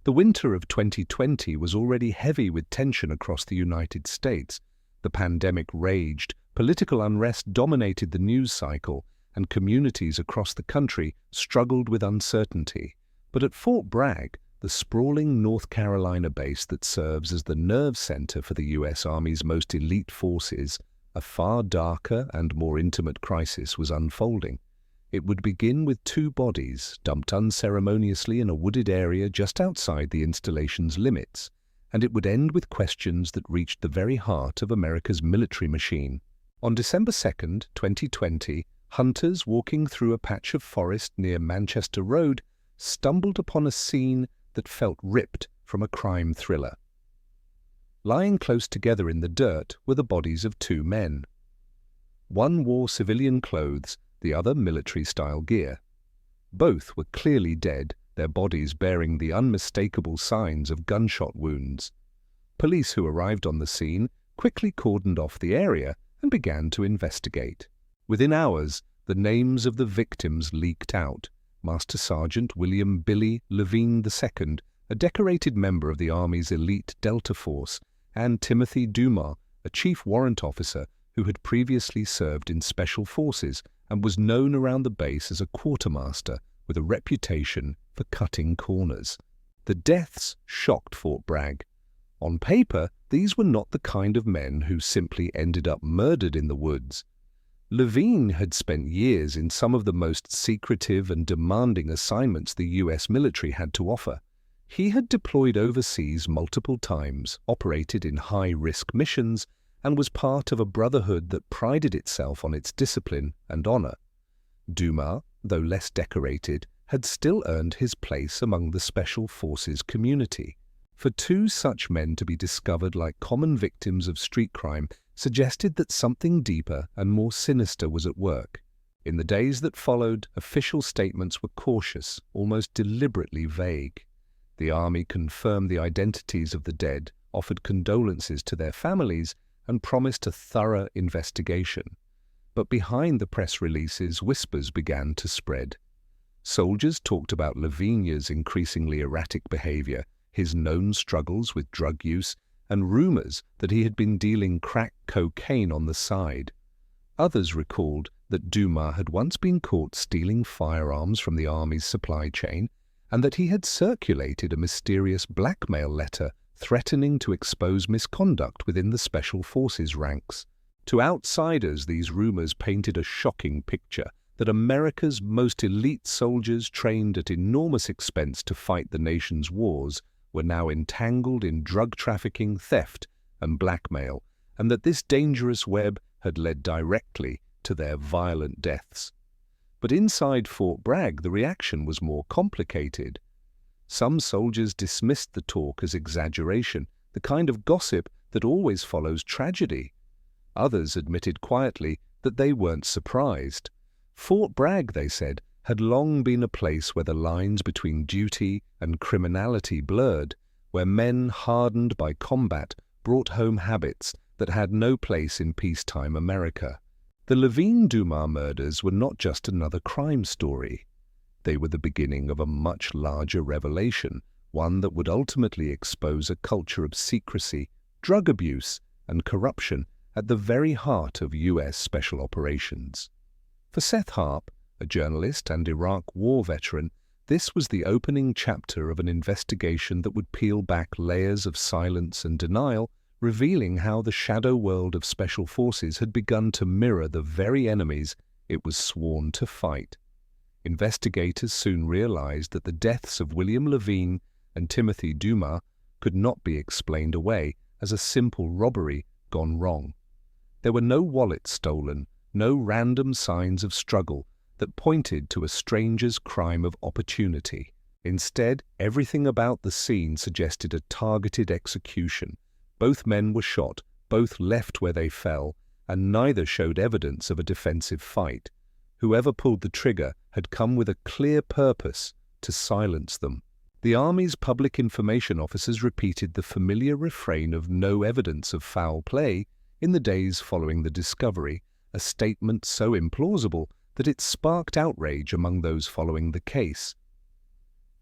The winter of 2020 was already heavy with tension across the United States. The pandemic raged, political unrest dominated the news cycle, and communities across the country struggled with uncertainty. But at Fort Bragg, the sprawling North Carolina base that serves as the nerve center for the U.S. Army's most elite forces, a far darker and more intimate crisis was unfolding. It would begin with two bodies dumped unceremoniously in a wooded area just outside the installation's limits, and it would end with questions that reached the very heart of America's military machine. On December 2nd, 2020, hunters walking through a patch of forest near Manchester Road stumbled upon a scene that felt ripped from a crime thriller. Lying close together in the dirt were the bodies of two men. One wore civilian clothes, the other military-style gear. Both were clearly dead, their bodies bearing the unmistakable signs of gunshot wounds. Police who arrived on the scene quickly cordoned off the area and began to investigate. Within hours, the names of the victims leaked out. Master Sergeant William "Billy" Levine II, a decorated member of the Army's elite Delta Force, and Timothy Dumas, a chief warrant officer who had previously served in Special Forces and was known around the base as a quartermaster with a reputation for cutting corners. The deaths shocked Fort Bragg. On paper, these were not the kind of men who simply ended up murdered in the woods. Levine had spent years in some of the most secretive and demanding assignments the U.S. military had to offer. He had deployed overseas multiple times, operated in high-risk missions, and was part of a brotherhood that prided itself on its discipline and honor. Dumas, though less decorated, had still earned his place among the Special Forces community. For two such men to be discovered like common victims of street crime suggested that something deeper and more sinister was at work. In the days that followed, official statements were cautious, almost deliberately vague. The Army confirmed the identities of the dead, offered condolences to their families, and promised a thorough investigation. But behind the press releases, whispers began to spread. Soldiers talked about Levine's increasingly erratic behavior, his known struggles with drug use, and rumors that he had been dealing crack cocaine on the side. Others recalled that Dumas had once been caught stealing firearms from the Army's supply chain, and that he had circulated a mysterious blackmail letter threatening to expose misconduct within the Special Forces ranks. To outsiders, these rumors painted a shocking picture that America's most elite soldiers, trained at enormous expense to fight the nation's wars, were now entangled in drug trafficking, theft, and blackmail, and that this dangerous web had led directly to their violent deaths. But inside Fort Bragg, the reaction was more complicated. Some soldiers dismissed the talk as exaggeration, the kind of gossip that always follows tragedy. Others admitted quietly that they weren't surprised. Fort Bragg, they said, had long been a place where the lines between duty and criminality blurred, where men hardened by combat brought home habits that had no place in peacetime America. The Levine-Dumas murders were not just another crime story. They were the beginning of a much larger revelation, one that would ultimately expose a culture of secrecy, drug abuse, and corruption at the very heart of U.S. Special Operations. For Seth Harp, a journalist and Iraq War veteran, this was the opening chapter of an investigation that would peel back layers of silence and denial, revealing how the shadow world of Special Forces had begun to mirror the very enemies it was sworn to fight. Investigators soon realized that the deaths of William Levine and Timothy Dumas could not be explained away as a simple robbery gone wrong. There were no wallets stolen, no random signs of struggle that pointed to a stranger's crime of opportunity. Instead, everything about the scene suggested a targeted execution. Both men were shot, both left where they fell, and neither showed evidence of a defensive fight. Whoever pulled the trigger had come with a clear purpose: to silence them. The Army's public information officers repeated the familiar refrain of no evidence of foul play in the days following the discovery, a statement so implausible that it sparked outrage among those following the case.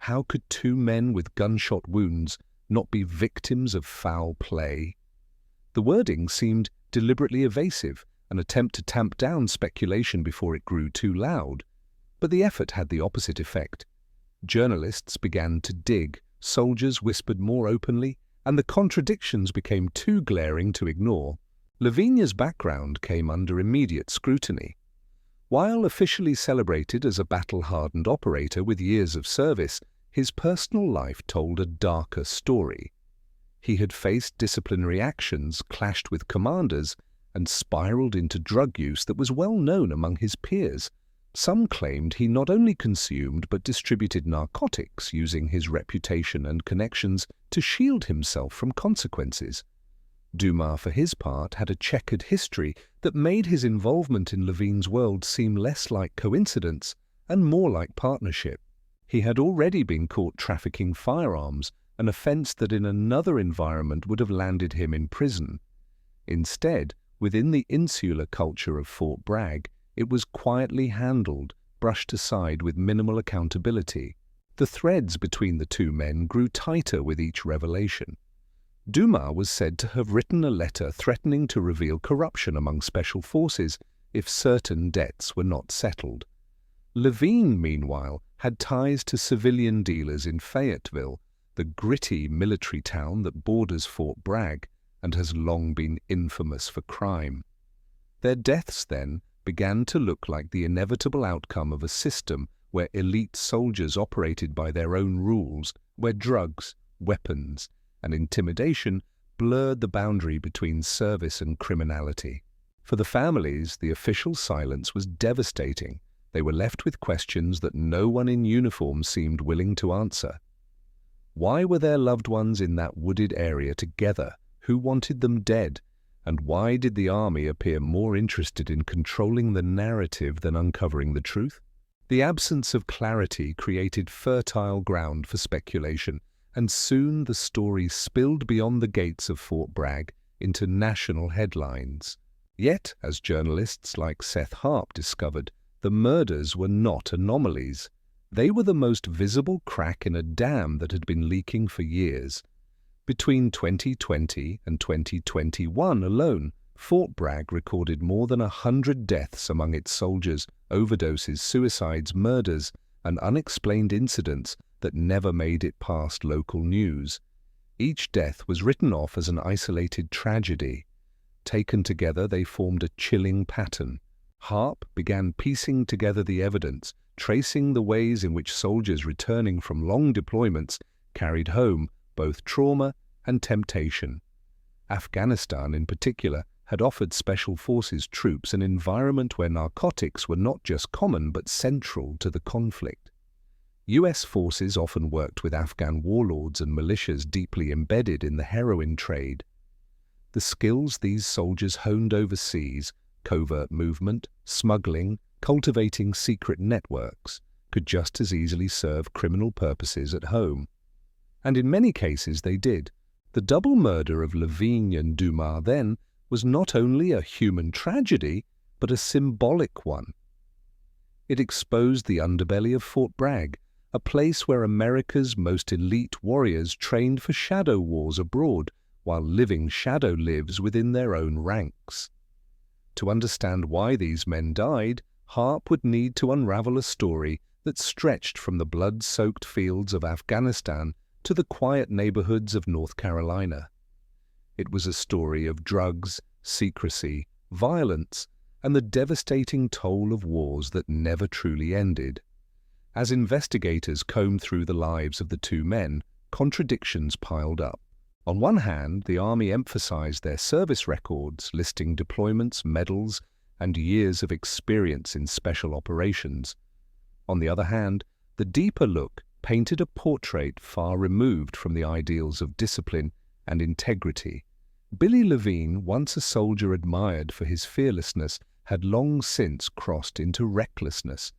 How could two men with gunshot wounds not be victims of foul play? The wording seemed deliberately evasive, an attempt to tamp down speculation before it grew too loud. But the effort had the opposite effect. Journalists began to dig, soldiers whispered more openly, and the contradictions became too glaring to ignore. Lavinia's background came under immediate scrutiny. While officially celebrated as a battle-hardened operator with years of service, his personal life told a darker story. He had faced disciplinary actions, clashed with commanders, and spiraled into drug use that was well known among his peers. Some claimed he not only consumed but distributed narcotics, using his reputation and connections to shield himself from consequences. Dumas, for his part, had a checkered history that made his involvement in Levine's world seem less like coincidence and more like partnership. He had already been caught trafficking firearms, an offense that in another environment would have landed him in prison. Instead, within the insular culture of Fort Bragg, it was quietly handled, brushed aside with minimal accountability. The threads between the two men grew tighter with each revelation. Dumas was said to have written a letter threatening to reveal corruption among special forces if certain debts were not settled. Levine, meanwhile, had ties to civilian dealers in Fayetteville, the gritty military town that borders Fort Bragg and has long been infamous for crime. Their deaths, then, began to look like the inevitable outcome of a system where elite soldiers operated by their own rules, where drugs, weapons, and intimidation blurred the boundary between service and criminality. For the families, the official silence was devastating. They were left with questions that no one in uniform seemed willing to answer. Why were their loved ones in that wooded area together? Who wanted them dead? And why did the army appear more interested in controlling the narrative than uncovering the truth? The absence of clarity created fertile ground for speculation, and soon the story spilled beyond the gates of Fort Bragg into national headlines. Yet, as journalists like Seth Harp discovered, the murders were not anomalies. They were the most visible crack in a dam that had been leaking for years. Between 2020 and 2021 alone, Fort Bragg recorded more than 100 deaths among its soldiers, overdoses, suicides, murders, and unexplained incidents that never made it past local news. Each death was written off as an isolated tragedy. Taken together, they formed a chilling pattern. Harp began piecing together the evidence, tracing the ways in which soldiers returning from long deployments carried home both trauma and temptation. Afghanistan, in particular, had offered special forces troops an environment where narcotics were not just common but central to the conflict. U.S. forces often worked with Afghan warlords and militias deeply embedded in the heroin trade. The skills these soldiers honed overseas, covert movement, smuggling, cultivating secret networks, could just as easily serve criminal purposes at home. And in many cases they did. The double murder of Lavigne and Dumas, then, was not only a human tragedy, but a symbolic one. It exposed the underbelly of Fort Bragg, a place where America's most elite warriors trained for shadow wars abroad, while living shadow lives within their own ranks. To understand why these men died, Harp would need to unravel a story that stretched from the blood-soaked fields of Afghanistan to the quiet neighborhoods of North Carolina. It was a story of drugs, secrecy, violence, and the devastating toll of wars that never truly ended. As investigators combed through the lives of the two men, contradictions piled up. On one hand, the Army emphasized their service records, listing deployments, medals, and years of experience in special operations. On the other hand, the deeper look painted a portrait far removed from the ideals of discipline and integrity. Billy Levine, once a soldier admired for his fearlessness, had long since crossed into recklessness.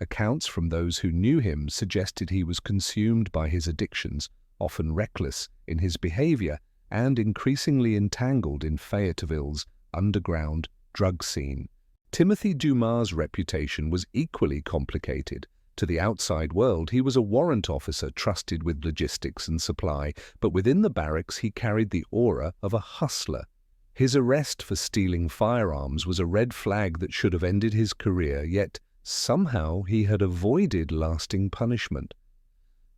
Accounts from those who knew him suggested he was consumed by his addictions, often reckless in his behavior and increasingly entangled in Fayetteville's underground drug scene. Timothy Dumas' reputation was equally complicated. To the outside world, he was a warrant officer trusted with logistics and supply, but within the barracks he carried the aura of a hustler. His arrest for stealing firearms was a red flag that should have ended his career, yet somehow he had avoided lasting punishment.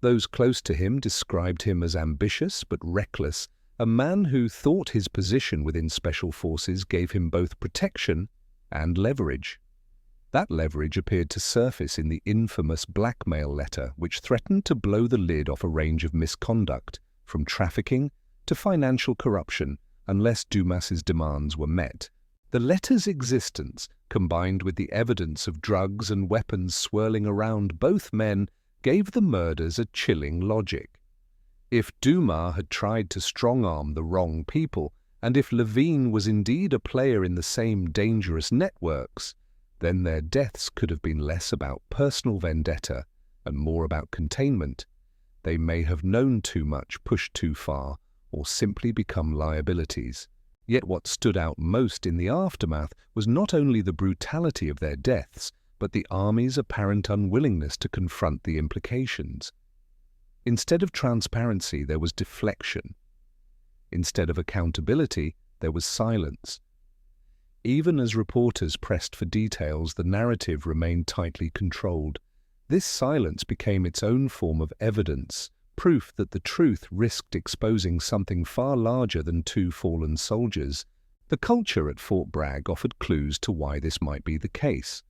Those close to him described him as ambitious but reckless, a man who thought his position within Special Forces gave him both protection and leverage. That leverage appeared to surface in the infamous blackmail letter, which threatened to blow the lid off a range of misconduct, from trafficking to financial corruption, unless Dumas's demands were met. The letter's existence, combined with the evidence of drugs and weapons swirling around both men, gave the murders a chilling logic. If Dumas had tried to strong-arm the wrong people, and if Levine was indeed a player in the same dangerous networks, then their deaths could have been less about personal vendetta and more about containment. They may have known too much, pushed too far, or simply become liabilities. Yet what stood out most in the aftermath was not only the brutality of their deaths, but the Army's apparent unwillingness to confront the implications. Instead of transparency, there was deflection. Instead of accountability, there was silence. Even as reporters pressed for details, the narrative remained tightly controlled. This silence became its own form of evidence, proof that the truth risked exposing something far larger than two fallen soldiers. The culture at Fort Bragg offered clues to why this might be the case.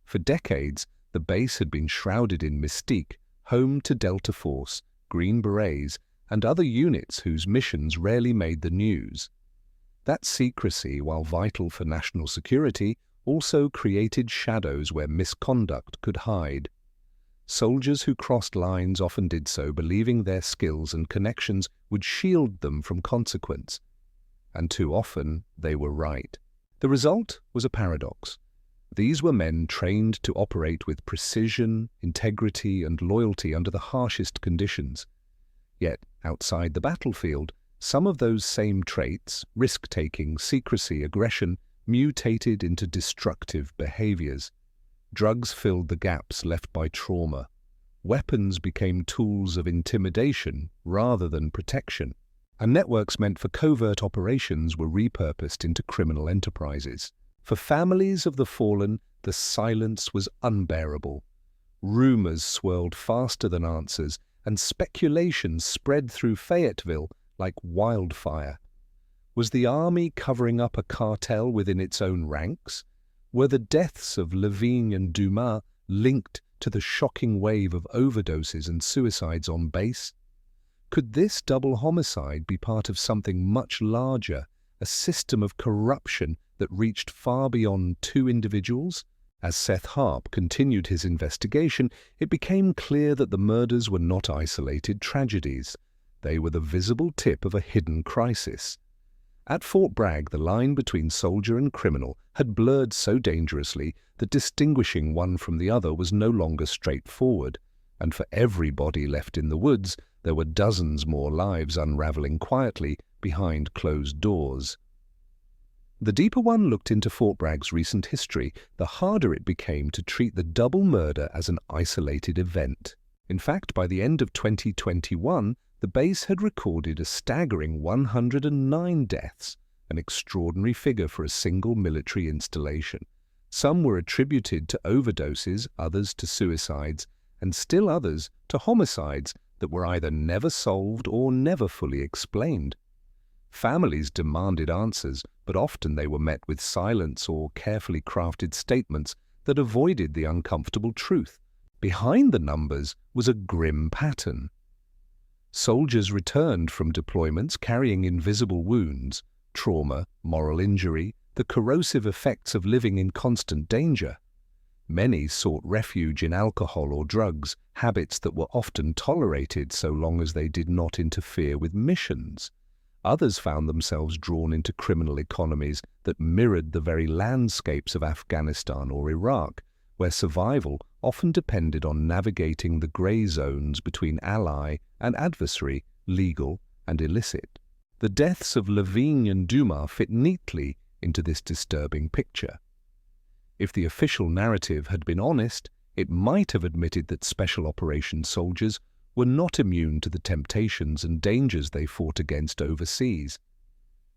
For decades, the base had been shrouded in mystique, home to Delta Force, Green Berets, and other units whose missions rarely made the news. That secrecy, while vital for national security, also created shadows where misconduct could hide. Soldiers who crossed lines often did so believing their skills and connections would shield them from consequence. And too often, they were right. The result was a paradox. These were men trained to operate with precision, integrity, and loyalty under the harshest conditions. Yet, outside the battlefield, some of those same traits, risk-taking, secrecy, aggression, mutated into destructive behaviors. Drugs filled the gaps left by trauma. Weapons became tools of intimidation rather than protection. And networks meant for covert operations were repurposed into criminal enterprises. For families of the fallen, the silence was unbearable. Rumors swirled faster than answers, and speculation spread through Fayetteville like wildfire. Was the Army covering up a cartel within its own ranks? Were the deaths of Levine and Dumas linked to the shocking wave of overdoses and suicides on base? Could this double homicide be part of something much larger, a system of corruption that reached far beyond two individuals? As Seth Harp continued his investigation, it became clear that the murders were not isolated tragedies. They were the visible tip of a hidden crisis. At Fort Bragg, the line between soldier and criminal had blurred so dangerously that distinguishing one from the other was no longer straightforward, and for every body left in the woods, there were dozens more lives unraveling quietly behind closed doors. The deeper one looked into Fort Bragg's recent history, the harder it became to treat the double murder as an isolated event. In fact, by the end of 2021, the base had recorded a staggering 109 deaths, an extraordinary figure for a single military installation. Some were attributed to overdoses, others to suicides, and still others to homicides that were either never solved or never fully explained. Families demanded answers, but often they were met with silence or carefully crafted statements that avoided the uncomfortable truth. Behind the numbers was a grim pattern. Soldiers returned from deployments carrying invisible wounds, trauma, moral injury, the corrosive effects of living in constant danger. Many sought refuge in alcohol or drugs, habits that were often tolerated so long as they did not interfere with missions. Others found themselves drawn into criminal economies that mirrored the very landscapes of Afghanistan or Iraq, where survival often depended on navigating the grey zones between ally and adversary, legal and illicit. The deaths of Levine and Dumas fit neatly into this disturbing picture. If the official narrative had been honest, It might have admitted that Special Operations soldiers were not immune to the temptations and dangers they fought against overseas.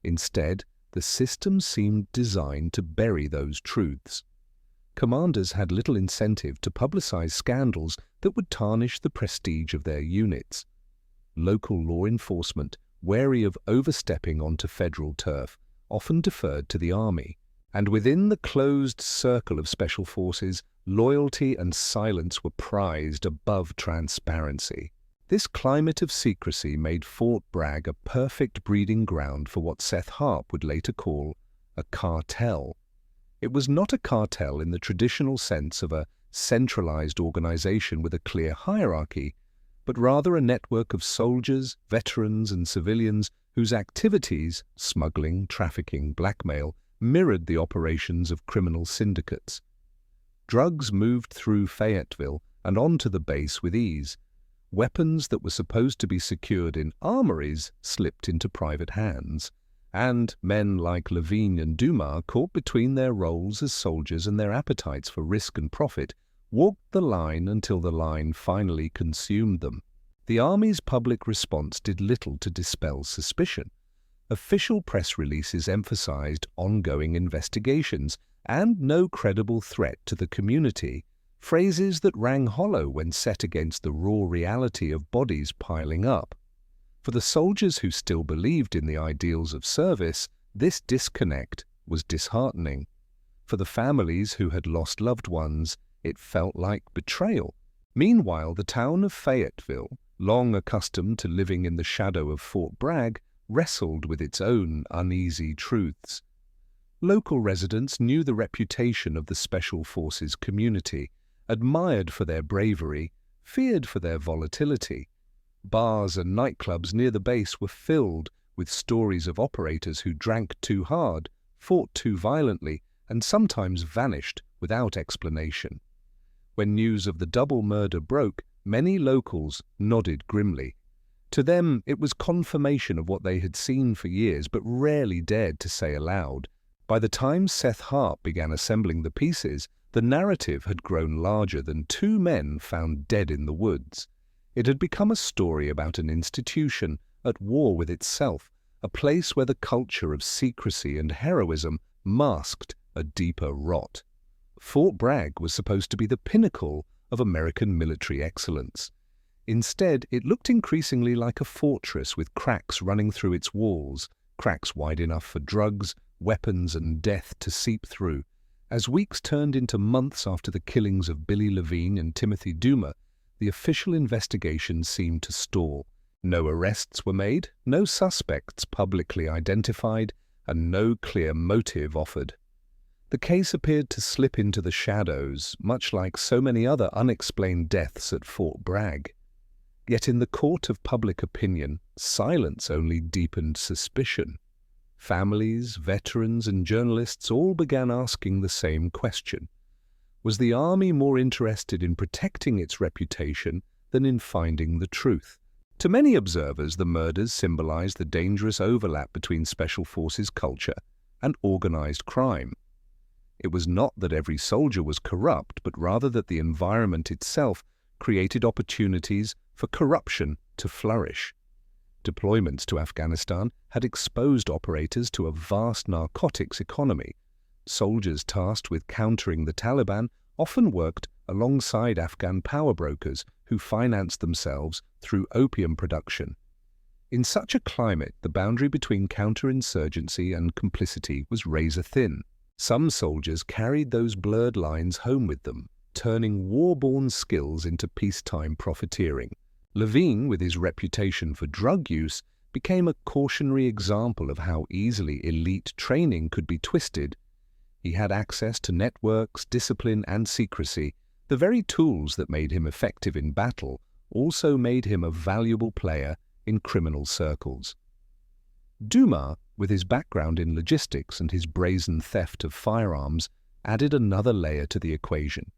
Instead, the system seemed designed to bury those truths. Commanders had little incentive to publicize scandals that would tarnish the prestige of their units. Local law enforcement, wary of overstepping onto federal turf, often deferred to the army. And within the closed circle of special forces, loyalty and silence were prized above transparency. This climate of secrecy made Fort Bragg a perfect breeding ground for what Seth Harp would later call a cartel. It was not a cartel in the traditional sense of a centralized organization with a clear hierarchy, but rather a network of soldiers, veterans, and civilians whose activities, smuggling, trafficking, blackmail, mirrored the operations of criminal syndicates. Drugs moved through Fayetteville and onto the base with ease. Weapons that were supposed to be secured in armories slipped into private hands. And men like Levine and Dumas, caught between their roles as soldiers and their appetites for risk and profit, walked the line until the line finally consumed them. The Army's public response did little to dispel suspicion. Official press releases emphasized ongoing investigations and no credible threat to the community, phrases that rang hollow when set against the raw reality of bodies piling up. For the soldiers who still believed in the ideals of service, this disconnect was disheartening. For the families who had lost loved ones, it felt like betrayal. Meanwhile, the town of Fayetteville, long accustomed to living in the shadow of Fort Bragg, wrestled with its own uneasy truths. Local residents knew the reputation of the Special Forces community, admired for their bravery, feared for their volatility. Bars and nightclubs near the base were filled with stories of operators who drank too hard, fought too violently, and sometimes vanished without explanation. When news of the double murder broke, many locals nodded grimly. To them, it was confirmation of what they had seen for years but rarely dared to say aloud. By the time Seth Harp began assembling the pieces, the narrative had grown larger than two men found dead in the woods. It had become a story about an institution at war with itself, a place where the culture of secrecy and heroism masked a deeper rot. Fort Bragg was supposed to be the pinnacle of American military excellence. Instead, it looked increasingly like a fortress with cracks running through its walls, cracks wide enough for drugs, weapons, and death to seep through. As weeks turned into months after the killings of Billy Levine and Timothy Dumas, the official investigation seemed to stall. No arrests were made, no suspects publicly identified, and no clear motive offered. The case appeared to slip into the shadows, much like so many other unexplained deaths at Fort Bragg. Yet in the court of public opinion, silence only deepened suspicion. Families, veterans, and journalists all began asking the same question. Was the Army more interested in protecting its reputation than in finding the truth? To many observers, the murders symbolized the dangerous overlap between Special Forces culture and organized crime. It was not that every soldier was corrupt, but rather that the environment itself created opportunities for corruption to flourish. Deployments to Afghanistan had exposed operators to a vast narcotics economy. Soldiers tasked with countering the Taliban often worked alongside Afghan power brokers who financed themselves through opium production. In such a climate, the boundary between counterinsurgency and complicity was razor-thin. Some soldiers carried those blurred lines home with them, turning war-born skills into peacetime profiteering. Levine, with his reputation for drug use, became a cautionary example of how easily elite training could be twisted. He had access to networks, discipline, and secrecy. The very tools that made him effective in battle also made him a valuable player in criminal circles. Dumas, with his background in logistics and his brazen theft of firearms, added another layer to the equation.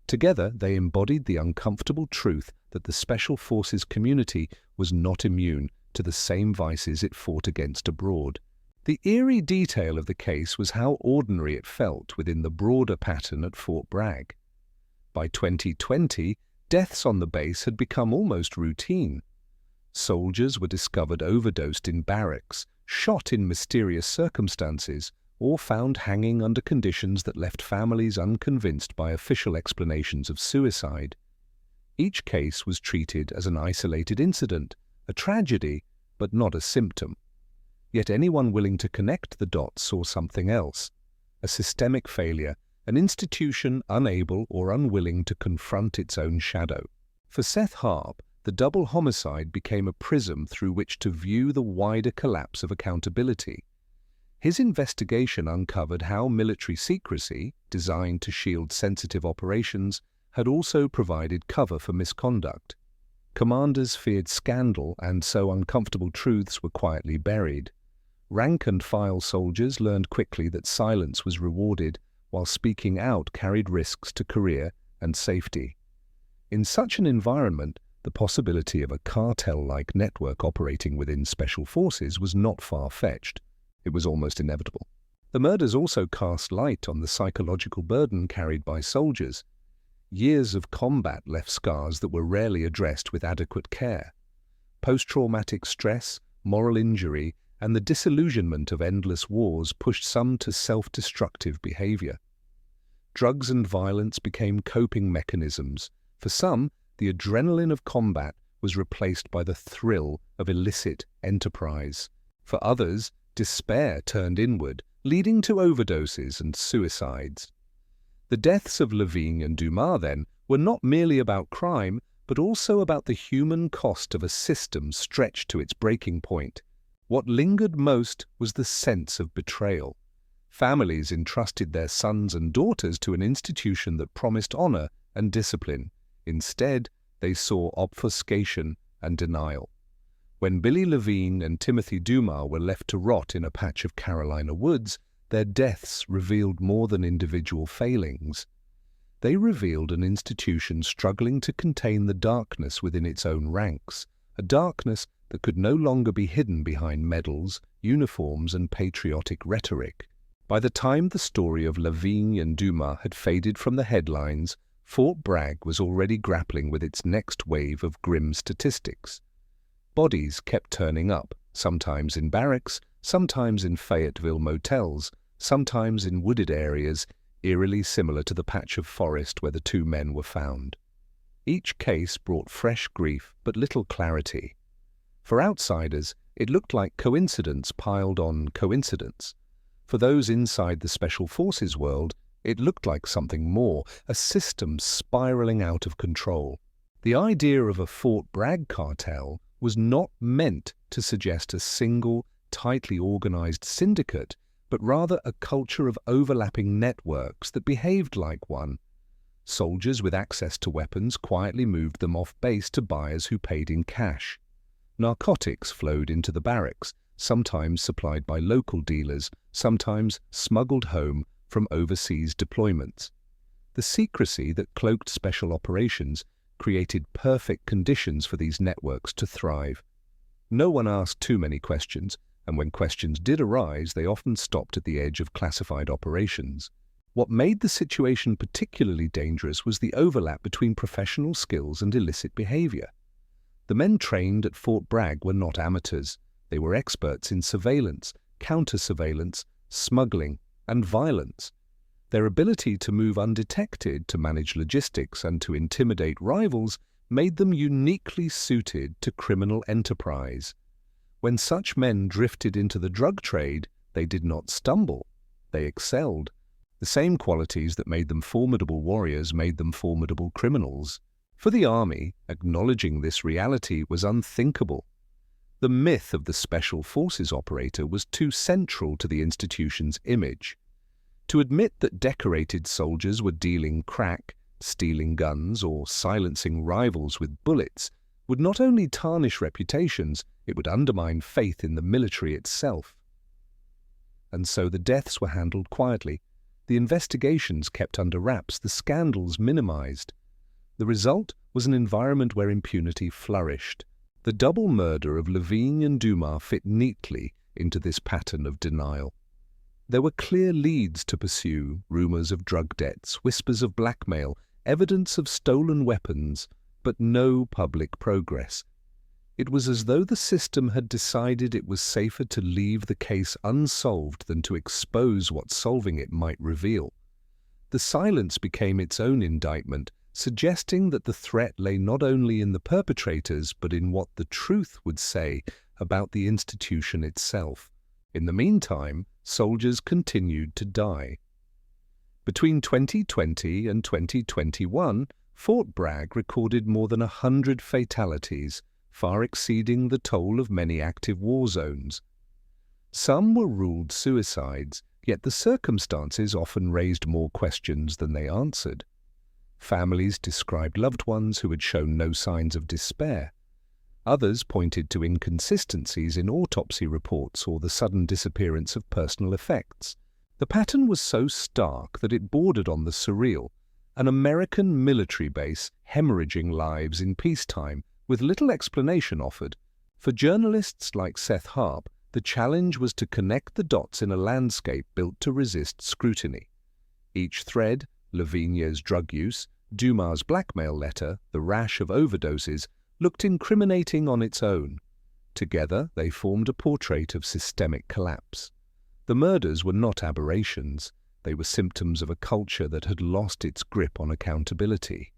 Together, they embodied the uncomfortable truth that the Special Forces community was not immune to the same vices it fought against abroad. The eerie detail of the case was how ordinary it felt within the broader pattern at Fort Bragg. By 2020, deaths on the base had become almost routine. Soldiers were discovered overdosed in barracks, shot in mysterious circumstances, or found hanging under conditions that left families unconvinced by official explanations of suicide. Each case was treated as an isolated incident, a tragedy, but not a symptom. Yet anyone willing to connect the dots saw something else: a systemic failure, an institution unable or unwilling to confront its own shadow. For Seth Harp, the double homicide became a prism through which to view the wider collapse of accountability. His investigation uncovered how military secrecy, designed to shield sensitive operations, had also provided cover for misconduct. Commanders feared scandal, and so uncomfortable truths were quietly buried. Rank-and-file soldiers learned quickly that silence was rewarded, while speaking out carried risks to career and safety. In such an environment, the possibility of a cartel-like network operating within special forces was not far-fetched. It was almost inevitable. The murders also cast light on the psychological burden carried by soldiers. Years of combat left scars that were rarely addressed with adequate care. Post-traumatic stress, moral injury, and the disillusionment of endless wars pushed some to self-destructive behavior. Drugs and violence became coping mechanisms. For some, the adrenaline of combat was replaced by the thrill of illicit enterprise. For others, despair turned inward, leading to overdoses and suicides. The deaths of Lavigne and Dumas, then, were not merely about crime, but also about the human cost of a system stretched to its breaking point. What lingered most was the sense of betrayal. Families entrusted their sons and daughters to an institution that promised honor and discipline. Instead, they saw obfuscation and denial. When Billy Lavigne and Timothy Dumas were left to rot in a patch of Carolina woods, their deaths revealed more than individual failings. They revealed an institution struggling to contain the darkness within its own ranks, a darkness that could no longer be hidden behind medals, uniforms, and patriotic rhetoric. By the time the story of Lavigne and Dumas had faded from the headlines, Fort Bragg was already grappling with its next wave of grim statistics. Bodies kept turning up, sometimes in barracks, sometimes in Fayetteville motels, sometimes in wooded areas eerily similar to the patch of forest where the two men were found. Each case brought fresh grief but little clarity. For outsiders, it looked like coincidence piled on coincidence. For those inside the Special Forces world, it looked like something more, a system spiraling out of control. The idea of a Fort Bragg cartel was not meant to suggest a single, tightly organized syndicate, but rather a culture of overlapping networks that behaved like one. Soldiers with access to weapons quietly moved them off base to buyers who paid in cash. Narcotics flowed into the barracks, sometimes supplied by local dealers, sometimes smuggled home from overseas deployments. The secrecy that cloaked special operations created perfect conditions for these networks to thrive. No one asked too many questions, and when questions did arise, they often stopped at the edge of classified operations. What made the situation particularly dangerous was the overlap between professional skills and illicit behavior. The men trained at Fort Bragg were not amateurs. They were experts in surveillance, counter-surveillance, smuggling, and violence. Their ability to move undetected, to manage logistics, and to intimidate rivals made them uniquely suited to criminal enterprise. When such men drifted into the drug trade, they did not stumble. They excelled. The same qualities that made them formidable warriors made them formidable criminals. For the Army, acknowledging this reality was unthinkable. The myth of the Special Forces operator was too central to the institution's image. To admit that decorated soldiers were dealing crack, stealing guns, or silencing rivals with bullets would not only tarnish reputations, it would undermine faith in the military itself. And so the deaths were handled quietly, the investigations kept under wraps, the scandals minimized. The result was an environment where impunity flourished. The double murder of Lavigne and Dumas fit neatly into this pattern of denial. There were clear leads to pursue: rumors of drug debts, whispers of blackmail, evidence of stolen weapons, but no public progress. It was as though the system had decided it was safer to leave the case unsolved than to expose what solving it might reveal. The silence became its own indictment, suggesting that the threat lay not only in the perpetrators but in what the truth would say about the institution itself. In the meantime, soldiers continued to die. Between 2020 and 2021, Fort Bragg recorded more than 100 fatalities, far exceeding the toll of many active war zones. Some were ruled suicides, yet the circumstances often raised more questions than they answered. Families described loved ones who had shown no signs of despair. Others pointed to inconsistencies in autopsy reports or the sudden disappearance of personal effects. The pattern was so stark that it bordered on the surreal, an American military base hemorrhaging lives in peacetime with little explanation offered. For journalists like Seth Harp, the challenge was to connect the dots in a landscape built to resist scrutiny. Each thread, Lavinia's drug use, Dumas' blackmail letter, the rash of overdoses, looked incriminating on its own. Together, they formed a portrait of systemic collapse. The murders were not aberrations. They were symptoms of a culture that had lost its grip on accountability.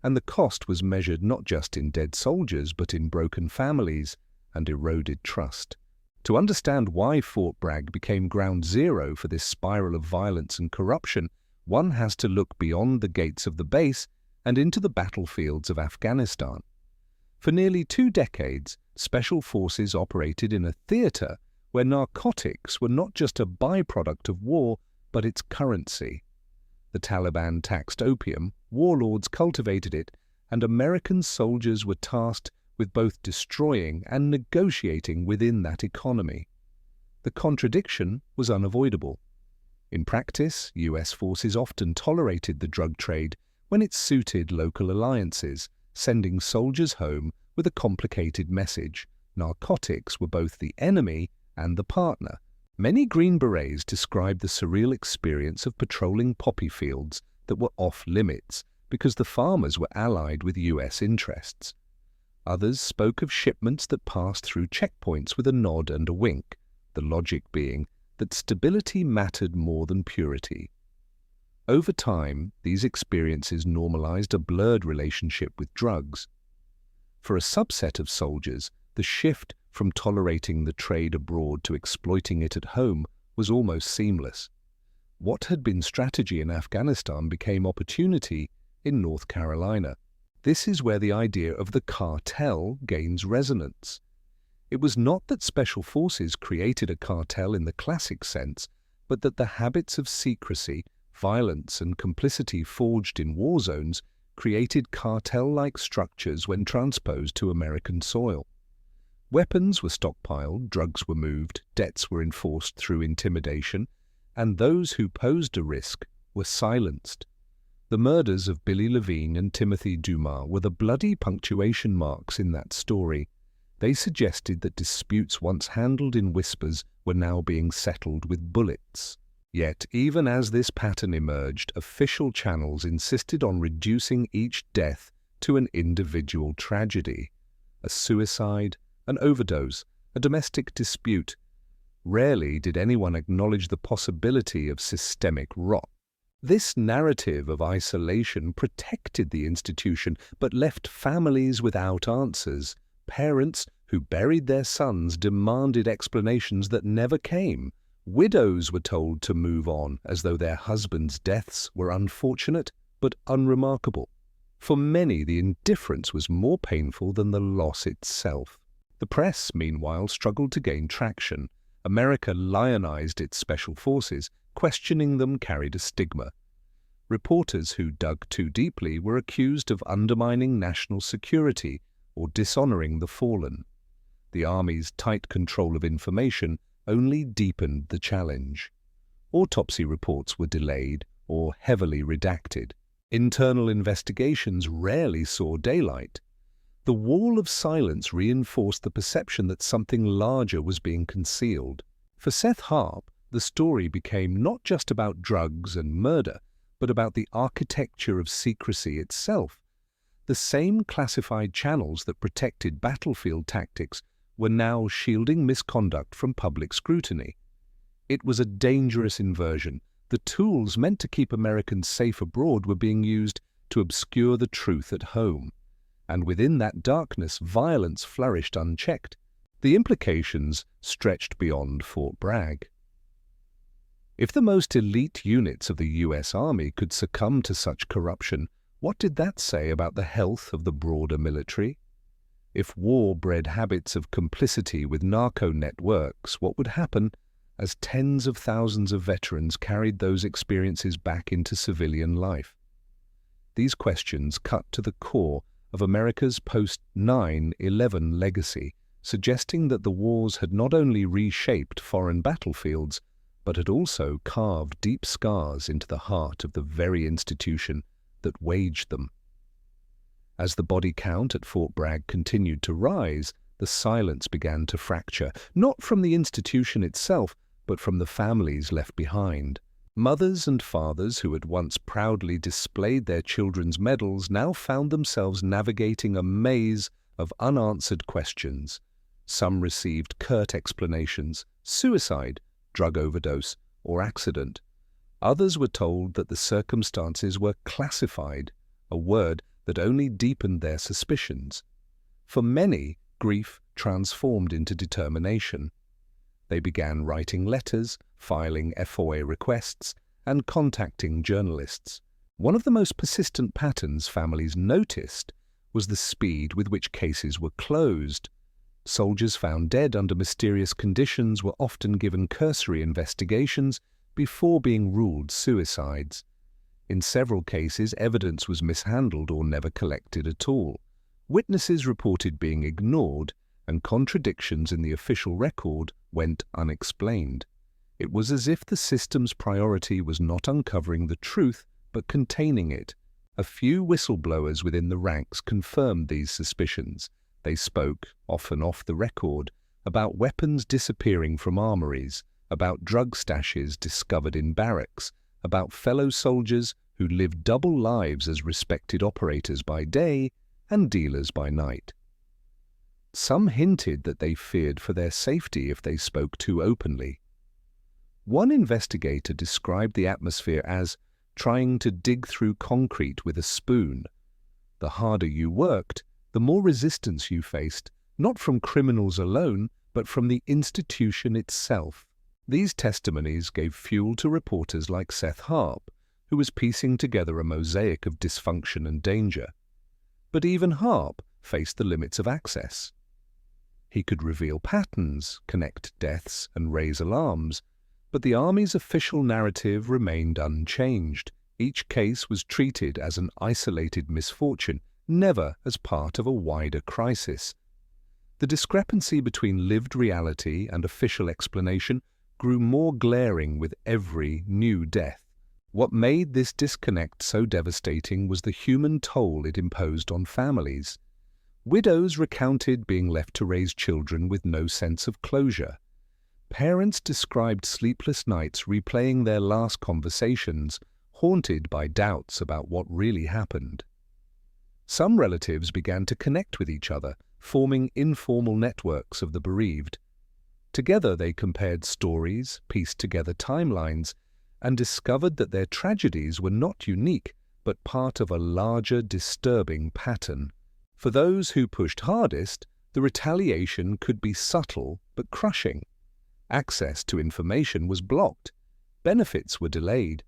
And the cost was measured not just in dead soldiers, but in broken families and eroded trust. To understand why Fort Bragg became ground zero for this spiral of violence and corruption, one has to look beyond the gates of the base and into the battlefields of Afghanistan. For nearly 2 decades, special forces operated in a theater where narcotics were not just a byproduct of war, but its currency. The Taliban taxed opium, warlords cultivated it, and American soldiers were tasked with both destroying and negotiating within that economy. The contradiction was unavoidable. In practice, US forces often tolerated the drug trade when it suited local alliances, sending soldiers home with a complicated message. Narcotics were both the enemy and the partner. Many Green Berets described the surreal experience of patrolling poppy fields that were off-limits because the farmers were allied with US interests. Others spoke of shipments that passed through checkpoints with a nod and a wink, the logic being that stability mattered more than purity. Over time, these experiences normalized a blurred relationship with drugs. For a subset of soldiers, the shift from tolerating the trade abroad to exploiting it at home was almost seamless. What had been strategy in Afghanistan became opportunity in North Carolina. This is where the idea of the cartel gains resonance. It was not that special forces created a cartel in the classic sense, but that the habits of secrecy, violence, and complicity forged in war zones created cartel-like structures when transposed to American soil. Weapons were stockpiled, drugs were moved, debts were enforced through intimidation, and those who posed a risk were silenced. The murders of Billy Levine and Timothy Dumas were the bloody punctuation marks in that story. They suggested that disputes once handled in whispers were now being settled with bullets. Yet, even as this pattern emerged, official channels insisted on reducing each death to an individual tragedy. A suicide, an overdose, a domestic dispute. Rarely did anyone acknowledge the possibility of systemic rot. This narrative of isolation protected the institution but left families without answers. Parents who buried their sons demanded explanations that never came. Widows were told to move on as though their husbands' deaths were unfortunate but unremarkable. For many, the indifference was more painful than the loss itself. The press, meanwhile, struggled to gain traction. America lionized its special forces. Questioning them carried a stigma. Reporters who dug too deeply were accused of undermining national security or dishonoring the fallen. The Army's tight control of information only deepened the challenge. Autopsy reports were delayed or heavily redacted. Internal investigations rarely saw daylight. The wall of silence reinforced the perception that something larger was being concealed. For Seth Harp, the story became not just about drugs and murder, but about the architecture of secrecy itself. The same classified channels that protected battlefield tactics were now shielding misconduct from public scrutiny. It was a dangerous inversion. The tools meant to keep Americans safe abroad were being used to obscure the truth at home. And within that darkness, violence flourished unchecked. The implications stretched beyond Fort Bragg. If the most elite units of the U.S. Army could succumb to such corruption, what did that say about the health of the broader military? If war bred habits of complicity with narco networks, what would happen as tens of thousands of veterans carried those experiences back into civilian life? These questions cut to the core of America's post-9/11 legacy, suggesting that the wars had not only reshaped foreign battlefields, but had also carved deep scars into the heart of the very institution that waged them. As the body count at Fort Bragg continued to rise, the silence began to fracture, not from the institution itself, but from the families left behind. Mothers and fathers who had once proudly displayed their children's medals now found themselves navigating a maze of unanswered questions. Some received curt explanations: suicide, drug overdose, or accident. Others were told that the circumstances were classified, a word that only deepened their suspicions. For many, grief transformed into determination. They began writing letters, filing FOA requests, and contacting journalists. One of the most persistent patterns families noticed was the speed with which cases were closed. Soldiers found dead under mysterious conditions were often given cursory investigations before being ruled suicides. In several cases, evidence was mishandled or never collected at all. Witnesses reported being ignored, and contradictions in the official record went unexplained. It was as if the system's priority was not uncovering the truth, but containing it. A few whistleblowers within the ranks confirmed these suspicions. They spoke, often off the record, about weapons disappearing from armories, about drug stashes discovered in barracks, about fellow soldiers who lived double lives as respected operators by day and dealers by night. Some hinted that they feared for their safety if they spoke too openly. One investigator described the atmosphere as trying to dig through concrete with a spoon. The harder you worked, the more resistance you faced, not from criminals alone, but from the institution itself. These testimonies gave fuel to reporters like Seth Harp, who was piecing together a mosaic of dysfunction and danger. But even Harp faced the limits of access. He could reveal patterns, connect deaths, and raise alarms, but the Army's official narrative remained unchanged. Each case was treated as an isolated misfortune, never as part of a wider crisis. The discrepancy between lived reality and official explanation grew more glaring with every new death. What made this disconnect so devastating was the human toll it imposed on families. Widows recounted being left to raise children with no sense of closure. Parents described sleepless nights replaying their last conversations, haunted by doubts about what really happened. Some relatives began to connect with each other, forming informal networks of the bereaved. Together they compared stories, pieced together timelines, and discovered that their tragedies were not unique, but part of a larger, disturbing pattern. For those who pushed hardest, the retaliation could be subtle but crushing. Access to information was blocked. Benefits were delayed.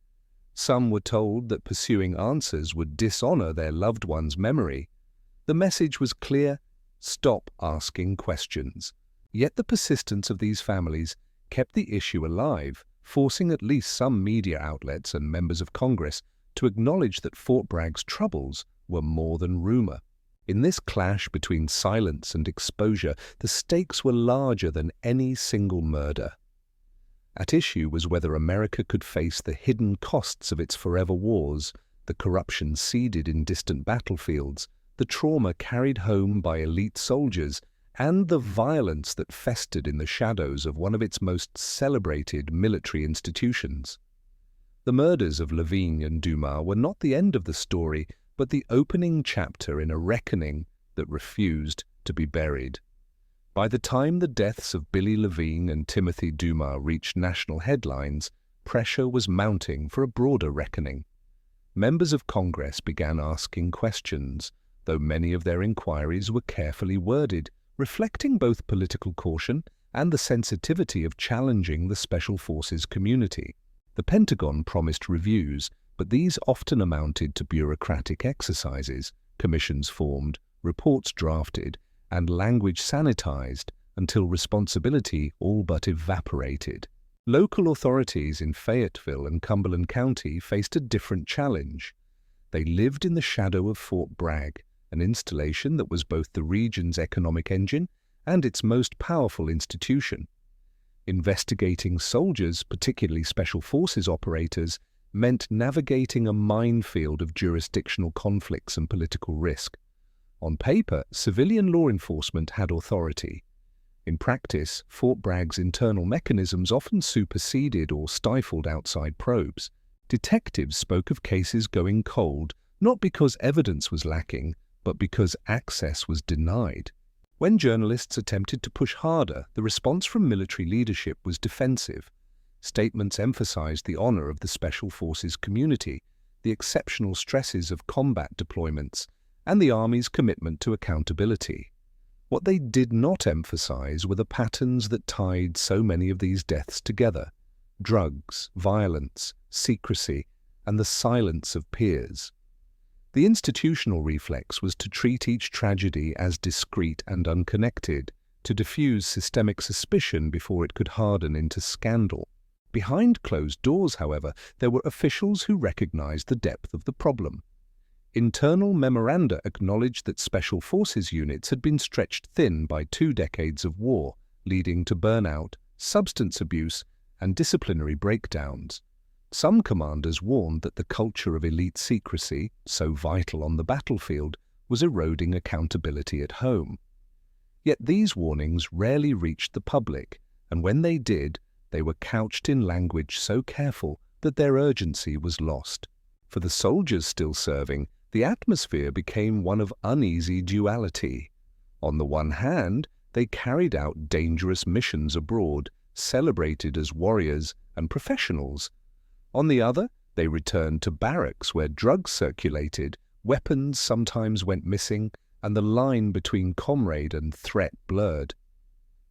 Some were told that pursuing answers would dishonor their loved one's memory. The message was clear: stop asking questions. Yet the persistence of these families kept the issue alive, forcing at least some media outlets and members of Congress to acknowledge that Fort Bragg's troubles were more than rumor. In this clash between silence and exposure, the stakes were larger than any single murder. At issue was whether America could face the hidden costs of its forever wars, the corruption seeded in distant battlefields, the trauma carried home by elite soldiers, and the violence that festered in the shadows of one of its most celebrated military institutions. The murders of Lavigne and Dumas were not the end of the story, but the opening chapter in a reckoning that refused to be buried. By the time the deaths of Billy Lavigne and Timothy Dumas reached national headlines, pressure was mounting for a broader reckoning. Members of Congress began asking questions, though many of their inquiries were carefully worded, reflecting both political caution and the sensitivity of challenging the Special Forces community. The Pentagon promised reviews, but these often amounted to bureaucratic exercises, commissions formed, reports drafted, and language sanitized until responsibility all but evaporated. Local authorities in Fayetteville and Cumberland County faced a different challenge. They lived in the shadow of Fort Bragg, an installation that was both the region's economic engine and its most powerful institution. Investigating soldiers, particularly Special Forces operators, meant navigating a minefield of jurisdictional conflicts and political risk. On paper, civilian law enforcement had authority. In practice, Fort Bragg's internal mechanisms often superseded or stifled outside probes. Detectives spoke of cases going cold, not because evidence was lacking, but because access was denied. When journalists attempted to push harder, the response from military leadership was defensive. Statements emphasized the honor of the Special Forces community, the exceptional stresses of combat deployments, and the Army's commitment to accountability. What they did not emphasize were the patterns that tied so many of these deaths together: drugs, violence, secrecy, and the silence of peers. The institutional reflex was to treat each tragedy as discrete and unconnected, to diffuse systemic suspicion before it could harden into scandal. Behind closed doors, however, there were officials who recognized the depth of the problem. Internal memoranda acknowledged that Special Forces units had been stretched thin by 2 decades of war, leading to burnout, substance abuse, and disciplinary breakdowns. Some commanders warned that the culture of elite secrecy, so vital on the battlefield, was eroding accountability at home. Yet these warnings rarely reached the public, and when they did, they were couched in language so careful that their urgency was lost. For the soldiers still serving, the atmosphere became one of uneasy duality. On the one hand, they carried out dangerous missions abroad, celebrated as warriors and professionals. On the other, they returned to barracks where drugs circulated, weapons sometimes went missing, and the line between comrade and threat blurred.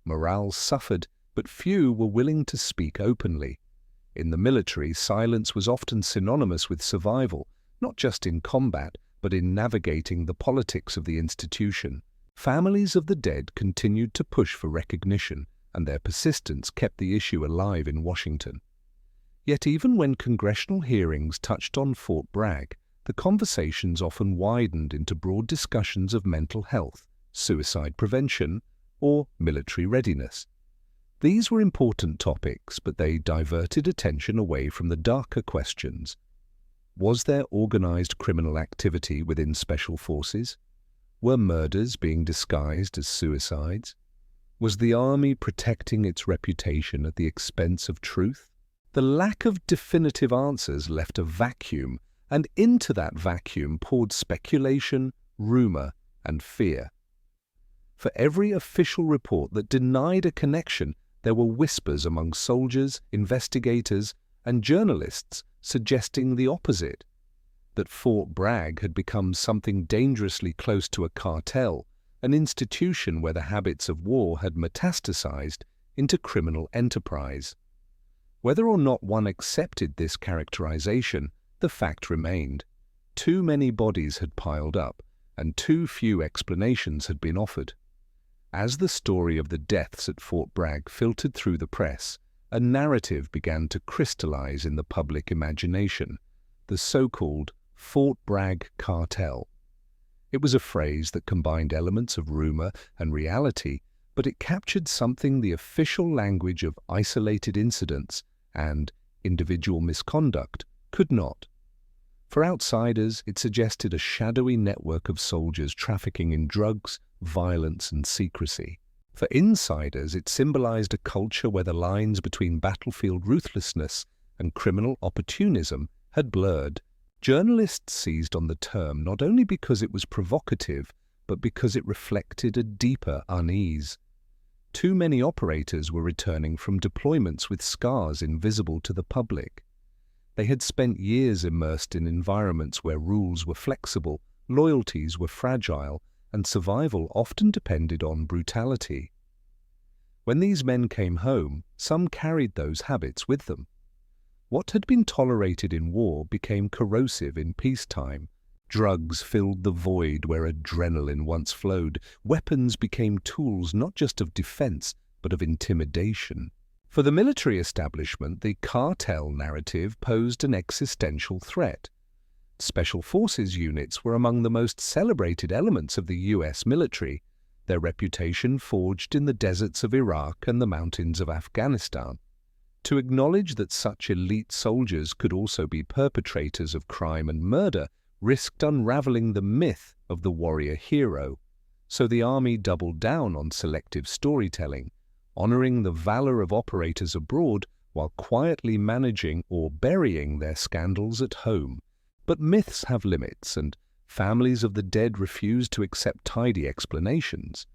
Morale suffered, but few were willing to speak openly. In the military, silence was often synonymous with survival, not just in combat, but in navigating the politics of the institution. Families of the dead continued to push for recognition, and their persistence kept the issue alive in Washington. Yet even when congressional hearings touched on Fort Bragg, the conversations often widened into broad discussions of mental health, suicide prevention, or military readiness. These were important topics, but they diverted attention away from the darker questions. Was there organized criminal activity within Special Forces? Were murders being disguised as suicides? Was the Army protecting its reputation at the expense of truth? The lack of definitive answers left a vacuum, and into that vacuum poured speculation, rumor, and fear. For every official report that denied a connection, there were whispers among soldiers, investigators, and journalists suggesting the opposite, that Fort Bragg had become something dangerously close to a cartel, an institution where the habits of war had metastasized into criminal enterprise. Whether or not one accepted this characterization, the fact remained. Too many bodies had piled up, and too few explanations had been offered. As the story of the deaths at Fort Bragg filtered through the press, a narrative began to crystallize in the public imagination, the so-called Fort Bragg Cartel. It was a phrase that combined elements of rumor and reality, but it captured something the official language of isolated incidents and individual misconduct could not. For outsiders, it suggested a shadowy network of soldiers trafficking in drugs, violence, and secrecy. For insiders, it symbolized a culture where the lines between battlefield ruthlessness and criminal opportunism had blurred. Journalists seized on the term not only because it was provocative, but because it reflected a deeper unease. Too many operators were returning from deployments with scars invisible to the public. They had spent years immersed in environments where rules were flexible, loyalties were fragile, and survival often depended on brutality. When these men came home, some carried those habits with them. What had been tolerated in war became corrosive in peacetime. Drugs filled the void where adrenaline once flowed. Weapons became tools not just of defense, but of intimidation. For the military establishment, the cartel narrative posed an existential threat. Special Forces units were among the most celebrated elements of the U.S. military, their reputation forged in the deserts of Iraq and the mountains of Afghanistan. To acknowledge that such elite soldiers could also be perpetrators of crime and murder risked unraveling the myth of the warrior hero. So the Army doubled down on selective storytelling, honoring the valor of operators abroad while quietly managing or burying their scandals at home. But myths have limits, and families of the dead refused to accept tidy explanations.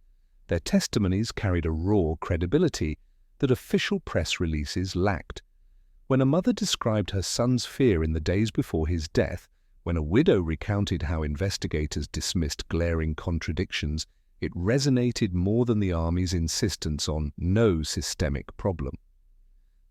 Their testimonies carried a raw credibility that official press releases lacked. When a mother described her son's fear in the days before his death, when a widow recounted how investigators dismissed glaring contradictions, it resonated more than the Army's insistence on no systemic problem.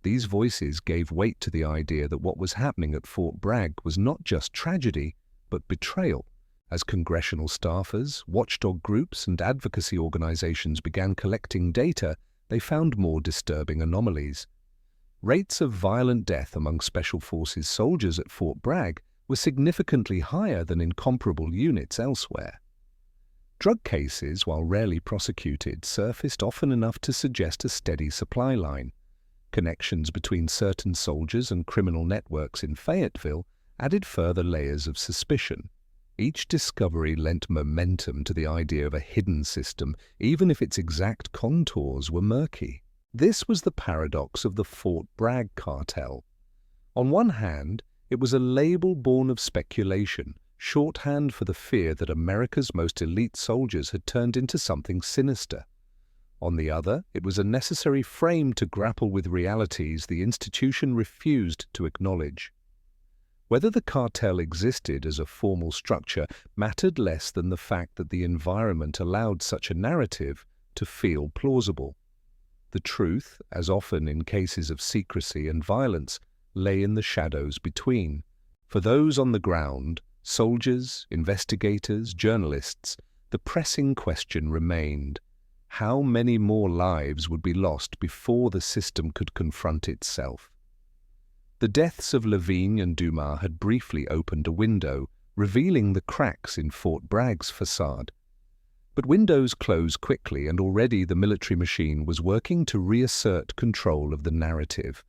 These voices gave weight to the idea that what was happening at Fort Bragg was not just tragedy, but betrayal. As congressional staffers, watchdog groups, and advocacy organizations began collecting data, they found more disturbing anomalies. Rates of violent death among Special Forces soldiers at Fort Bragg were significantly higher than in comparable units elsewhere. Drug cases, while rarely prosecuted, surfaced often enough to suggest a steady supply line. Connections between certain soldiers and criminal networks in Fayetteville added further layers of suspicion. Each discovery lent momentum to the idea of a hidden system, even if its exact contours were murky. This was the paradox of the Fort Bragg Cartel. On one hand, it was a label born of speculation, shorthand for the fear that America's most elite soldiers had turned into something sinister. On the other, it was a necessary frame to grapple with realities the institution refused to acknowledge. Whether the cartel existed as a formal structure mattered less than the fact that the environment allowed such a narrative to feel plausible. The truth, as often in cases of secrecy and violence, lay in the shadows between. For those on the ground, soldiers, investigators, journalists, the pressing question remained: how many more lives would be lost before the system could confront itself? The deaths of Levine and Dumas had briefly opened a window, revealing the cracks in Fort Bragg's facade. But windows close quickly, and already the military machine was working to reassert control of the narrative.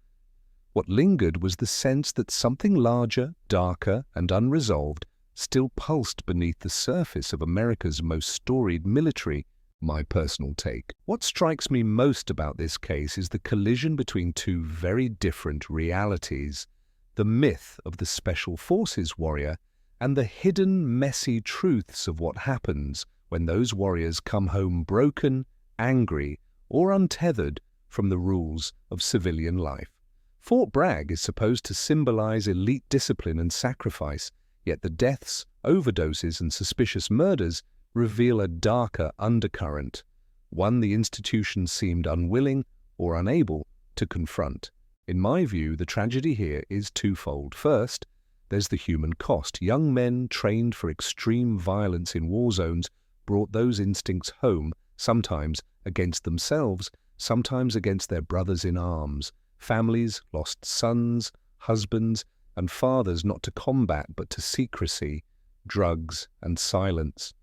What lingered was the sense that something larger, darker, and unresolved still pulsed beneath the surface of America's most storied military. My personal take. What strikes me most about this case is the collision between two very different realities: the myth of the Special Forces warrior and the hidden, messy truths of what happens when those warriors come home broken, angry, or untethered from the rules of civilian life. Fort Bragg is supposed to symbolize elite discipline and sacrifice, yet the deaths, overdoses, and suspicious murders reveal a darker undercurrent, one the institution seemed unwilling or unable to confront. In my view, the tragedy here is twofold. First, there's the human cost. Young men trained for extreme violence in war zones brought those instincts home, sometimes against themselves, sometimes against their brothers in arms. Families lost sons, husbands, and fathers not to combat but to secrecy, drugs, and silence.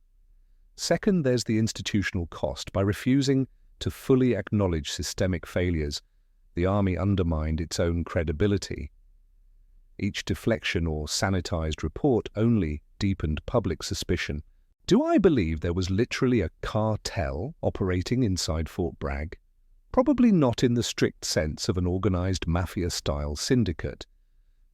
Second, there's the institutional cost. By refusing to fully acknowledge systemic failures, the Army undermined its own credibility. Each deflection or sanitized report only deepened public suspicion. Do I believe there was literally a cartel operating inside Fort Bragg? Probably not in the strict sense of an organized mafia-style syndicate.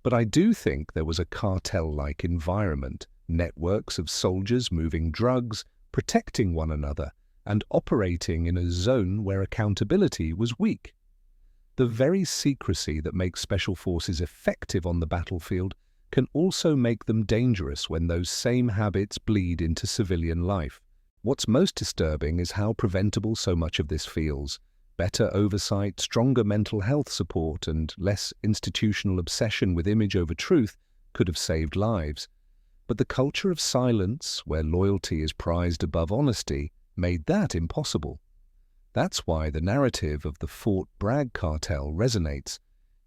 But I do think there was a cartel-like environment, networks of soldiers moving drugs, protecting one another, and operating in a zone where accountability was weak. The very secrecy that makes special forces effective on the battlefield can also make them dangerous when those same habits bleed into civilian life. What's most disturbing is how preventable so much of this feels. Better oversight, stronger mental health support, and less institutional obsession with image over truth could have saved lives. But the culture of silence, where loyalty is prized above honesty, made that impossible. That's why the narrative of the Fort Bragg Cartel resonates.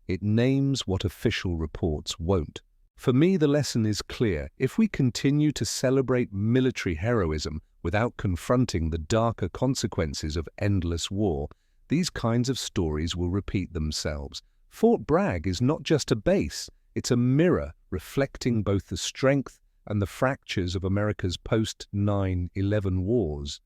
It names what official reports won't. For me, the lesson is clear. If we continue to celebrate military heroism without confronting the darker consequences of endless war, these kinds of stories will repeat themselves. Fort Bragg is not just a base, it's a mirror reflecting both the strength and the fractures of America's post-9/11 wars.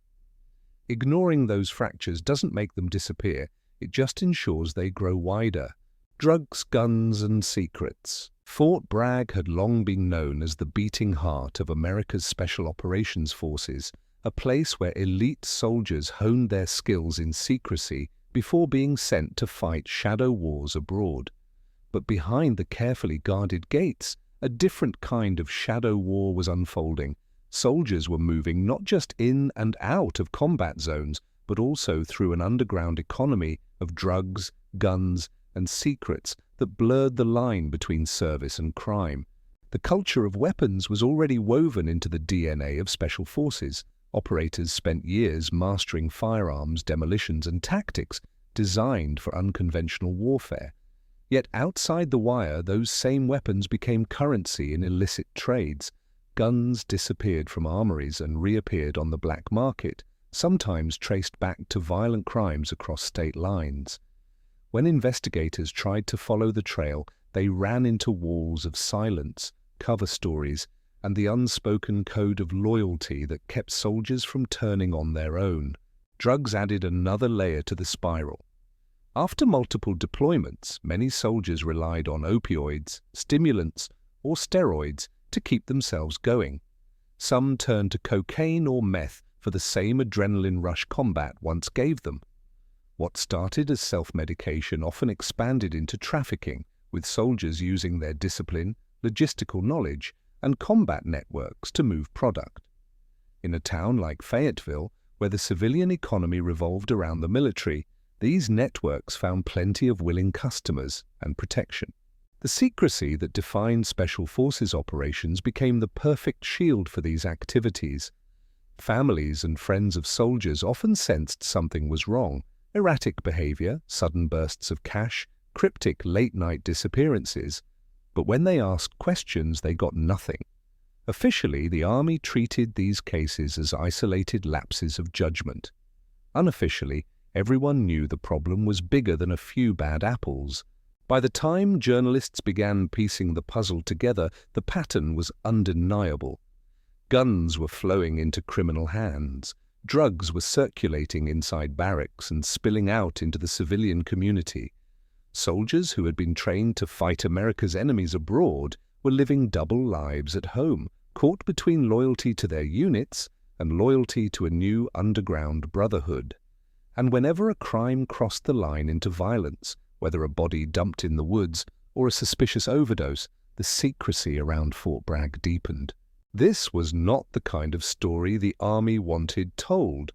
Ignoring those fractures doesn't make them disappear, it just ensures they grow wider. Drugs, guns, and secrets. Fort Bragg had long been known as the beating heart of America's Special Operations Forces, a place where elite soldiers honed their skills in secrecy before being sent to fight shadow wars abroad. But behind the carefully guarded gates, a different kind of shadow war was unfolding. Soldiers were moving not just in and out of combat zones, but also through an underground economy of drugs, guns, and secrets that blurred the line between service and crime. The culture of weapons was already woven into the DNA of special forces. Operators spent years mastering firearms, demolitions, and tactics designed for unconventional warfare. Yet outside the wire, those same weapons became currency in illicit trades. Guns disappeared from armories and reappeared on the black market, sometimes traced back to violent crimes across state lines. When investigators tried to follow the trail, they ran into walls of silence, cover stories, and the unspoken code of loyalty that kept soldiers from turning on their own. Drugs added another layer to the spiral. After multiple deployments, many soldiers relied on opioids, stimulants, or steroids to keep themselves going. Some turned to cocaine or meth for the same adrenaline rush combat once gave them. What started as self-medication often expanded into trafficking, with soldiers using their discipline, logistical knowledge, and combat networks to move product. In a town like Fayetteville, where the civilian economy revolved around the military, these networks found plenty of willing customers and protection. The secrecy that defined Special Forces operations became the perfect shield for these activities. Families and friends of soldiers often sensed something was wrong. Erratic behavior, sudden bursts of cash, cryptic late-night disappearances. But when they asked questions, they got nothing. Officially, the Army treated these cases as isolated lapses of judgment. Unofficially, everyone knew the problem was bigger than a few bad apples. By the time journalists began piecing the puzzle together, the pattern was undeniable. Guns were flowing into criminal hands. Drugs were circulating inside barracks and spilling out into the civilian community. Soldiers who had been trained to fight America's enemies abroad were living double lives at home, caught between loyalty to their units and loyalty to a new underground brotherhood. And whenever a crime crossed the line into violence, whether a body dumped in the woods or a suspicious overdose, the secrecy around Fort Bragg deepened. This was not the kind of story the Army wanted told,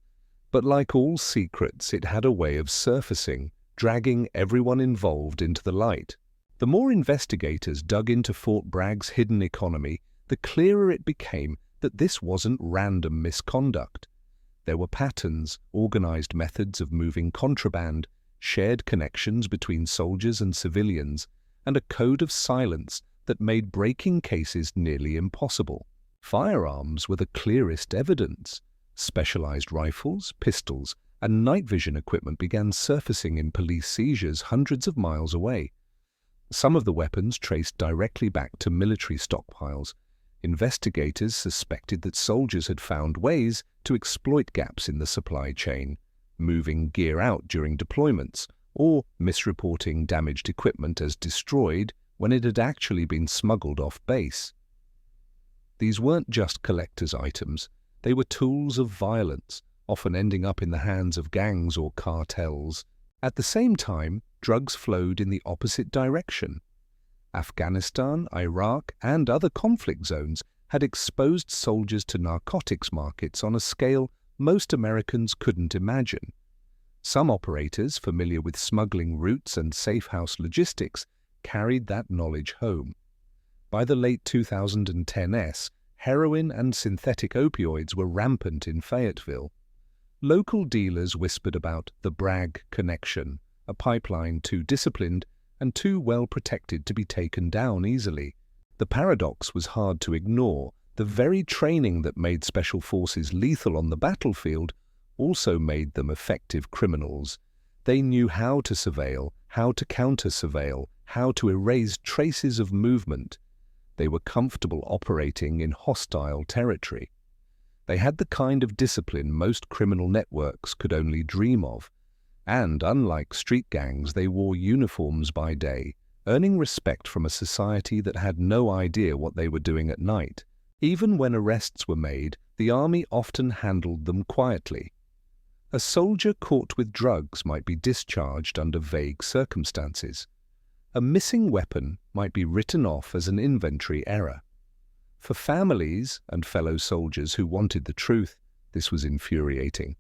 but like all secrets, it had a way of surfacing, dragging everyone involved into the light. The more investigators dug into Fort Bragg's hidden economy, the clearer it became that this wasn't random misconduct. There were patterns, organized methods of moving contraband, shared connections between soldiers and civilians, and a code of silence that made breaking cases nearly impossible. Firearms were the clearest evidence. Specialized rifles, pistols, and night vision equipment began surfacing in police seizures hundreds of miles away. Some of the weapons traced directly back to military stockpiles. Investigators suspected that soldiers had found ways to exploit gaps in the supply chain. moving gear out during deployments, or misreporting damaged equipment as destroyed when it had actually been smuggled off base. These weren't just collector's items, they were tools of violence, often ending up in the hands of gangs or cartels. At the same time, drugs flowed in the opposite direction. Afghanistan, Iraq, and other conflict zones had exposed soldiers to narcotics markets on a scale most Americans couldn't imagine. Some operators, familiar with smuggling routes and safe-house logistics, carried that knowledge home. By the late 2010s, heroin and synthetic opioids were rampant in Fayetteville. Local dealers whispered about the Bragg connection, a pipeline too disciplined and too well protected to be taken down easily. The paradox was hard to ignore. The very training that made special forces lethal on the battlefield also made them effective criminals. They knew how to surveil, how to counter-surveil, how to erase traces of movement. They were comfortable operating in hostile territory. They had the kind of discipline most criminal networks could only dream of. And unlike street gangs, they wore uniforms by day, earning respect from a society that had no idea what they were doing at night. Even when arrests were made, the army often handled them quietly. A soldier caught with drugs might be discharged under vague circumstances. A missing weapon might be written off as an inventory error. For families and fellow soldiers who wanted the truth, this was infuriating.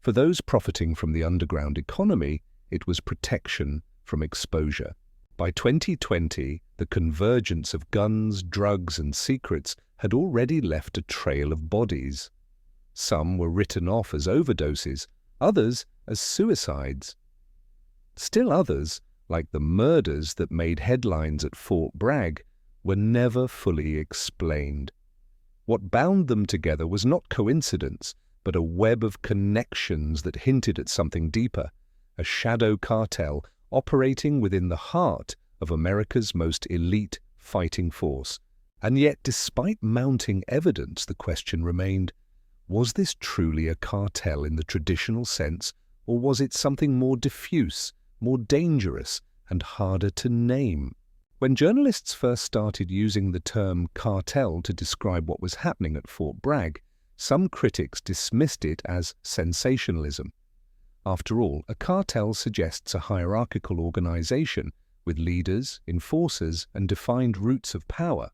For those profiting from the underground economy, it was protection from exposure. By 2020, the convergence of guns, drugs, and secrets had already left a trail of bodies. Some were written off as overdoses, others as suicides. Still others, like the murders that made headlines at Fort Bragg, were never fully explained. What bound them together was not coincidence, but a web of connections that hinted at something deeper, a shadow cartel operating within the heart of America's most elite fighting force. And yet, despite mounting evidence, the question remained, was this truly a cartel in the traditional sense, or was it something more diffuse, more dangerous, and harder to name? When journalists first started using the term cartel to describe what was happening at Fort Bragg, some critics dismissed it as sensationalism. After all, a cartel suggests a hierarchical organization with leaders, enforcers, and defined routes of power.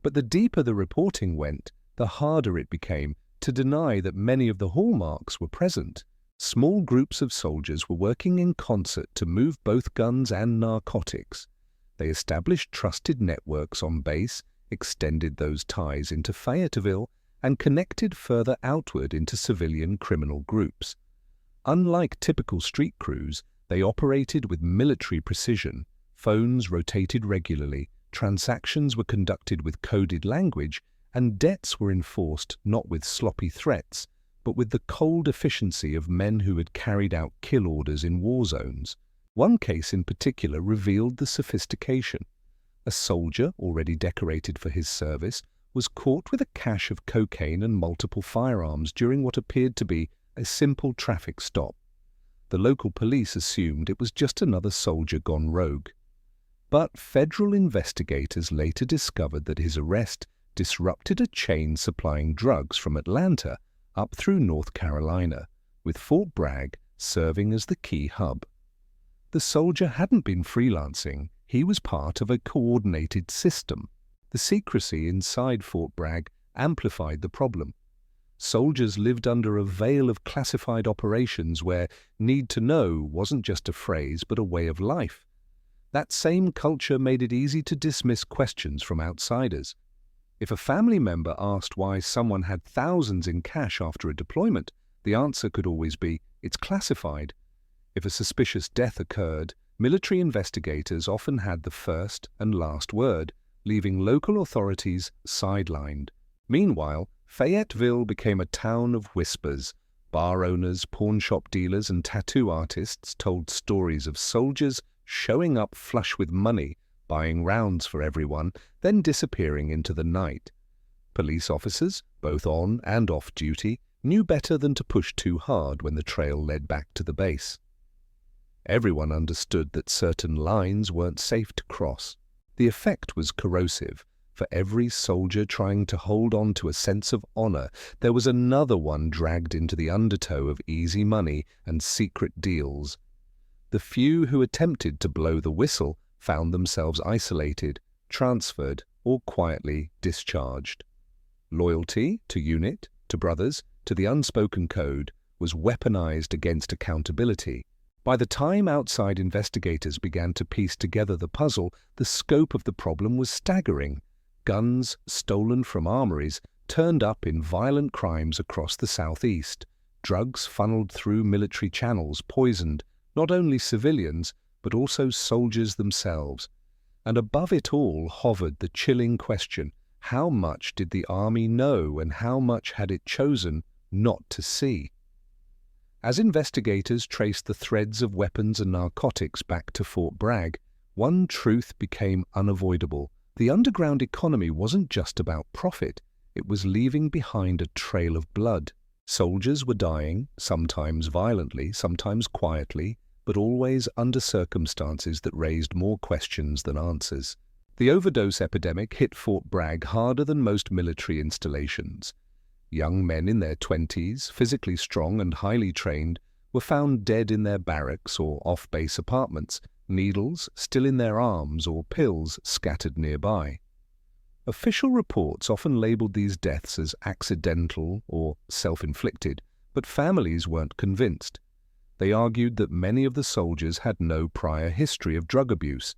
But the deeper the reporting went, the harder it became to deny that many of the hallmarks were present. Small groups of soldiers were working in concert to move both guns and narcotics. They established trusted networks on base, extended those ties into Fayetteville, and connected further outward into civilian criminal groups. Unlike typical street crews, they operated with military precision. Phones rotated regularly, transactions were conducted with coded language, and debts were enforced not with sloppy threats, but with the cold efficiency of men who had carried out kill orders in war zones. One case in particular revealed the sophistication. A soldier, already decorated for his service, was caught with a cache of cocaine and multiple firearms during what appeared to be a simple traffic stop. The local police assumed it was just another soldier gone rogue. But federal investigators later discovered that his arrest disrupted a chain supplying drugs from Atlanta up through North Carolina, with Fort Bragg serving as the key hub. The soldier hadn't been freelancing, he was part of a coordinated system. The secrecy inside Fort Bragg amplified the problem. Soldiers lived under a veil of classified operations where need to know wasn't just a phrase but a way of life. That same culture made it easy to dismiss questions from outsiders. If a family member asked why someone had thousands in cash after a deployment, the answer could always be, "It's classified." If a suspicious death occurred, military investigators often had the first and last word, leaving local authorities sidelined. Meanwhile, Fayetteville became a town of whispers. Bar owners, pawnshop dealers, and tattoo artists told stories of soldiers showing up flush with money, buying rounds for everyone, then disappearing into the night. Police officers, both on and off duty, knew better than to push too hard when the trail led back to the base. Everyone understood that certain lines weren't safe to cross. The effect was corrosive. For every soldier trying to hold on to a sense of honor, there was another one dragged into the undertow of easy money and secret deals. The few who attempted to blow the whistle found themselves isolated, transferred, or quietly discharged. Loyalty to unit, to brothers, to the unspoken code was weaponized against accountability. By the time outside investigators began to piece together the puzzle, the scope of the problem was staggering. Guns stolen from armories turned up in violent crimes across the southeast. Drugs funneled through military channels poisoned not only civilians but also soldiers themselves. And above it all hovered the chilling question: how much did the army know and how much had it chosen not to see? As investigators traced the threads of weapons and narcotics back to Fort Bragg, one truth became unavoidable. The underground economy wasn't just about profit, it was leaving behind a trail of blood. Soldiers were dying, sometimes violently, sometimes quietly, but always under circumstances that raised more questions than answers. The overdose epidemic hit Fort Bragg harder than most military installations. Young men in their 20s, physically strong and highly trained, were found dead in their barracks or off-base apartments, needles still in their arms or pills scattered nearby. Official reports often labeled these deaths as accidental or self-inflicted, but families weren't convinced. They argued that many of the soldiers had no prior history of drug abuse.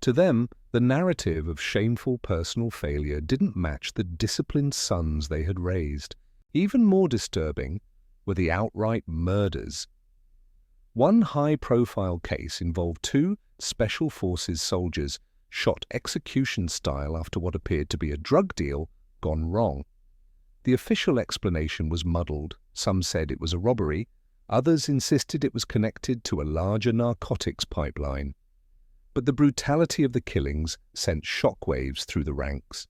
To them, the narrative of shameful personal failure didn't match the disciplined sons they had raised. Even more disturbing were the outright murders. One high-profile case involved two Special Forces soldiers shot execution-style after what appeared to be a drug deal gone wrong. The official explanation was muddled. Some said it was a robbery, others insisted it was connected to a larger narcotics pipeline. But the brutality of the killings sent shockwaves through the ranks.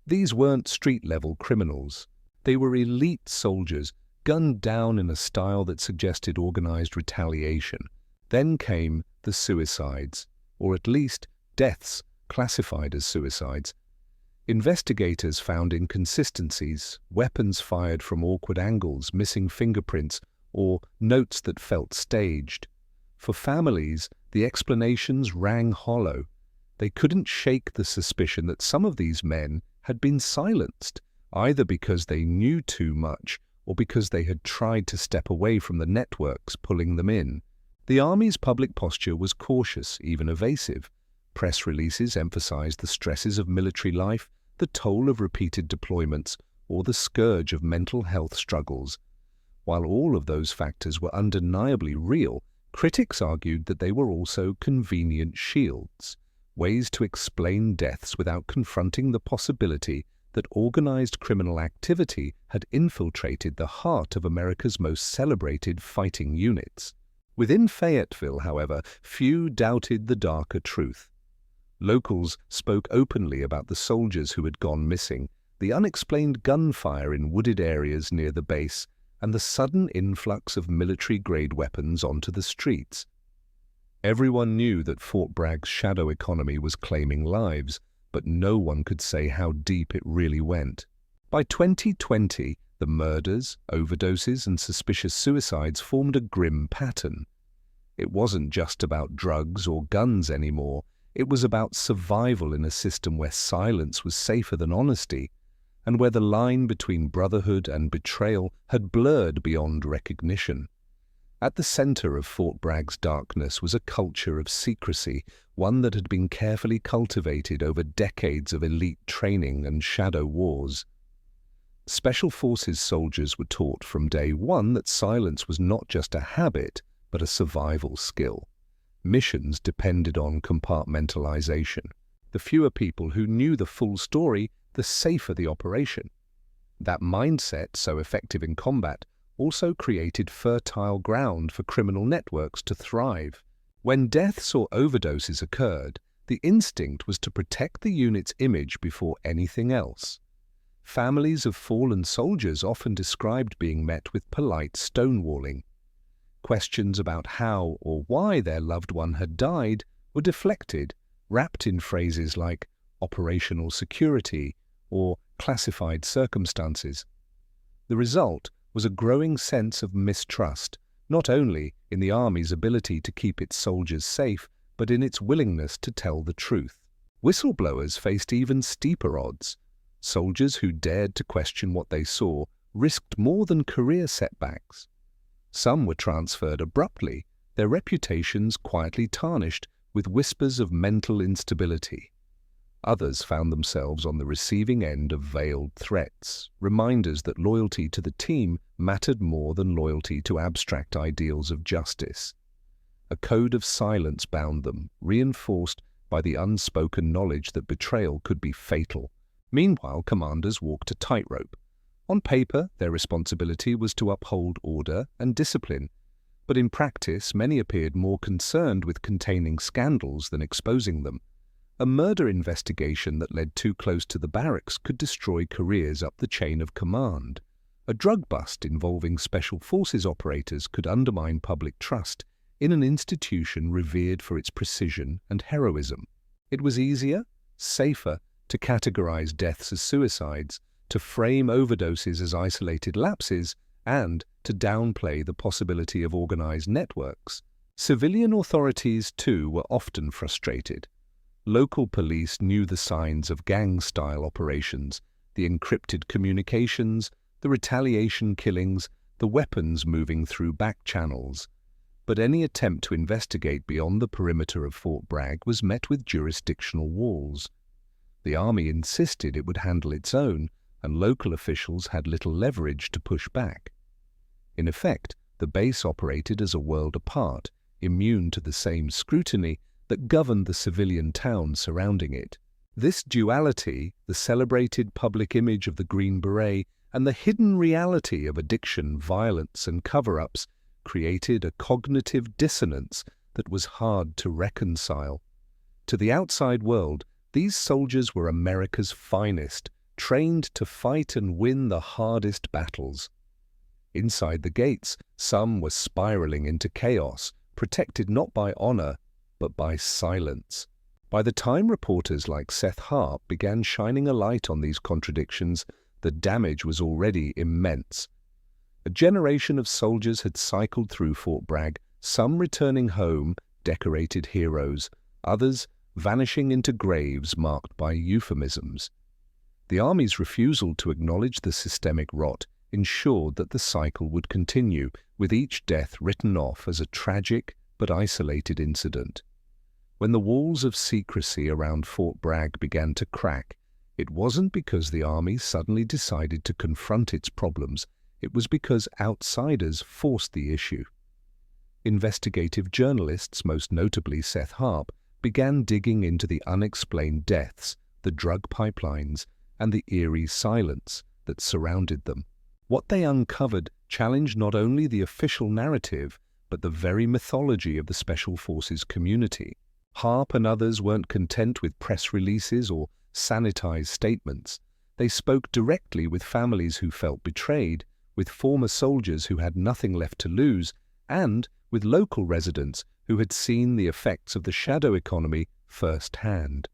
These weren't street-level criminals. They were elite soldiers, gunned down in a style that suggested organized retaliation. Then came the suicides, or at least deaths classified as suicides. Investigators found inconsistencies, weapons fired from awkward angles, missing fingerprints, or notes that felt staged. For families, the explanations rang hollow. They couldn't shake the suspicion that some of these men had been silenced, either because they knew too much or because they had tried to step away from the networks pulling them in. The Army's public posture was cautious, even evasive. Press releases emphasized the stresses of military life, the toll of repeated deployments, or the scourge of mental health struggles. While all of those factors were undeniably real, critics argued that they were also convenient shields, ways to explain deaths without confronting the possibility that organized criminal activity had infiltrated the heart of America's most celebrated fighting units. Within Fayetteville, however, few doubted the darker truth. Locals spoke openly about the soldiers who had gone missing, the unexplained gunfire in wooded areas near the base, and the sudden influx of military-grade weapons onto the streets. Everyone knew that Fort Bragg's shadow economy was claiming lives, but no one could say how deep it really went. By 2020, the murders, overdoses, and suspicious suicides formed a grim pattern. It wasn't just about drugs or guns anymore. It was about survival in a system where silence was safer than honesty, and where the line between brotherhood and betrayal had blurred beyond recognition. At the center of Fort Bragg's darkness was a culture of secrecy, one that had been carefully cultivated over decades of elite training and shadow wars. Special Forces soldiers were taught from day one that silence was not just a habit, but a survival skill. Missions depended on compartmentalization. The fewer people who knew the full story, the safer the operation. That mindset, so effective in combat, also created fertile ground for criminal networks to thrive. When deaths or overdoses occurred, the instinct was to protect the unit's image before anything else. Families of fallen soldiers often described being met with polite stonewalling. Questions about how or why their loved one had died were deflected, wrapped in phrases like operational security or classified circumstances. The result was a growing sense of mistrust, not only in the Army's ability to keep its soldiers safe, but in its willingness to tell the truth. Whistleblowers faced even steeper odds. Soldiers who dared to question what they saw risked more than career setbacks. Some were transferred abruptly, their reputations quietly tarnished with whispers of mental instability. Others found themselves on the receiving end of veiled threats, reminders that loyalty to the team mattered more than loyalty to abstract ideals of justice. A code of silence bound them, reinforced by the unspoken knowledge that betrayal could be fatal. Meanwhile, commanders walked a tightrope. On paper, their responsibility was to uphold order and discipline, but in practice, many appeared more concerned with containing scandals than exposing them. A murder investigation that led too close to the barracks could destroy careers up the chain of command. A drug bust involving special forces operators could undermine public trust in an institution revered for its precision and heroism. It was easier, safer, to categorize deaths as suicides, to frame overdoses as isolated lapses, and to downplay the possibility of organized networks. Civilian authorities, too, were often frustrated. Local police knew the signs of gang-style operations, the encrypted communications, the retaliation killings, the weapons moving through back channels. But any attempt to investigate beyond the perimeter of Fort Bragg was met with jurisdictional walls. The Army insisted it would handle its own, and local officials had little leverage to push back. In effect, the base operated as a world apart, immune to the same scrutiny that governed the civilian town surrounding it. This duality, the celebrated public image of the Green Beret and the hidden reality of addiction, violence, and cover-ups, created a cognitive dissonance that was hard to reconcile. To the outside world, these soldiers were America's finest, trained to fight and win the hardest battles. Inside the gates, some were spiraling into chaos, protected not by honor, but by silence. By the time reporters like Seth Harp began shining a light on these contradictions, the damage was already immense. A generation of soldiers had cycled through Fort Bragg, some returning home, decorated heroes, others vanishing into graves marked by euphemisms. The Army's refusal to acknowledge the systemic rot ensured that the cycle would continue, with each death written off as a tragic but isolated incident. When the walls of secrecy around Fort Bragg began to crack, it wasn't because the Army suddenly decided to confront its problems, it was because outsiders forced the issue. Investigative journalists, most notably Seth Harp, began digging into the unexplained deaths, the drug pipelines, and the eerie silence that surrounded them. What they uncovered challenged not only the official narrative, but the very mythology of the Special Forces community. Harp and others weren't content with press releases or sanitized statements. They spoke directly with families who felt betrayed, with former soldiers who had nothing left to lose, and with local residents who had seen the effects of the shadow economy firsthand.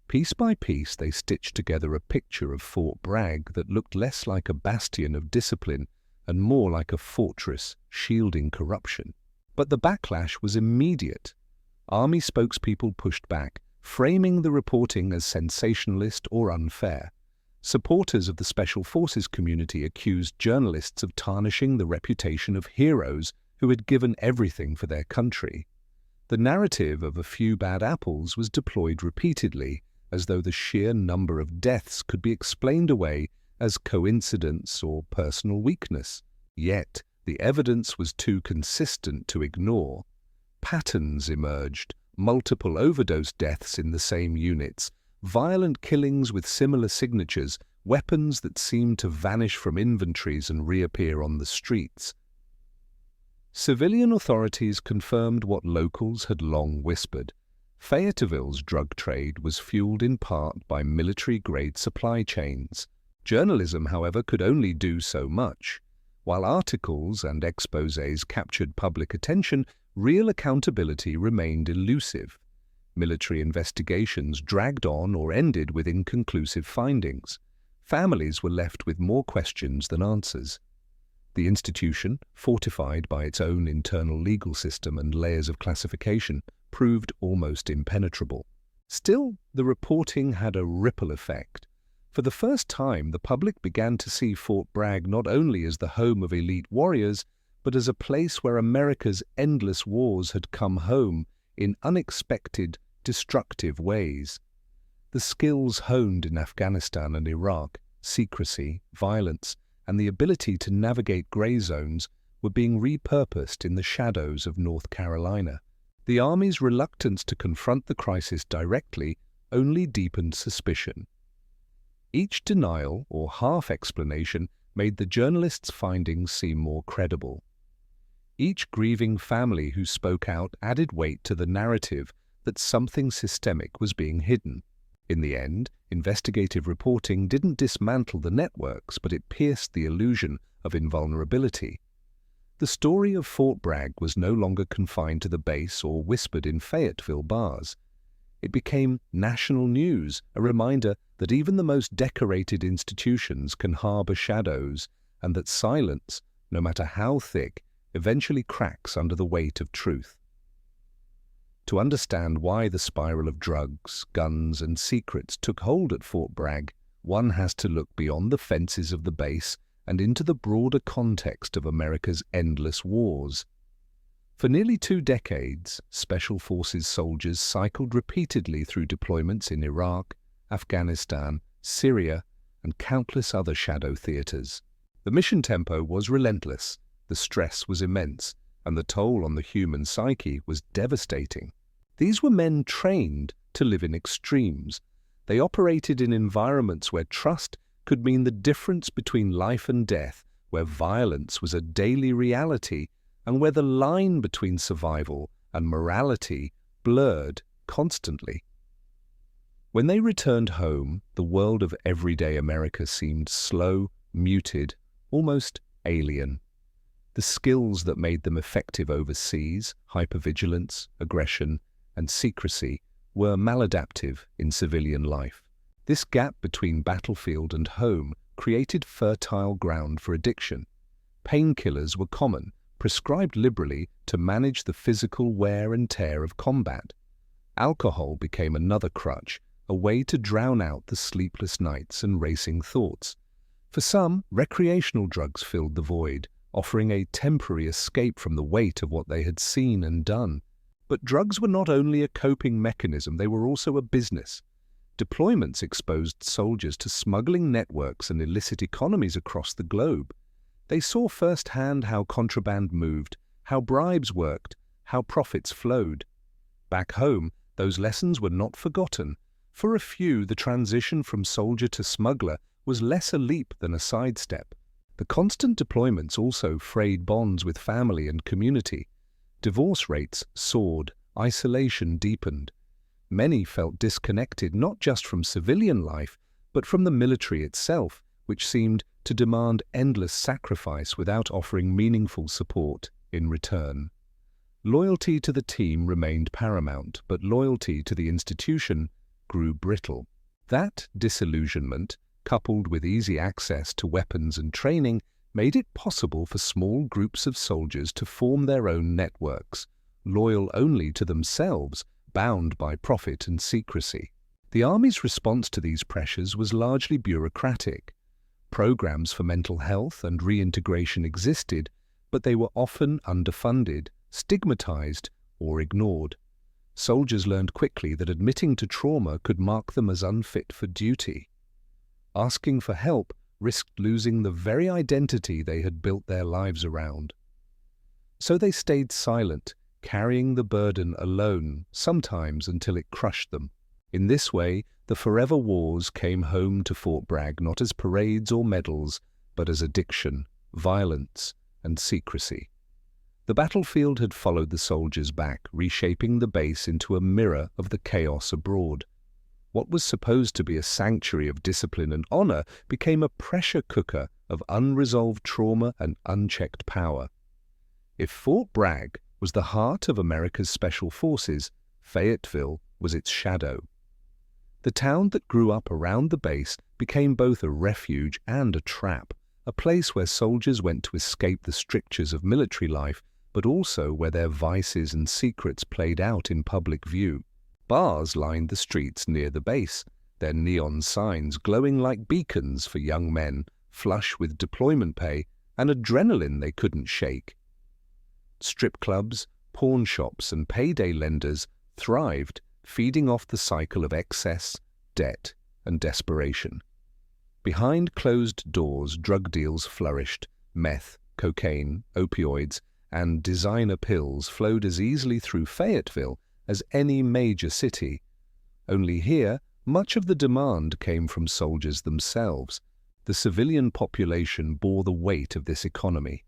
Piece by piece, they stitched together a picture of Fort Bragg that looked less like a bastion of discipline and more like a fortress shielding corruption. But the backlash was immediate. Army spokespeople pushed back, framing the reporting as sensationalist or unfair. Supporters of the Special Forces community accused journalists of tarnishing the reputation of heroes who had given everything for their country. The narrative of a few bad apples was deployed repeatedly, as though the sheer number of deaths could be explained away as coincidence or personal weakness. Yet, the evidence was too consistent to ignore. Patterns emerged, multiple overdose deaths in the same units, violent killings with similar signatures, weapons that seemed to vanish from inventories and reappear on the streets. Civilian authorities confirmed what locals had long whispered. Fayetteville's drug trade was fueled in part by military-grade supply chains. Journalism, however, could only do so much. While articles and exposés captured public attention, real accountability remained elusive. Military investigations dragged on or ended with inconclusive findings. Families were left with more questions than answers. The institution, fortified by its own internal legal system and layers of classification, proved almost impenetrable. Still, the reporting had a ripple effect. For the first time, the public began to see Fort Bragg not only as the home of elite warriors, but as a place where America's endless wars had come home in unexpected, destructive ways. The skills honed in Afghanistan and Iraq, secrecy, violence, and the ability to navigate gray zones were being repurposed in the shadows of North Carolina. The Army's reluctance to confront the crisis directly only deepened suspicion. Each denial or half-explanation made the journalists' findings seem more credible. Each grieving family who spoke out added weight to the narrative that something systemic was being hidden. In the end, investigative reporting didn't dismantle the networks, but it pierced the illusion of invulnerability. The story of Fort Bragg was no longer confined to the base or whispered in Fayetteville bars. It became national news, a reminder that even the most decorated institutions can harbor shadows, and that silence, no matter how thick, eventually cracks under the weight of truth. To understand why the spiral of drugs, guns, and secrets took hold at Fort Bragg, one has to look beyond the fences of the base and into the broader context of America's endless wars. For nearly 2 decades, Special Forces soldiers cycled repeatedly through deployments in Iraq, Afghanistan, Syria, and countless other shadow theaters. The mission tempo was relentless, the stress was immense, and the toll on the human psyche was devastating. These were men trained to live in extremes. They operated in environments where trust could mean the difference between life and death, where violence was a daily reality, and where the line between survival and morality blurred constantly. When they returned home, the world of everyday America seemed slow, muted, almost alien. The skills that made them effective overseas, hypervigilance, aggression, and secrecy, were maladaptive in civilian life. This gap between battlefield and home created fertile ground for addiction. Painkillers were common, prescribed liberally to manage the physical wear and tear of combat. Alcohol became another crutch, a way to drown out the sleepless nights and racing thoughts. For some, recreational drugs filled the void, offering a temporary escape from the weight of what they had seen and done. But drugs were not only a coping mechanism, they were also a business. Deployments exposed soldiers to smuggling networks and illicit economies across the globe. They saw firsthand how contraband moved, how bribes worked, how profits flowed. Back home, those lessons were not forgotten. For a few, the transition from soldier to smuggler was less a leap than a sidestep. The constant deployments also frayed bonds with family and community. Divorce rates soared, isolation deepened. Many felt disconnected not just from civilian life, but from the military itself, which seemed to demand endless sacrifice without offering meaningful support in return. Loyalty to the team remained paramount, but loyalty to the institution grew brittle. That disillusionment, coupled with easy access to weapons and training, made it possible for small groups of soldiers to form their own networks, loyal only to themselves, bound by profit and secrecy. The Army's response to these pressures was largely bureaucratic. Programs for mental health and reintegration existed, but they were often underfunded, stigmatized, or ignored. Soldiers learned quickly that admitting to trauma could mark them as unfit for duty. Asking for help risked losing the very identity they had built their lives around. So they stayed silent, carrying the burden alone, sometimes until it crushed them. In this way, the forever wars came home to Fort Bragg not as parades or medals, but as addiction, violence, and secrecy. The battlefield had followed the soldiers back, reshaping the base into a mirror of the chaos abroad. What was supposed to be a sanctuary of discipline and honor became a pressure cooker of unresolved trauma and unchecked power. If Fort Bragg was the heart of America's special forces, Fayetteville was its shadow. The town that grew up around the base became both a refuge and a trap, a place where soldiers went to escape the strictures of military life, but also where their vices and secrets played out in public view. Bars lined the streets near the base, their neon signs glowing like beacons for young men, flush with deployment pay and adrenaline they couldn't shake. Strip clubs, pawn shops and payday lenders thrived, feeding off the cycle of excess, debt, and desperation. Behind closed doors, drug deals flourished. Meth, cocaine, opioids, and designer pills flowed as easily through Fayetteville as any major city. Only here, much of the demand came from soldiers themselves. The civilian population bore the weight of this economy.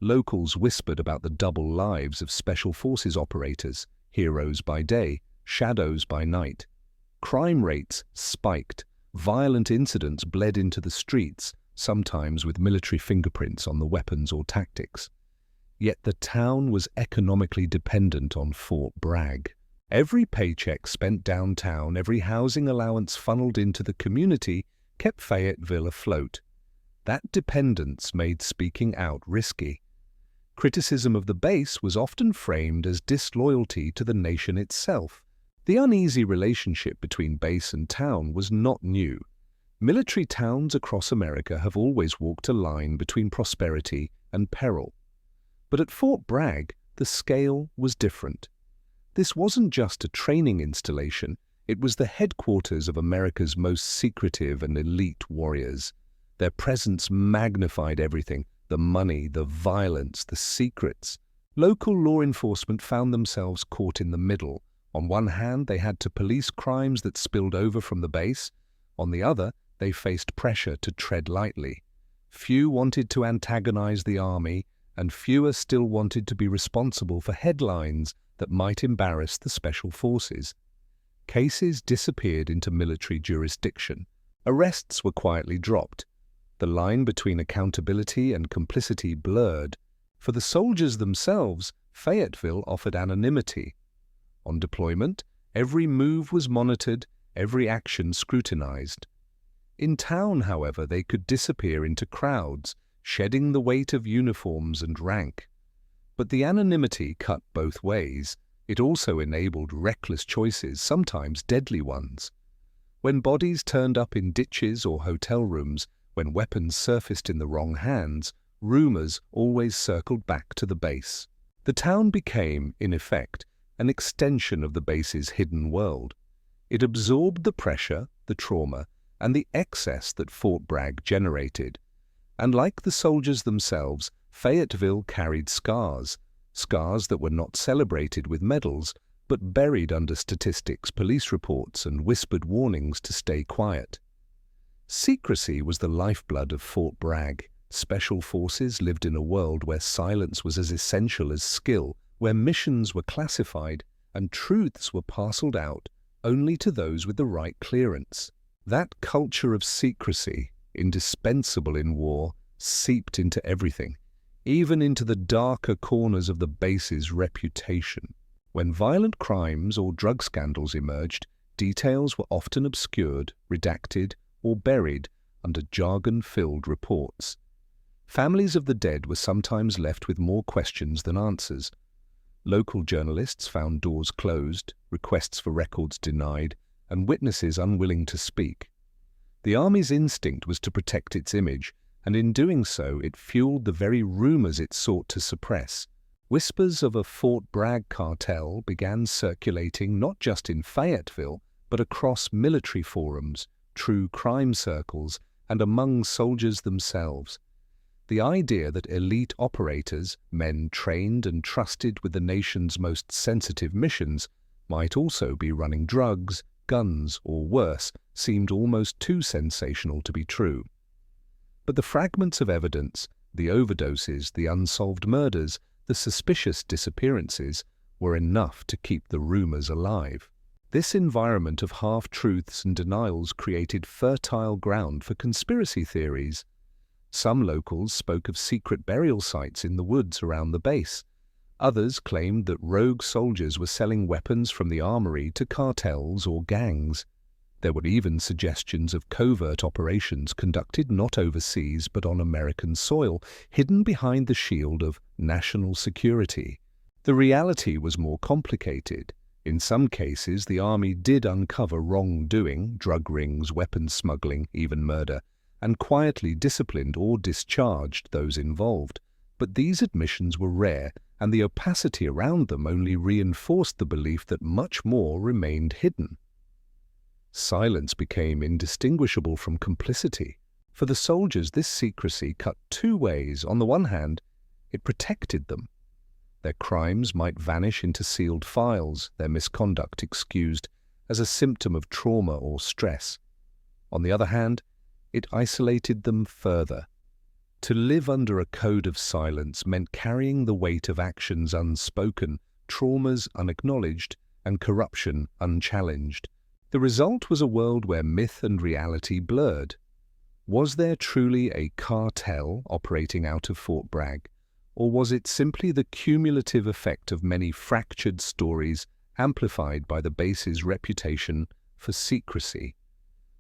Locals whispered about the double lives of special forces operators, heroes by day, shadows by night. Crime rates spiked. Violent incidents bled into the streets, sometimes with military fingerprints on the weapons or tactics. Yet the town was economically dependent on Fort Bragg. Every paycheck spent downtown, every housing allowance funneled into the community, kept Fayetteville afloat. That dependence made speaking out risky. Criticism of the base was often framed as disloyalty to the nation itself. The uneasy relationship between base and town was not new. Military towns across America have always walked a line between prosperity and peril. But at Fort Bragg, the scale was different. This wasn't just a training installation, it was the headquarters of America's most secretive and elite warriors. Their presence magnified everything: the money, the violence, the secrets. Local law enforcement found themselves caught in the middle. On one hand, they had to police crimes that spilled over from the base. On the other, they faced pressure to tread lightly. Few wanted to antagonize the army, and fewer still wanted to be responsible for headlines that might embarrass the special forces. Cases disappeared into military jurisdiction. Arrests were quietly dropped. The line between accountability and complicity blurred. For the soldiers themselves, Fayetteville offered anonymity. On deployment, every move was monitored, every action scrutinized. In town, however, they could disappear into crowds, shedding the weight of uniforms and rank. But the anonymity cut both ways. It also enabled reckless choices, sometimes deadly ones. When bodies turned up in ditches or hotel rooms, when weapons surfaced in the wrong hands, rumors always circled back to the base. The town became, in effect, an extension of the base's hidden world. It absorbed the pressure, the trauma, and the excess that Fort Bragg generated. And like the soldiers themselves, Fayetteville carried scars that were not celebrated with medals, but buried under statistics, police reports, and whispered warnings to stay quiet. Secrecy was the lifeblood of Fort Bragg. Special forces lived in a world where silence was as essential as skill, where missions were classified and truths were parceled out only to those with the right clearance. That culture of secrecy, indispensable in war, seeped into everything, even into the darker corners of the base's reputation. When violent crimes or drug scandals emerged, details were often obscured, redacted, or buried under jargon-filled reports. Families of the dead were sometimes left with more questions than answers. Local journalists found doors closed, requests for records denied, and witnesses unwilling to speak. The Army's instinct was to protect its image, and in doing so it fueled the very rumors it sought to suppress. Whispers of a Fort Bragg cartel began circulating not just in Fayetteville, but across military forums, true crime circles, and among soldiers themselves. The idea that elite operators, men trained and trusted with the nation's most sensitive missions, might also be running drugs, guns, or worse, seemed almost too sensational to be true. But the fragments of evidence, the overdoses, the unsolved murders, the suspicious disappearances, were enough to keep the rumors alive. This environment of half-truths and denials created fertile ground for conspiracy theories. Some locals spoke of secret burial sites in the woods around the base. Others claimed that rogue soldiers were selling weapons from the armory to cartels or gangs. There were even suggestions of covert operations conducted not overseas but on American soil, hidden behind the shield of national security. The reality was more complicated. In some cases, the army did uncover wrongdoing, drug rings, weapons smuggling, even murder, and quietly disciplined or discharged those involved. But these admissions were rare, and the opacity around them only reinforced the belief that much more remained hidden. Silence became indistinguishable from complicity. For the soldiers, this secrecy cut two ways. On the one hand, it protected them. Their crimes might vanish into sealed files, their misconduct excused as a symptom of trauma or stress. On the other hand, it isolated them further. To live under a code of silence meant carrying the weight of actions unspoken, traumas unacknowledged, and corruption unchallenged. The result was a world where myth and reality blurred. Was there truly a cartel operating out of Fort Bragg? Or was it simply the cumulative effect of many fractured stories amplified by the base's reputation for secrecy?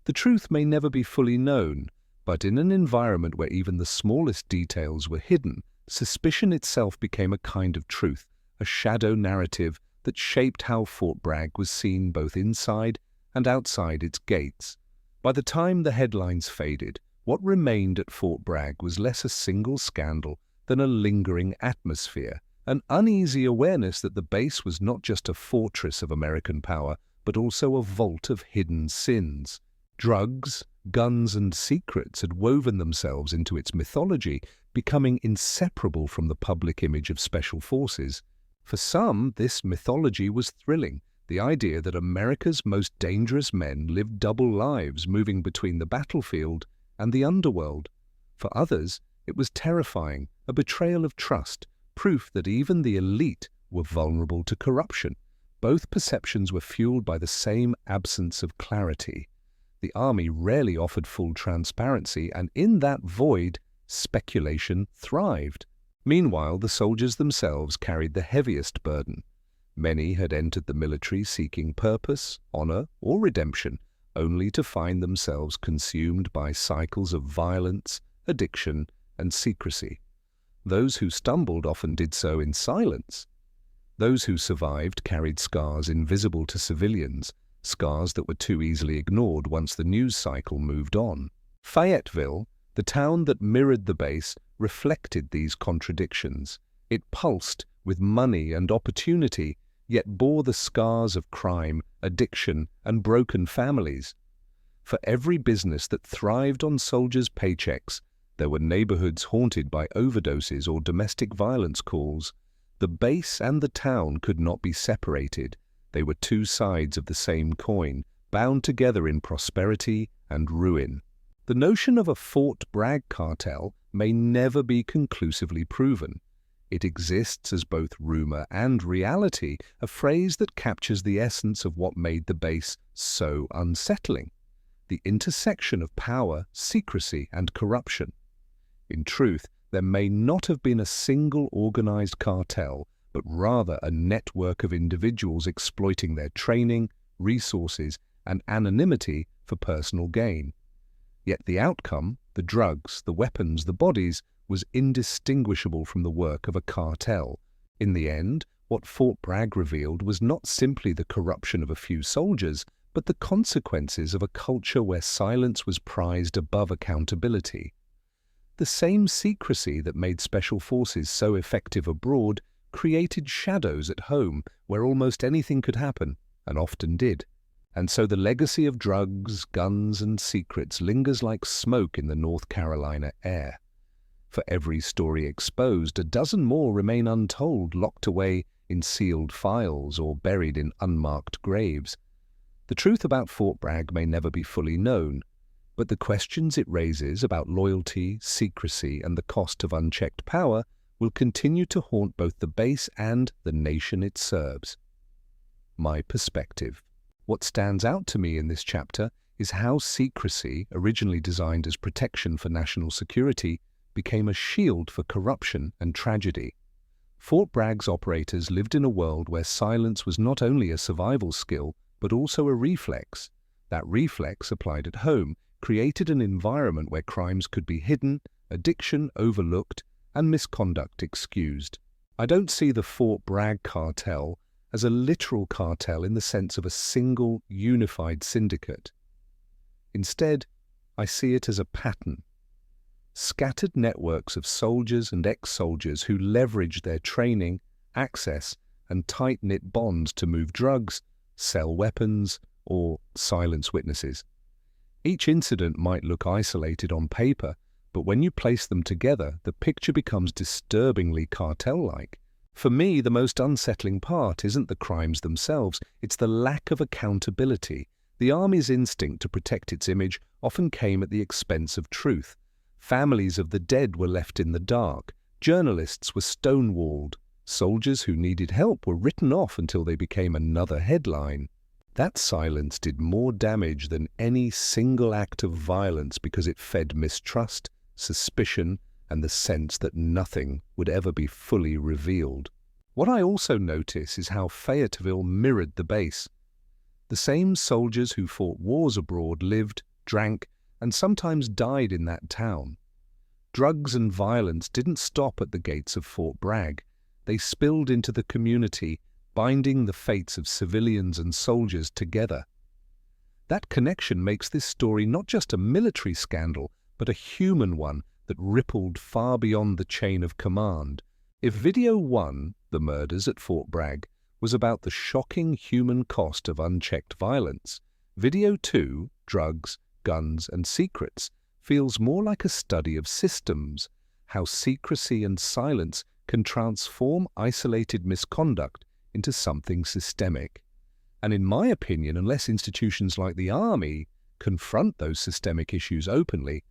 The truth may never be fully known, but in an environment where even the smallest details were hidden, suspicion itself became a kind of truth, a shadow narrative that shaped how Fort Bragg was seen both inside and outside its gates. By the time the headlines faded, what remained at Fort Bragg was less a single scandal than a lingering atmosphere, an uneasy awareness that the base was not just a fortress of American power, but also a vault of hidden sins. Drugs, guns, and secrets had woven themselves into its mythology, becoming inseparable from the public image of special forces. For some, this mythology was thrilling, the idea that America's most dangerous men lived double lives, moving between the battlefield and the underworld. For others, it was terrifying, a betrayal of trust, proof that even the elite were vulnerable to corruption. Both perceptions were fueled by the same absence of clarity. The army rarely offered full transparency, and in that void, speculation thrived. Meanwhile, the soldiers themselves carried the heaviest burden. Many had entered the military seeking purpose, honor, or redemption, only to find themselves consumed by cycles of violence, addiction, and secrecy. Those who stumbled often did so in silence. Those who survived carried scars invisible to civilians, scars that were too easily ignored once the news cycle moved on. Fayetteville, the town that mirrored the base, reflected these contradictions. It pulsed with money and opportunity, yet bore the scars of crime, addiction, and broken families. For every business that thrived on soldiers' paychecks, there were neighborhoods haunted by overdoses or domestic violence calls. The base and the town could not be separated. They were two sides of the same coin, bound together in prosperity and ruin. The notion of a Fort Bragg cartel may never be conclusively proven. It exists as both rumor and reality, a phrase that captures the essence of what made the base so unsettling: the intersection of power, secrecy, and corruption. In truth, there may not have been a single organized cartel, but rather a network of individuals exploiting their training, resources, and anonymity for personal gain. Yet the outcome, the drugs, the weapons, the bodies, was indistinguishable from the work of a cartel. In the end, what Fort Bragg revealed was not simply the corruption of a few soldiers, but the consequences of a culture where silence was prized above accountability. The same secrecy that made special forces so effective abroad created shadows at home where almost anything could happen, and often did. And so the legacy of drugs, guns, and secrets lingers like smoke in the North Carolina air. For every story exposed, a dozen more remain untold, locked away in sealed files or buried in unmarked graves. The truth about Fort Bragg may never be fully known, but the questions it raises about loyalty, secrecy, and the cost of unchecked power will continue to haunt both the base and the nation it serves. My perspective. What stands out to me in this chapter is how secrecy, originally designed as protection for national security, became a shield for corruption and tragedy. Fort Bragg's operators lived in a world where silence was not only a survival skill, but also a reflex. That reflex, applied at home, created an environment where crimes could be hidden, addiction overlooked, and misconduct excused. I don't see the Fort Bragg cartel as a literal cartel in the sense of a single, unified syndicate. Instead, I see it as a pattern. Scattered networks of soldiers and ex-soldiers who leveraged their training, access, and tight-knit bonds to move drugs, sell weapons, or silence witnesses. Each incident might look isolated on paper, but when you place them together, the picture becomes disturbingly cartel-like. For me, the most unsettling part isn't the crimes themselves, it's the lack of accountability. The army's instinct to protect its image often came at the expense of truth. Families of the dead were left in the dark, journalists were stonewalled, soldiers who needed help were written off until they became another headline. That silence did more damage than any single act of violence because it fed mistrust, suspicion, and the sense that nothing would ever be fully revealed. What I also notice is how Fayetteville mirrored the base. The same soldiers who fought wars abroad lived, drank, and sometimes died in that town. Drugs and violence didn't stop at the gates of Fort Bragg. They spilled into the community, binding the fates of civilians and soldiers together. That connection makes this story not just a military scandal, but a human one that rippled far beyond the chain of command. If Video 1, the murders at Fort Bragg, was about the shocking human cost of unchecked violence, Video 2, drugs, guns, and secrets, feels more like a study of systems, how secrecy and silence can transform isolated misconduct into something systemic. And in my opinion, unless institutions like the Army confront those systemic issues openly,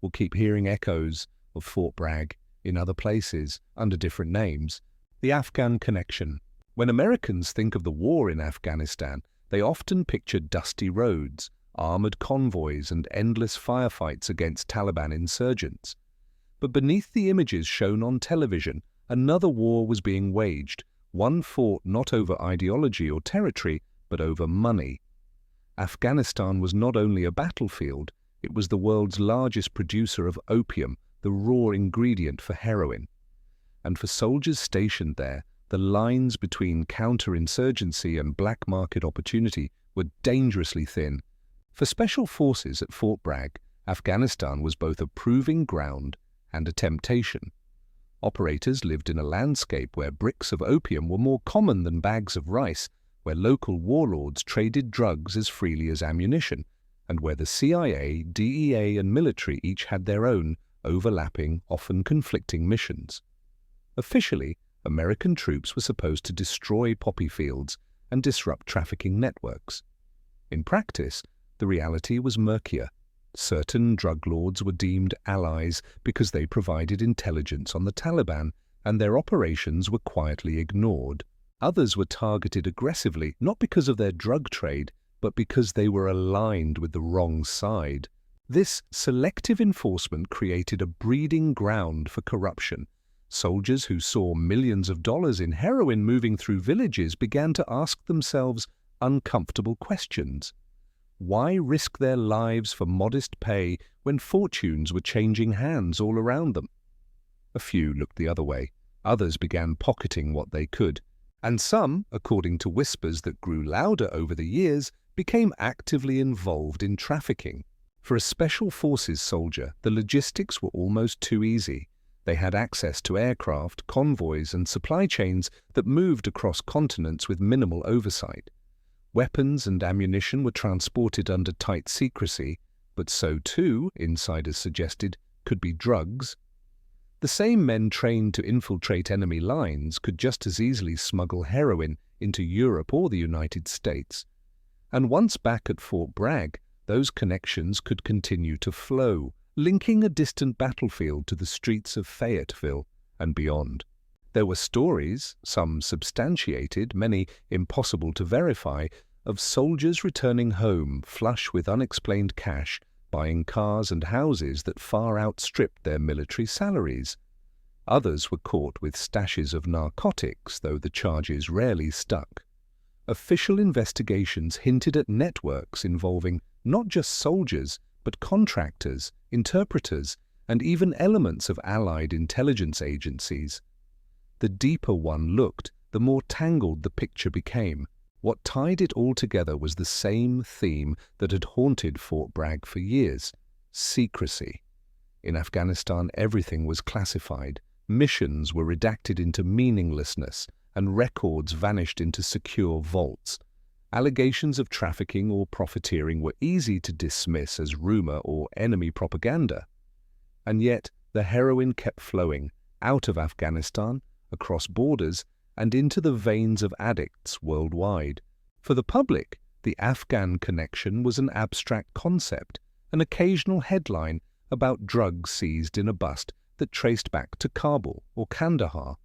we'll keep hearing echoes of Fort Bragg in other places under different names. The Afghan connection. When Americans think of the war in Afghanistan, they often picture dusty roads, armored convoys, and endless firefights against Taliban insurgents. But beneath the images shown on television, another war was being waged, one fought not over ideology or territory, but over money. Afghanistan was not only a battlefield, it was the world's largest producer of opium, the raw ingredient for heroin. And for soldiers stationed there, the lines between counterinsurgency and black market opportunity were dangerously thin. For special forces at Fort Bragg, Afghanistan was both a proving ground and a temptation. Operators lived in a landscape where bricks of opium were more common than bags of rice, where local warlords traded drugs as freely as ammunition, and where the CIA, DEA, and military each had their own, overlapping, often conflicting missions. Officially, American troops were supposed to destroy poppy fields and disrupt trafficking networks. In practice, the reality was murkier. Certain drug lords were deemed allies because they provided intelligence on the Taliban, and their operations were quietly ignored. Others were targeted aggressively, not because of their drug trade, but because they were aligned with the wrong side. This selective enforcement created a breeding ground for corruption. Soldiers who saw millions of dollars in heroin moving through villages began to ask themselves uncomfortable questions. Why risk their lives for modest pay when fortunes were changing hands all around them? A few looked the other way. Others began pocketing what they could. And some, according to whispers that grew louder over the years, became actively involved in trafficking. For a special forces soldier, the logistics were almost too easy. They had access to aircraft, convoys, and supply chains that moved across continents with minimal oversight. Weapons and ammunition were transported under tight secrecy, but so too, insiders suggested, could be drugs. The same men trained to infiltrate enemy lines could just as easily smuggle heroin into Europe or the United States. And once back at Fort Bragg, those connections could continue to flow, linking a distant battlefield to the streets of Fayetteville and beyond. There were stories, some substantiated, many impossible to verify, of soldiers returning home flush with unexplained cash, buying cars and houses that far outstripped their military salaries. Others were caught with stashes of narcotics, though the charges rarely stuck. Official investigations hinted at networks involving not just soldiers, but contractors, interpreters, and even elements of allied intelligence agencies. The deeper one looked, the more tangled the picture became. What tied it all together was the same theme that had haunted Fort Bragg for years: secrecy. In Afghanistan, everything was classified. Missions were redacted into meaninglessness, and records vanished into secure vaults. Allegations of trafficking or profiteering were easy to dismiss as rumor or enemy propaganda. And yet, the heroin kept flowing out of Afghanistan, across borders, and into the veins of addicts worldwide. For the public, the Afghan connection was an abstract concept, an occasional headline about drugs seized in a bust that traced back to Kabul or Kandahar.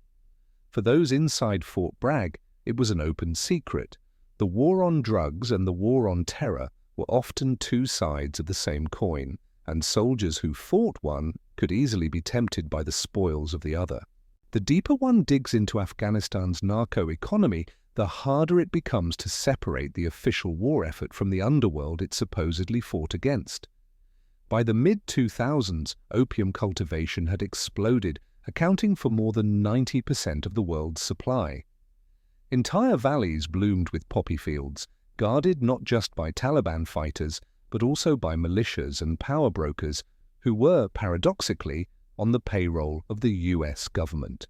For those inside Fort Bragg, it was an open secret. The war on drugs and the war on terror were often two sides of the same coin, and soldiers who fought one could easily be tempted by the spoils of the other. The deeper one digs into Afghanistan's narco-economy, the harder it becomes to separate the official war effort from the underworld it supposedly fought against. By the mid-2000s, opium cultivation had exploded, accounting for more than 90% of the world's supply. Entire valleys bloomed with poppy fields, guarded not just by Taliban fighters, but also by militias and power brokers who were, paradoxically, on the payroll of the US government.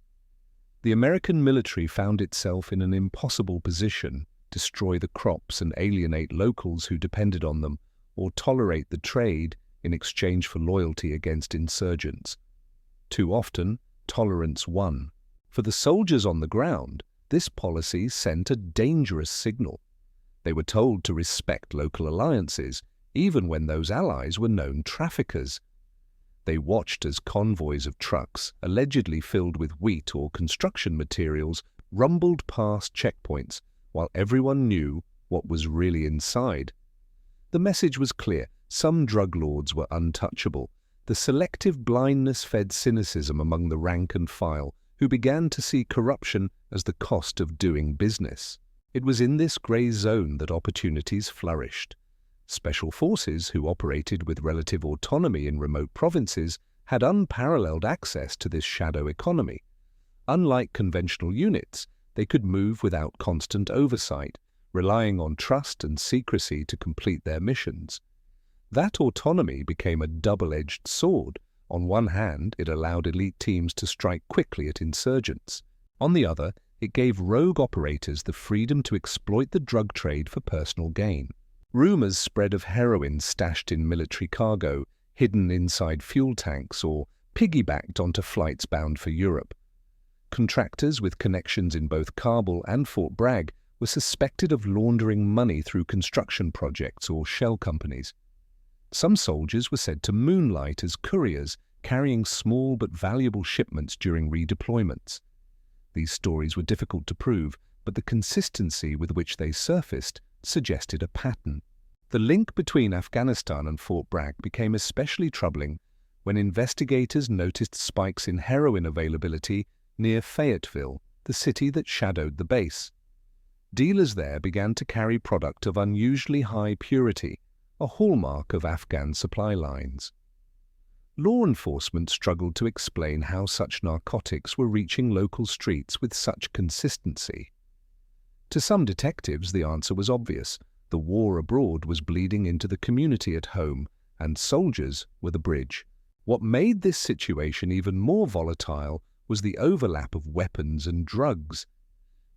The American military found itself in an impossible position: destroy the crops and alienate locals who depended on them, or tolerate the trade in exchange for loyalty against insurgents. Too often, tolerance won. For the soldiers on the ground, this policy sent a dangerous signal. They were told to respect local alliances, even when those allies were known traffickers. They watched as convoys of trucks, allegedly filled with wheat or construction materials, rumbled past checkpoints, while everyone knew what was really inside. The message was clear: some drug lords were untouchable. The selective blindness fed cynicism among the rank and file, who began to see corruption as the cost of doing business. It was in this grey zone that opportunities flourished. Special forces, who operated with relative autonomy in remote provinces, had unparalleled access to this shadow economy. Unlike conventional units, they could move without constant oversight, relying on trust and secrecy to complete their missions. That autonomy became a double-edged sword. On one hand, it allowed elite teams to strike quickly at insurgents. On the other, it gave rogue operators the freedom to exploit the drug trade for personal gain. Rumors spread of heroin stashed in military cargo, hidden inside fuel tanks, or piggybacked onto flights bound for Europe. Contractors with connections in both Kabul and Fort Bragg were suspected of laundering money through construction projects or shell companies. Some soldiers were said to moonlight as couriers, carrying small but valuable shipments during redeployments. These stories were difficult to prove, but the consistency with which they surfaced suggested a pattern. The link between Afghanistan and Fort Bragg became especially troubling when investigators noticed spikes in heroin availability near Fayetteville, the city that shadowed the base. Dealers there began to carry product of unusually high purity, a hallmark of Afghan supply lines. Law enforcement struggled to explain how such narcotics were reaching local streets with such consistency. To some detectives, the answer was obvious. The war abroad was bleeding into the community at home, and soldiers were the bridge. What made this situation even more volatile was the overlap of weapons and drugs.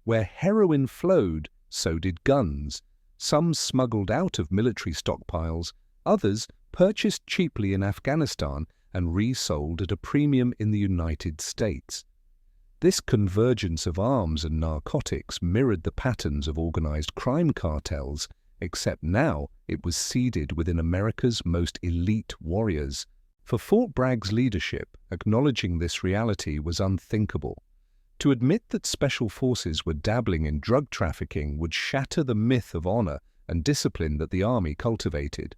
Where heroin flowed, so did guns. Some smuggled out of military stockpiles, others purchased cheaply in Afghanistan and resold at a premium in the United States. This convergence of arms and narcotics mirrored the patterns of organized crime cartels, except now it was seeded within America's most elite warriors. For Fort Bragg's leadership, acknowledging this reality was unthinkable. To admit that special forces were dabbling in drug trafficking would shatter the myth of honor and discipline that the army cultivated.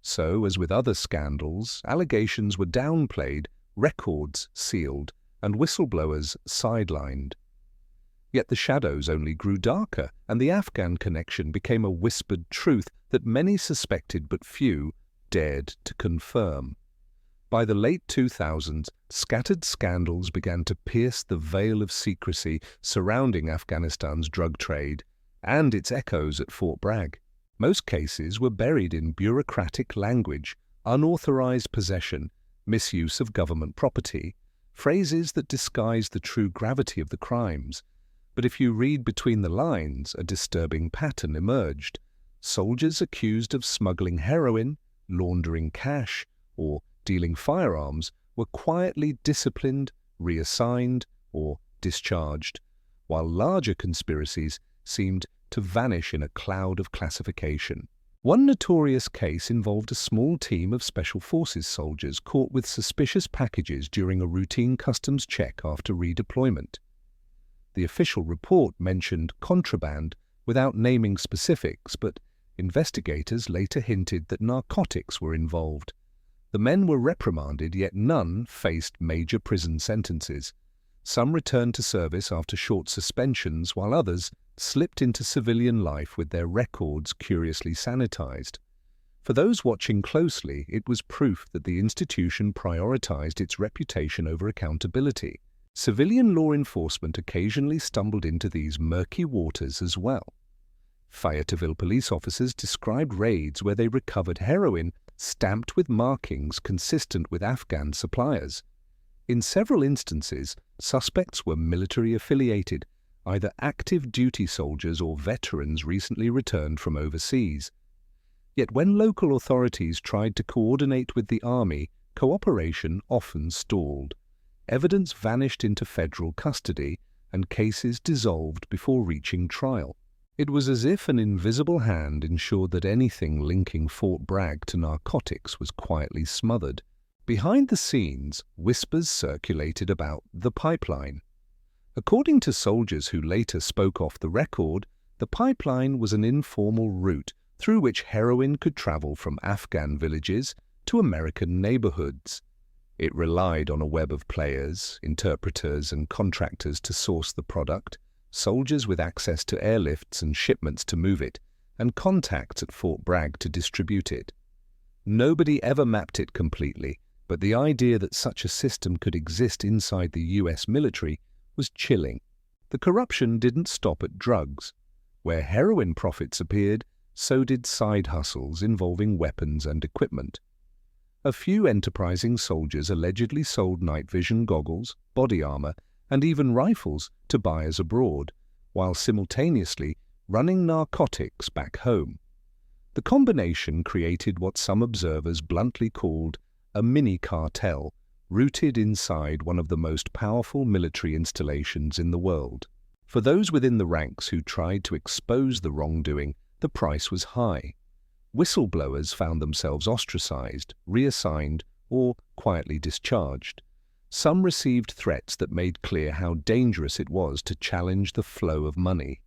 So, as with other scandals, allegations were downplayed, records sealed, and whistleblowers sidelined. Yet the shadows only grew darker, and the Afghan connection became a whispered truth that many suspected but few dared to confirm. By the late 2000s, scattered scandals began to pierce the veil of secrecy surrounding Afghanistan's drug trade and its echoes at Fort Bragg. Most cases were buried in bureaucratic language, unauthorized possession, misuse of government property, phrases that disguise the true gravity of the crimes. But if you read between the lines, a disturbing pattern emerged. Soldiers accused of smuggling heroin, laundering cash, or dealing firearms were quietly disciplined, reassigned, or discharged, while larger conspiracies seemed to vanish in a cloud of classification. One notorious case involved a small team of Special Forces soldiers caught with suspicious packages during a routine customs check after redeployment. The official report mentioned contraband without naming specifics, but investigators later hinted that narcotics were involved. The men were reprimanded, yet none faced major prison sentences. Some returned to service after short suspensions, while others slipped into civilian life with their records curiously sanitized. For those watching closely, it was proof that the institution prioritized its reputation over accountability. Civilian law enforcement occasionally stumbled into these murky waters as well. Fayetteville police officers described raids where they recovered heroin stamped with markings consistent with Afghan suppliers. In several instances, suspects were military affiliated, either active duty soldiers or veterans recently returned from overseas. Yet when local authorities tried to coordinate with the army, cooperation often stalled. Evidence vanished into federal custody, and cases dissolved before reaching trial. It was as if an invisible hand ensured that anything linking Fort Bragg to narcotics was quietly smothered. Behind the scenes, whispers circulated about the pipeline. According to soldiers who later spoke off the record, the pipeline was an informal route through which heroin could travel from Afghan villages to American neighborhoods. It relied on a web of players, interpreters, and contractors to source the product, soldiers with access to airlifts and shipments to move it, and contacts at Fort Bragg to distribute it. Nobody ever mapped it completely, but the idea that such a system could exist inside the US military was chilling. The corruption didn't stop at drugs. Where heroin profits appeared, so did side hustles involving weapons and equipment. A few enterprising soldiers allegedly sold night vision goggles, body armor, and even rifles to buyers abroad, while simultaneously running narcotics back home. The combination created what some observers bluntly called a mini cartel, rooted inside one of the most powerful military installations in the world. For those within the ranks who tried to expose the wrongdoing, the price was high. Whistleblowers found themselves ostracized, reassigned, or quietly discharged. Some received threats that made clear how dangerous it was to challenge the flow of money.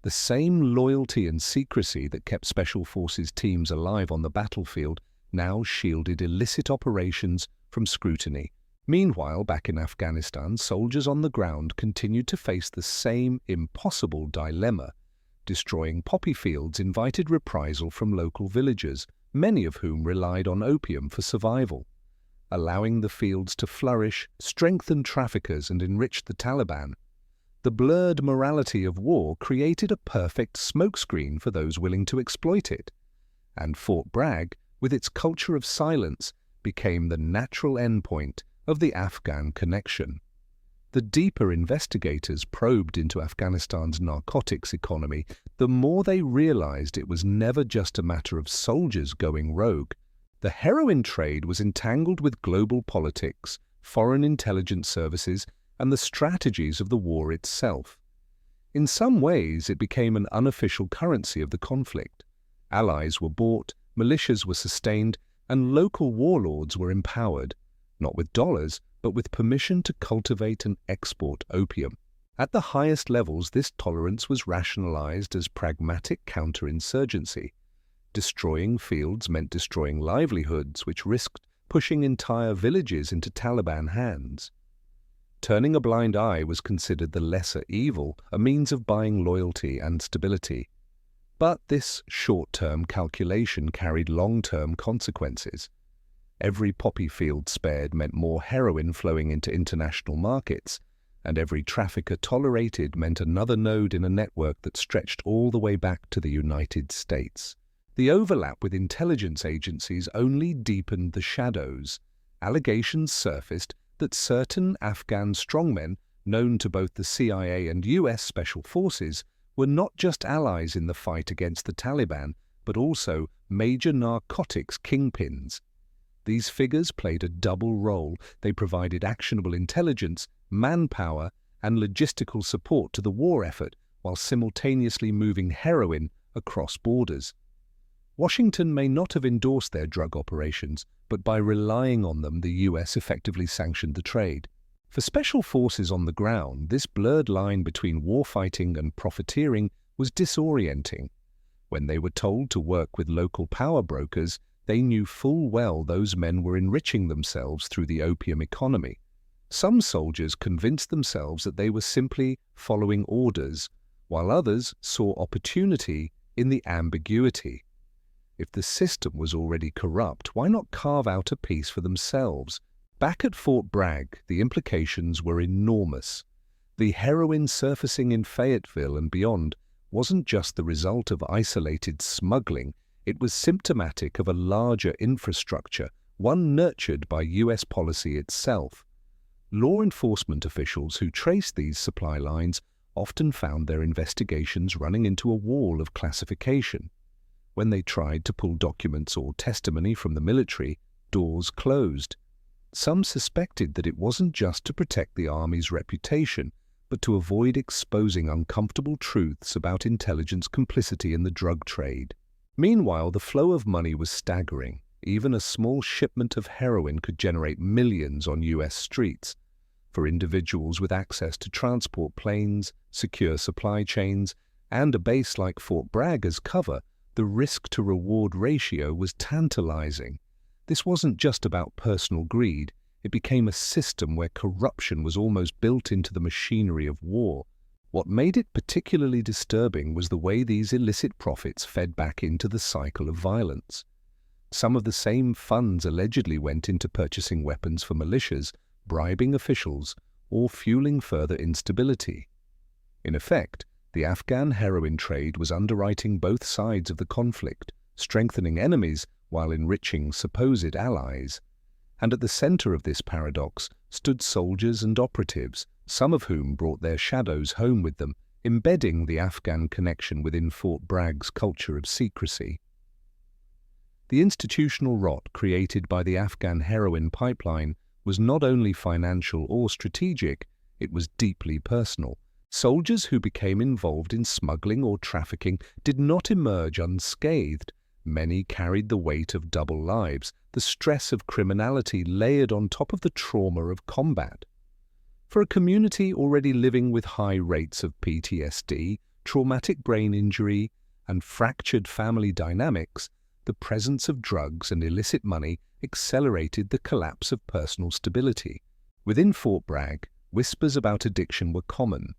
The same loyalty and secrecy that kept Special Forces teams alive on the battlefield now shielded illicit operations from scrutiny. Meanwhile, back in Afghanistan, soldiers on the ground continued to face the same impossible dilemma. Destroying poppy fields invited reprisal from local villagers, many of whom relied on opium for survival. Allowing the fields to flourish strengthened traffickers and enriched the Taliban. The blurred morality of war created a perfect smokescreen for those willing to exploit it. And Fort Bragg, with its culture of silence, became the natural endpoint of the Afghan connection. The deeper investigators probed into Afghanistan's narcotics economy, the more they realized it was never just a matter of soldiers going rogue. The heroin trade was entangled with global politics, foreign intelligence services, and the strategies of the war itself. In some ways, it became an unofficial currency of the conflict. Allies were bought, militias were sustained, and local warlords were empowered, not with dollars, but with permission to cultivate and export opium. At the highest levels, this tolerance was rationalized as pragmatic counterinsurgency. Destroying fields meant destroying livelihoods, which risked pushing entire villages into Taliban hands. Turning a blind eye was considered the lesser evil, a means of buying loyalty and stability. But this short-term calculation carried long-term consequences. Every poppy field spared meant more heroin flowing into international markets, and every trafficker tolerated meant another node in a network that stretched all the way back to the United States. The overlap with intelligence agencies only deepened the shadows. Allegations surfaced that certain Afghan strongmen, known to both the CIA and US Special Forces, were not just allies in the fight against the Taliban, but also major narcotics kingpins. These figures played a double role. They provided actionable intelligence, manpower, and logistical support to the war effort, while simultaneously moving heroin across borders. Washington may not have endorsed their drug operations, but by relying on them, the US effectively sanctioned the trade. For special forces on the ground, this blurred line between warfighting and profiteering was disorienting. When they were told to work with local power brokers, they knew full well those men were enriching themselves through the opium economy. Some soldiers convinced themselves that they were simply following orders, while others saw opportunity in the ambiguity. If the system was already corrupt, why not carve out a piece for themselves? Back at Fort Bragg, the implications were enormous. The heroin surfacing in Fayetteville and beyond wasn't just the result of isolated smuggling, it was symptomatic of a larger infrastructure, one nurtured by US policy itself. Law enforcement officials who traced these supply lines often found their investigations running into a wall of classification. When they tried to pull documents or testimony from the military, doors closed. Some suspected that it wasn't just to protect the Army's reputation, but to avoid exposing uncomfortable truths about intelligence complicity in the drug trade. Meanwhile, the flow of money was staggering. Even a small shipment of heroin could generate millions on US streets. For individuals with access to transport planes, secure supply chains, and a base like Fort Bragg as cover, the risk-to-reward ratio was tantalizing. This wasn't just about personal greed. It became a system where corruption was almost built into the machinery of war. What made it particularly disturbing was the way these illicit profits fed back into the cycle of violence. Some of the same funds allegedly went into purchasing weapons for militias, bribing officials, or fueling further instability. In effect, the Afghan heroin trade was underwriting both sides of the conflict, strengthening enemies while enriching supposed allies. And at the center of this paradox stood soldiers and operatives, some of whom brought their shadows home with them, embedding the Afghan connection within Fort Bragg's culture of secrecy. The institutional rot created by the Afghan heroin pipeline was not only financial or strategic, it was deeply personal. Soldiers who became involved in smuggling or trafficking did not emerge unscathed. Many carried the weight of double lives, the stress of criminality layered on top of the trauma of combat. For a community already living with high rates of PTSD, traumatic brain injury, and fractured family dynamics, the presence of drugs and illicit money accelerated the collapse of personal stability. Within Fort Bragg, whispers about addiction were common.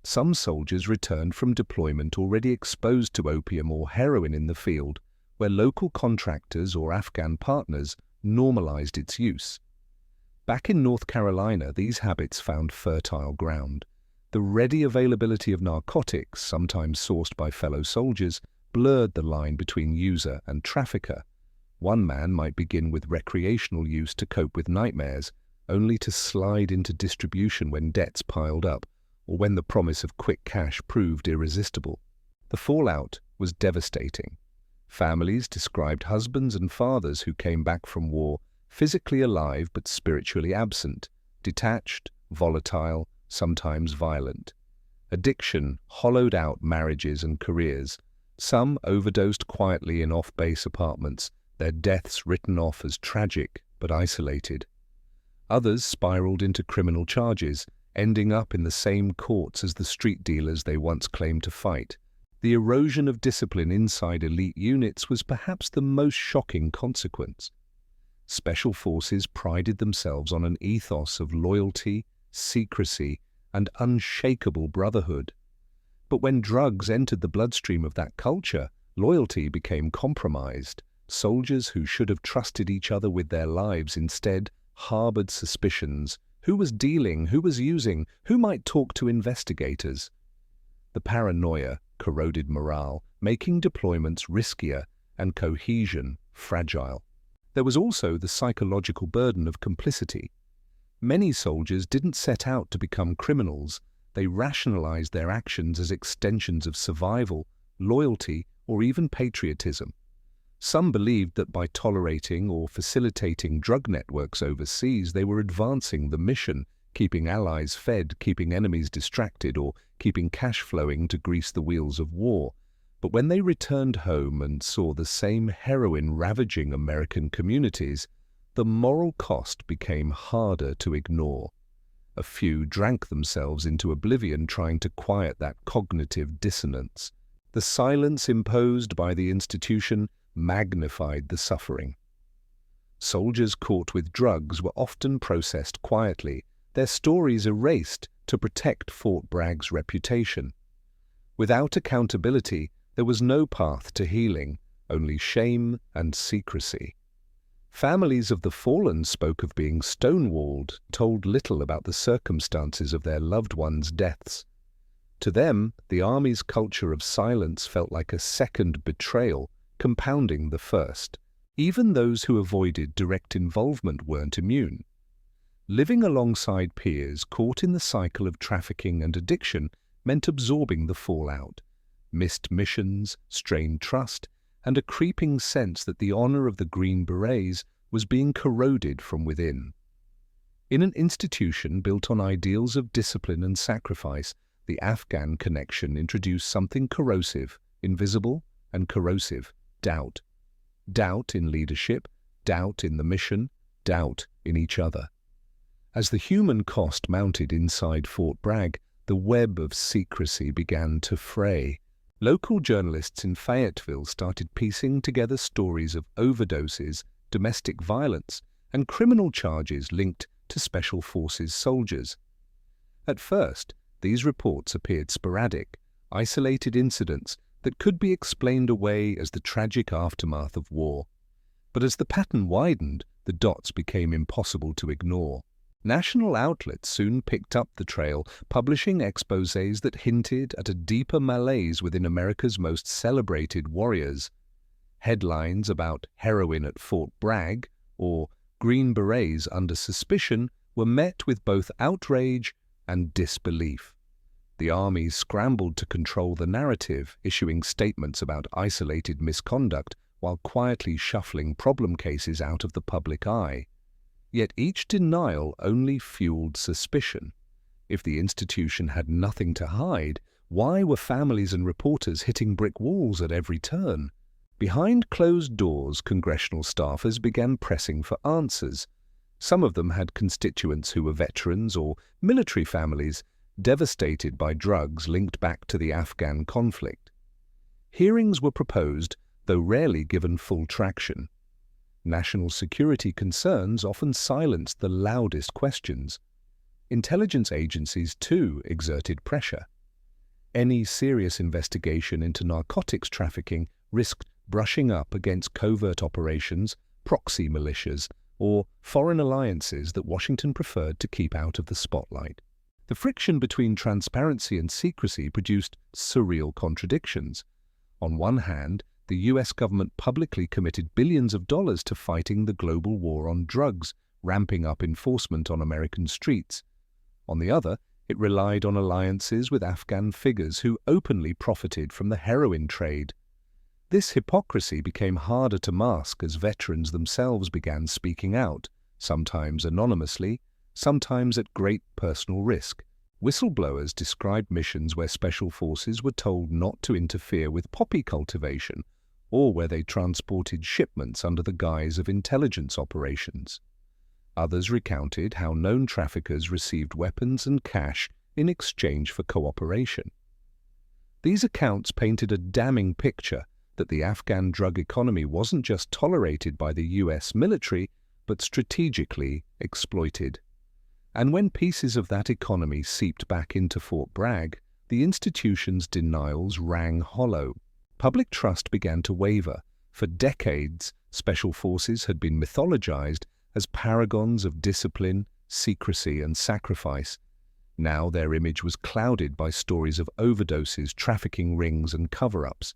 Some soldiers returned from deployment already exposed to opium or heroin in the field, where local contractors or Afghan partners normalized its use. Back in North Carolina, these habits found fertile ground. The ready availability of narcotics, sometimes sourced by fellow soldiers, blurred the line between user and trafficker. One man might begin with recreational use to cope with nightmares, only to slide into distribution when debts piled up, or when the promise of quick cash proved irresistible. The fallout was devastating. Families described husbands and fathers who came back from war, physically alive but spiritually absent, detached, volatile, sometimes violent. Addiction hollowed out marriages and careers. Some overdosed quietly in off-base apartments, their deaths written off as tragic but isolated. Others spiraled into criminal charges, ending up in the same courts as the street dealers they once claimed to fight. The erosion of discipline inside elite units was perhaps the most shocking consequence. Special forces prided themselves on an ethos of loyalty, secrecy, and unshakable brotherhood. But when drugs entered the bloodstream of that culture, loyalty became compromised. Soldiers who should have trusted each other with their lives instead harbored suspicions. Who was dealing? Who was using? Who might talk to investigators? The paranoia corroded morale, making deployments riskier and cohesion fragile. There was also the psychological burden of complicity. Many soldiers didn't set out to become criminals. They rationalized their actions as extensions of survival, loyalty, or even patriotism. Some believed that by tolerating or facilitating drug networks overseas, they were advancing the mission, keeping allies fed, keeping enemies distracted, or keeping cash flowing to grease the wheels of war. But when they returned home and saw the same heroin ravaging American communities, the moral cost became harder to ignore. A few drank themselves into oblivion trying to quiet that cognitive dissonance. The silence imposed by the institution magnified the suffering. Soldiers caught with drugs were often processed quietly, their stories erased to protect Fort Bragg's reputation. Without accountability, there was no path to healing, only shame and secrecy. Families of the fallen spoke of being stonewalled, told little about the circumstances of their loved ones' deaths. To them, the Army's culture of silence felt like a second betrayal, compounding the first. Even those who avoided direct involvement weren't immune. Living alongside peers caught in the cycle of trafficking and addiction meant absorbing the fallout. Missed missions, strained trust, and a creeping sense that the honor of the Green Berets was being corroded from within. In an institution built on ideals of discipline and sacrifice, the Afghan connection introduced something corrosive, invisible, and corrosive: doubt. Doubt in leadership, doubt in the mission, doubt in each other. As the human cost mounted inside Fort Bragg, the web of secrecy began to fray. Local journalists in Fayetteville started piecing together stories of overdoses, domestic violence, and criminal charges linked to Special Forces soldiers. At first, these reports appeared sporadic, isolated incidents that could be explained away as the tragic aftermath of war. But as the pattern widened, the dots became impossible to ignore. National outlets soon picked up the trail, publishing exposés that hinted at a deeper malaise within America's most celebrated warriors. Headlines about heroin at Fort Bragg or Green Berets under suspicion were met with both outrage and disbelief. The Army scrambled to control the narrative, issuing statements about isolated misconduct while quietly shuffling problem cases out of the public eye. Yet each denial only fueled suspicion. If the institution had nothing to hide, why were families and reporters hitting brick walls at every turn? Behind closed doors, congressional staffers began pressing for answers. Some of them had constituents who were veterans or military families, devastated by drugs linked back to the Afghan conflict. Hearings were proposed, though rarely given full traction. National security concerns often silenced the loudest questions. Intelligence agencies, too, exerted pressure. Any serious investigation into narcotics trafficking risked brushing up against covert operations, proxy militias, or foreign alliances that Washington preferred to keep out of the spotlight. The friction between transparency and secrecy produced surreal contradictions. On one hand, the U.S. government publicly committed billions of dollars to fighting the global war on drugs, ramping up enforcement on American streets. On the other, it relied on alliances with Afghan figures who openly profited from the heroin trade. This hypocrisy became harder to mask as veterans themselves began speaking out, sometimes anonymously, sometimes at great personal risk. Whistleblowers described missions where Special Forces were told not to interfere with poppy cultivation, or where they transported shipments under the guise of intelligence operations. Others recounted how known traffickers received weapons and cash in exchange for cooperation. These accounts painted a damning picture that the Afghan drug economy wasn't just tolerated by the US military, but strategically exploited. And when pieces of that economy seeped back into Fort Bragg, the institution's denials rang hollow. Public trust began to waver. For decades, special forces had been mythologized as paragons of discipline, secrecy, and sacrifice. Now their image was clouded by stories of overdoses, trafficking rings, and cover-ups.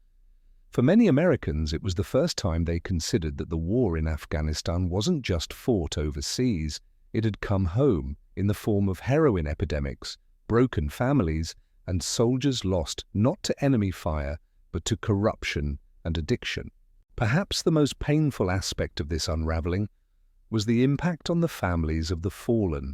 For many Americans, it was the first time they considered that the war in Afghanistan wasn't just fought overseas. It had come home in the form of heroin epidemics, broken families, and soldiers lost not to enemy fire, but to corruption and addiction. Perhaps the most painful aspect of this unraveling was the impact on the families of the fallen.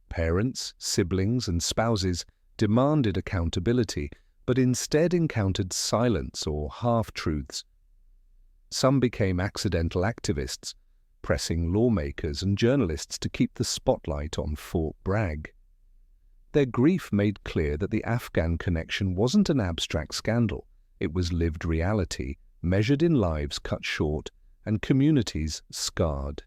Parents, siblings, and spouses demanded accountability, but instead encountered silence or half-truths. Some became accidental activists, pressing lawmakers and journalists to keep the spotlight on Fort Bragg. Their grief made clear that the Afghan connection wasn't an abstract scandal. It was lived reality, measured in lives cut short and communities scarred.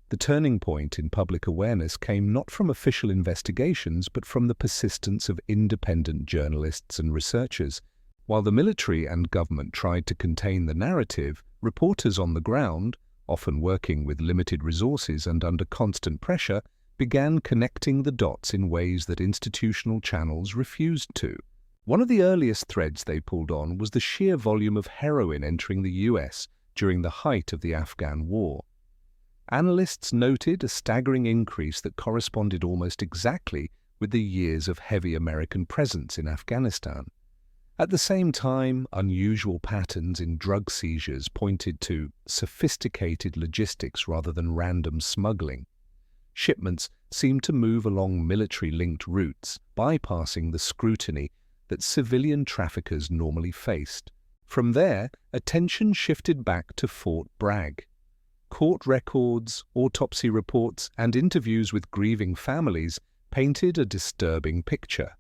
The turning point in public awareness came not from official investigations, but from the persistence of independent journalists and researchers. While the military and government tried to contain the narrative, reporters on the ground, often working with limited resources and under constant pressure, began connecting the dots in ways that institutional channels refused to. One of the earliest threads they pulled on was the sheer volume of heroin entering the US during the height of the Afghan war. Analysts noted a staggering increase that corresponded almost exactly with the years of heavy American presence in Afghanistan. At the same time, unusual patterns in drug seizures pointed to sophisticated logistics rather than random smuggling. Shipments seemed to move along military-linked routes, bypassing the scrutiny that civilian traffickers normally faced. From there, attention shifted back to Fort Bragg. Court records, autopsy reports, and interviews with grieving families painted a disturbing picture.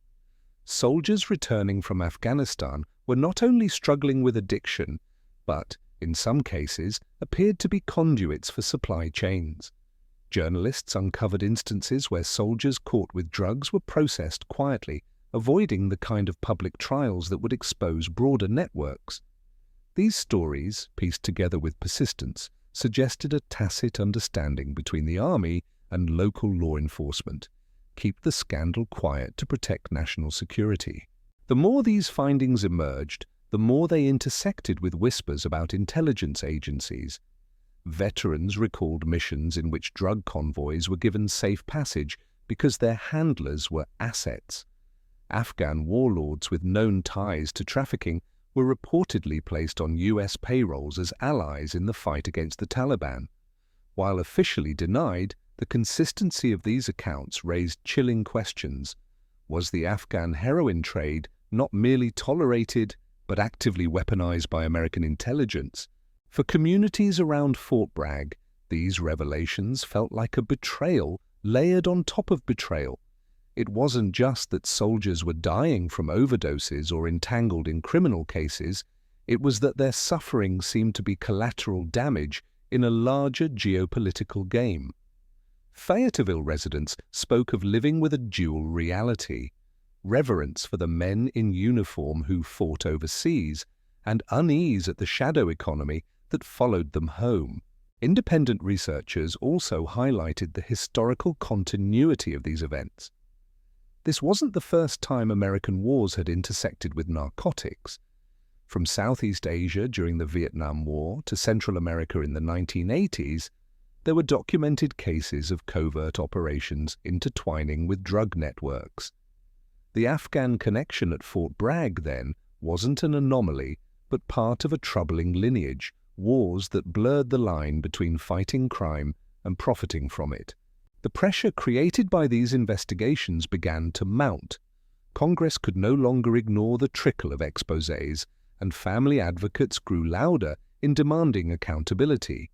Soldiers returning from Afghanistan were not only struggling with addiction, but, in some cases, appeared to be conduits for supply chains. Journalists uncovered instances where soldiers caught with drugs were processed quietly, avoiding the kind of public trials that would expose broader networks. These stories, pieced together with persistence, suggested a tacit understanding between the army and local law enforcement. Keep the scandal quiet to protect national security. The more these findings emerged, the more they intersected with whispers about intelligence agencies. Veterans recalled missions in which drug convoys were given safe passage because their handlers were assets. Afghan warlords with known ties to trafficking were reportedly placed on US payrolls as allies in the fight against the Taliban. While officially denied, the consistency of these accounts raised chilling questions. Was the Afghan heroin trade not merely tolerated, but actively weaponized by American intelligence? For communities around Fort Bragg, these revelations felt like a betrayal layered on top of betrayal. It wasn't just that soldiers were dying from overdoses or entangled in criminal cases, it was that their suffering seemed to be collateral damage in a larger geopolitical game. Fayetteville residents spoke of living with a dual reality: reverence for the men in uniform who fought overseas, and unease at the shadow economy that followed them home. Independent researchers also highlighted the historical continuity of these events. This wasn't the first time American wars had intersected with narcotics. From Southeast Asia during the Vietnam War to Central America in the 1980s, there were documented cases of covert operations intertwining with drug networks. The Afghan connection at Fort Bragg, then, wasn't an anomaly, but part of a troubling lineage, wars that blurred the line between fighting crime and profiting from it. The pressure created by these investigations began to mount. Congress could no longer ignore the trickle of exposés, and family advocates grew louder in demanding accountability.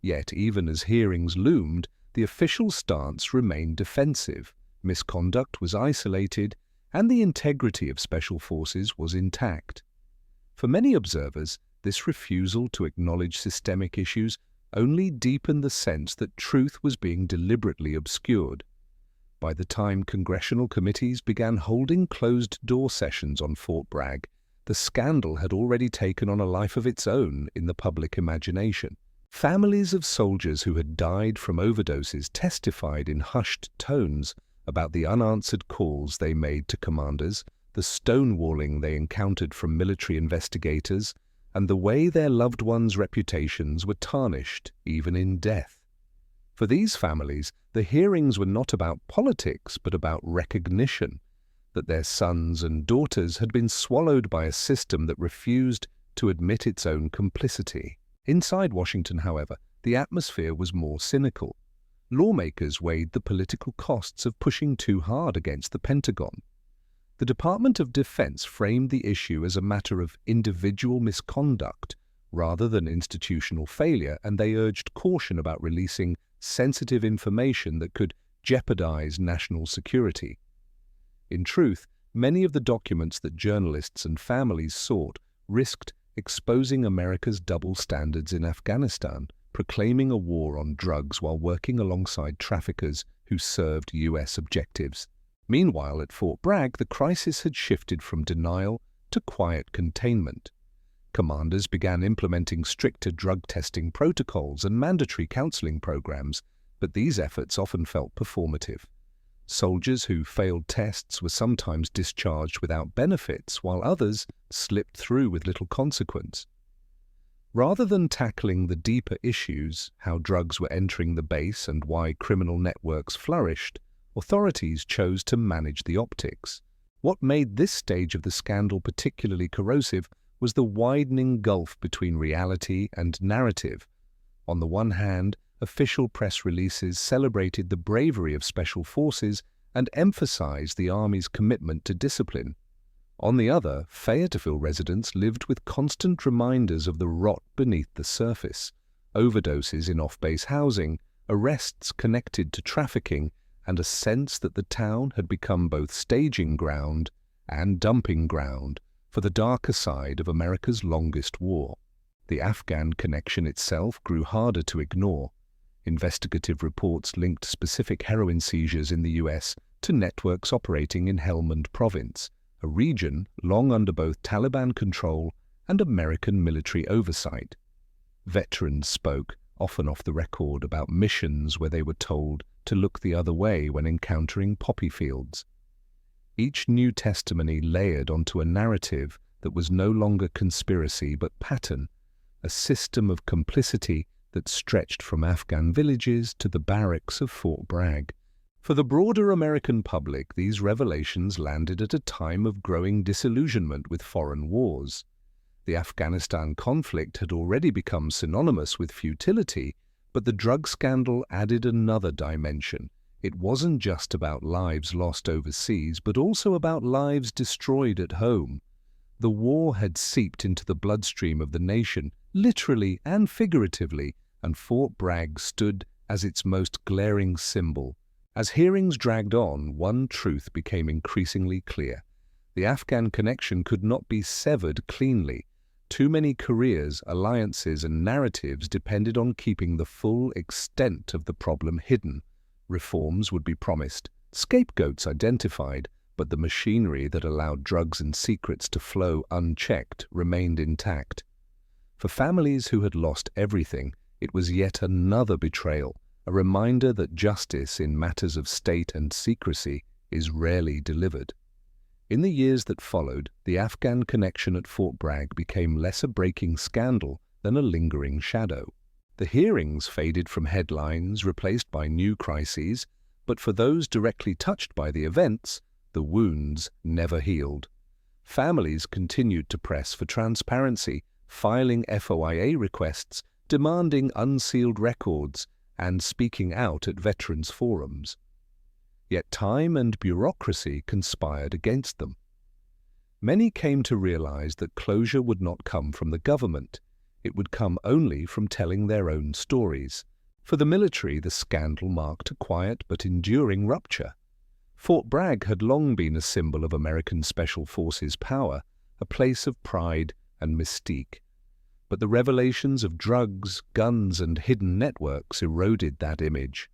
Yet, even as hearings loomed, the official stance remained defensive, misconduct was isolated, and the integrity of special forces was intact. For many observers, this refusal to acknowledge systemic issues only deepened the sense that truth was being deliberately obscured. By the time congressional committees began holding closed-door sessions on Fort Bragg, the scandal had already taken on a life of its own in the public imagination. Families of soldiers who had died from overdoses testified in hushed tones about the unanswered calls they made to commanders, the stonewalling they encountered from military investigators, and the way their loved ones' reputations were tarnished, even in death. For these families, the hearings were not about politics, but about recognition, that their sons and daughters had been swallowed by a system that refused to admit its own complicity. Inside Washington, however, the atmosphere was more cynical. Lawmakers weighed the political costs of pushing too hard against the Pentagon. The Department of Defense framed the issue as a matter of individual misconduct rather than institutional failure, and they urged caution about releasing sensitive information that could jeopardize national security. In truth, many of the documents that journalists and families sought risked exposing America's double standards in Afghanistan, proclaiming a war on drugs while working alongside traffickers who served U.S. objectives. Meanwhile, at Fort Bragg, the crisis had shifted from denial to quiet containment. Commanders began implementing stricter drug testing protocols and mandatory counseling programs, but these efforts often felt performative. Soldiers who failed tests were sometimes discharged without benefits, while others slipped through with little consequence. Rather than tackling the deeper issues, how drugs were entering the base and why criminal networks flourished, authorities chose to manage the optics. What made this stage of the scandal particularly corrosive was the widening gulf between reality and narrative. On the one hand, official press releases celebrated the bravery of special forces and emphasized the Army's commitment to discipline. On the other, Fayetteville residents lived with constant reminders of the rot beneath the surface, overdoses in off-base housing, arrests connected to trafficking, and a sense that the town had become both staging ground and dumping ground for the darker side of America's longest war. The Afghan connection itself grew harder to ignore. Investigative reports linked specific heroin seizures in the U.S. to networks operating in Helmand Province, a region long under both Taliban control and American military oversight. Veterans spoke, often off the record, about missions where they were told to look the other way when encountering poppy fields. Each new testimony layered onto a narrative that was no longer conspiracy but pattern, a system of complicity that stretched from Afghan villages to the barracks of Fort Bragg. For the broader American public, these revelations landed at a time of growing disillusionment with foreign wars. The Afghanistan conflict had already become synonymous with futility, but the drug scandal added another dimension. It wasn't just about lives lost overseas, but also about lives destroyed at home. The war had seeped into the bloodstream of the nation, literally and figuratively, and Fort Bragg stood as its most glaring symbol. As hearings dragged on, one truth became increasingly clear. The Afghan connection could not be severed cleanly. Too many careers, alliances, and narratives depended on keeping the full extent of the problem hidden. Reforms would be promised, scapegoats identified, but the machinery that allowed drugs and secrets to flow unchecked remained intact. For families who had lost everything, it was yet another betrayal, a reminder that justice in matters of state and secrecy is rarely delivered. In the years that followed, the Afghan connection at Fort Bragg became less a breaking scandal than a lingering shadow. The hearings faded from headlines, replaced by new crises, but for those directly touched by the events, the wounds never healed. Families continued to press for transparency, filing FOIA requests, demanding unsealed records, and speaking out at veterans' forums. Yet time and bureaucracy conspired against them. Many came to realize that closure would not come from the government. It would come only from telling their own stories. For the military, the scandal marked a quiet but enduring rupture. Fort Bragg had long been a symbol of American Special Forces power, a place of pride and mystique. But the revelations of drugs, guns, and hidden networks eroded that image.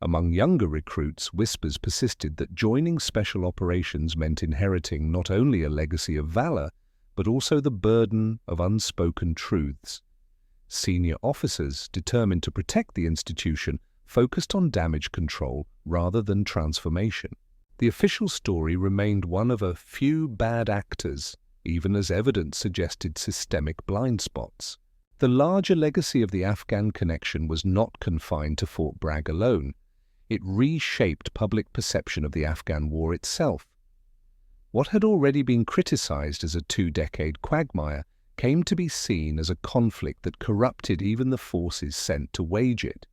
Among younger recruits, whispers persisted that joining special operations meant inheriting not only a legacy of valor, but also the burden of unspoken truths. Senior officers, determined to protect the institution, focused on damage control rather than transformation. The official story remained one of a few bad actors, even as evidence suggested systemic blind spots. The larger legacy of the Afghan connection was not confined to Fort Bragg alone. It reshaped public perception of the Afghan war itself. What had already been criticized as a two-decade quagmire came to be seen as a conflict that corrupted even the forces sent to wage it.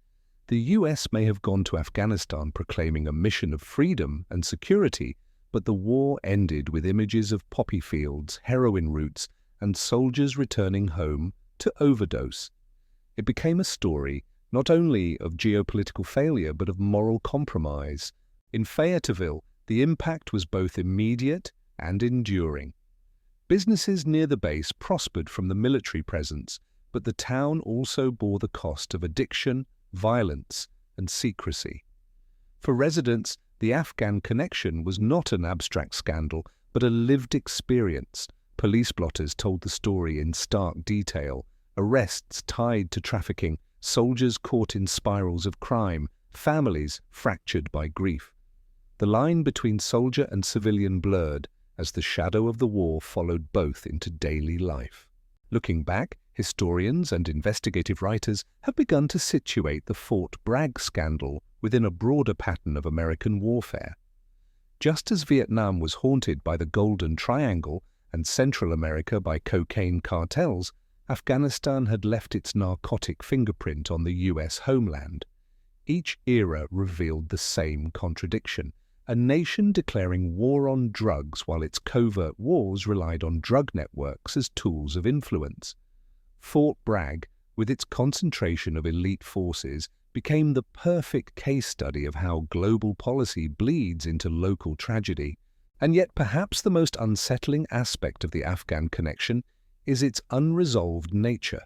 The US may have gone to Afghanistan proclaiming a mission of freedom and security, but the war ended with images of poppy fields, heroin routes, and soldiers returning home to overdose. It became a story not only of geopolitical failure but of moral compromise. In Fayetteville, the impact was both immediate and enduring. Businesses near the base prospered from the military presence, but the town also bore the cost of addiction, violence, and secrecy. For residents, the Afghan connection was not an abstract scandal, but a lived experience. Police blotters told the story in stark detail: arrests tied to trafficking, soldiers caught in spirals of crime, families fractured by grief. The line between soldier and civilian blurred as the shadow of the war followed both into daily life. Looking back, historians and investigative writers have begun to situate the Fort Bragg scandal within a broader pattern of American warfare. Just as Vietnam was haunted by the Golden Triangle and Central America by cocaine cartels, Afghanistan had left its narcotic fingerprint on the US homeland. Each era revealed the same contradiction: a nation declaring war on drugs while its covert wars relied on drug networks as tools of influence. Fort Bragg, with its concentration of elite forces, became the perfect case study of how global policy bleeds into local tragedy. And yet perhaps the most unsettling aspect of the Afghan connection is its unresolved nature.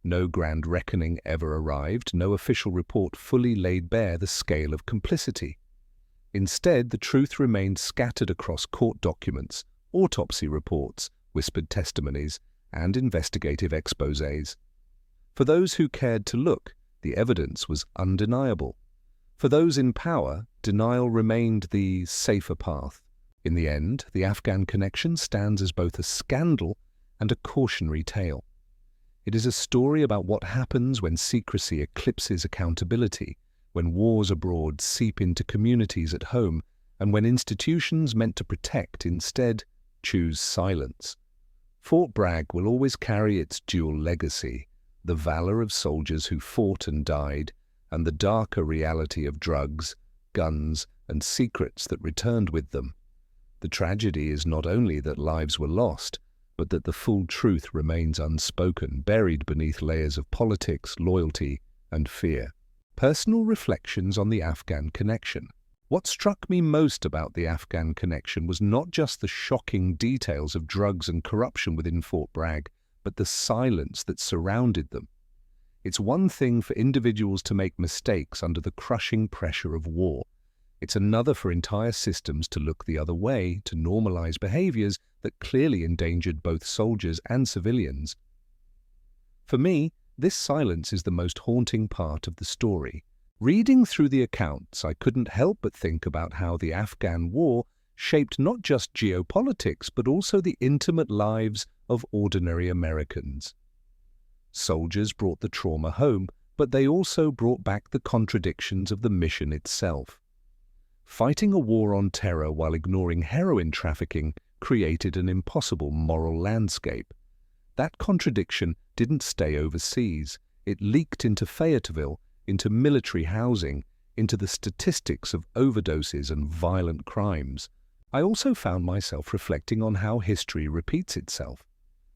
No grand reckoning ever arrived, no official report fully laid bare the scale of complicity. Instead, the truth remained scattered across court documents, autopsy reports, whispered testimonies, and investigative exposés. For those who cared to look, the evidence was undeniable. For those in power, denial remained the safer path. In the end, the Afghan connection stands as both a scandal and a cautionary tale. It is a story about what happens when secrecy eclipses accountability, when wars abroad seep into communities at home, and when institutions meant to protect instead choose silence. Fort Bragg will always carry its dual legacy: the valor of soldiers who fought and died, and the darker reality of drugs, guns, and secrets that returned with them. The tragedy is not only that lives were lost, but that the full truth remains unspoken, buried beneath layers of politics, loyalty, and fear. Personal reflections on the Afghan connection. What struck me most about the Afghan connection was not just the shocking details of drugs and corruption within Fort Bragg, but the silence that surrounded them. It's one thing for individuals to make mistakes under the crushing pressure of war. It's another for entire systems to look the other way, to normalize behaviors that clearly endangered both soldiers and civilians. For me, this silence is the most haunting part of the story. Reading through the accounts, I couldn't help but think about how the Afghan war shaped not just geopolitics, but also the intimate lives of ordinary Americans. Soldiers brought the trauma home, but they also brought back the contradictions of the mission itself. Fighting a war on terror while ignoring heroin trafficking created an impossible moral landscape. That contradiction didn't stay overseas. It leaked into Fayetteville, into military housing, into the statistics of overdoses and violent crimes. I also found myself reflecting on how history repeats itself.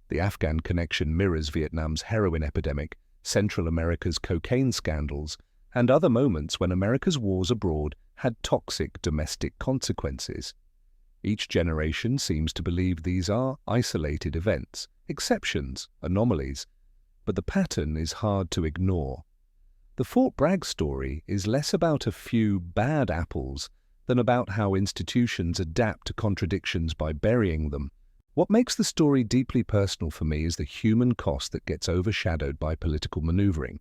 The Afghan connection mirrors Vietnam's heroin epidemic, Central America's cocaine scandals, and other moments when America's wars abroad had toxic domestic consequences. Each generation seems to believe these are isolated events, exceptions, anomalies, but the pattern is hard to ignore. The Fort Bragg story is less about a few bad apples than about how institutions adapt to contradictions by burying them. What makes the story deeply personal for me is the human cost that gets overshadowed by political maneuvering.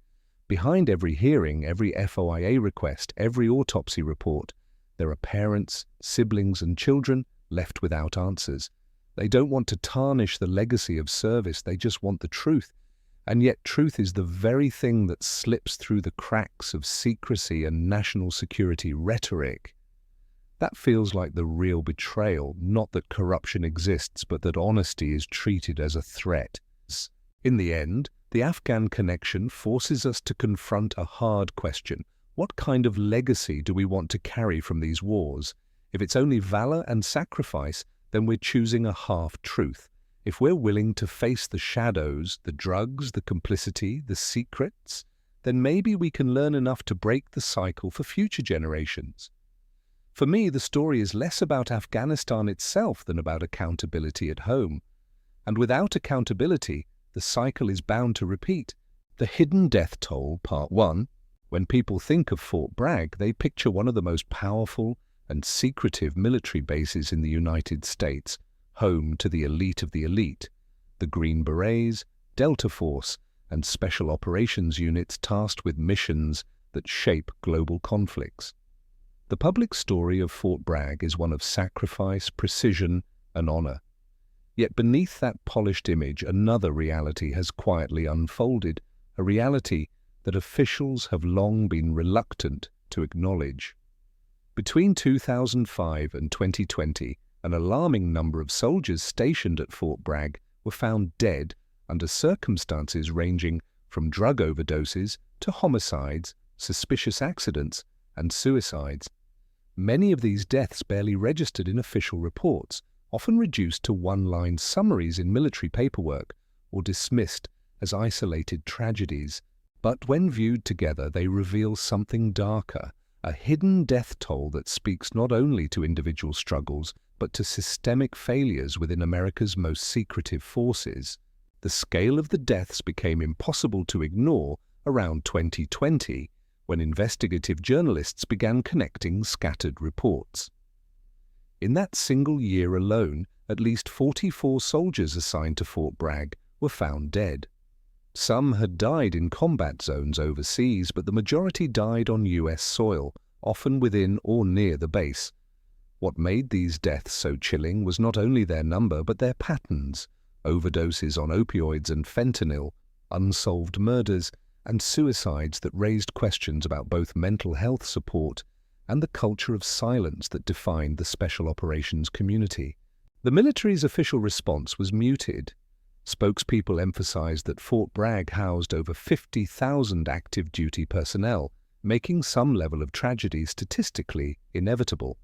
Behind every hearing, every FOIA request, every autopsy report, there are parents, siblings, and children left without answers. They don't want to tarnish the legacy of service, they just want the truth. And yet truth is the very thing that slips through the cracks of secrecy and national security rhetoric. That feels like the real betrayal, not that corruption exists, but that honesty is treated as a threat. In the end, the Afghan connection forces us to confront a hard question. What kind of legacy do we want to carry from these wars? If it's only valor and sacrifice, then we're choosing a half-truth. If we're willing to face the shadows, the drugs, the complicity, the secrets, then maybe we can learn enough to break the cycle for future generations. For me, the story is less about Afghanistan itself than about accountability at home. And without accountability, the cycle is bound to repeat. The Hidden Death Toll, Part 1. When people think of Fort Bragg, they picture one of the most powerful and secretive military bases in the United States, home to the elite of the elite, the Green Berets, Delta Force, and special operations units tasked with missions that shape global conflicts. The public story of Fort Bragg is one of sacrifice, precision, and honor. Yet beneath that polished image, another reality has quietly unfolded, a reality that officials have long been reluctant to acknowledge. Between 2005 and 2020, an alarming number of soldiers stationed at Fort Bragg were found dead under circumstances ranging from drug overdoses to homicides, suspicious accidents, and suicides. Many of these deaths barely registered in official reports, often reduced to one-line summaries in military paperwork or dismissed as isolated tragedies. But when viewed together, they reveal something darker, a hidden death toll that speaks not only to individual struggles, but to systemic failures within America's most secretive forces. The scale of the deaths became impossible to ignore around 2020, when investigative journalists began connecting scattered reports. In that single year alone, at least 44 soldiers assigned to Fort Bragg were found dead. Some had died in combat zones overseas, but the majority died on US soil, often within or near the base. What made these deaths so chilling was not only their number, but their patterns: overdoses on opioids and fentanyl, unsolved murders, and suicides that raised questions about both mental health support and the culture of silence that defined the special operations community. The military's official response was muted. Spokespeople emphasized that Fort Bragg housed over 50,000 active duty personnel, making some level of tragedy statistically inevitable.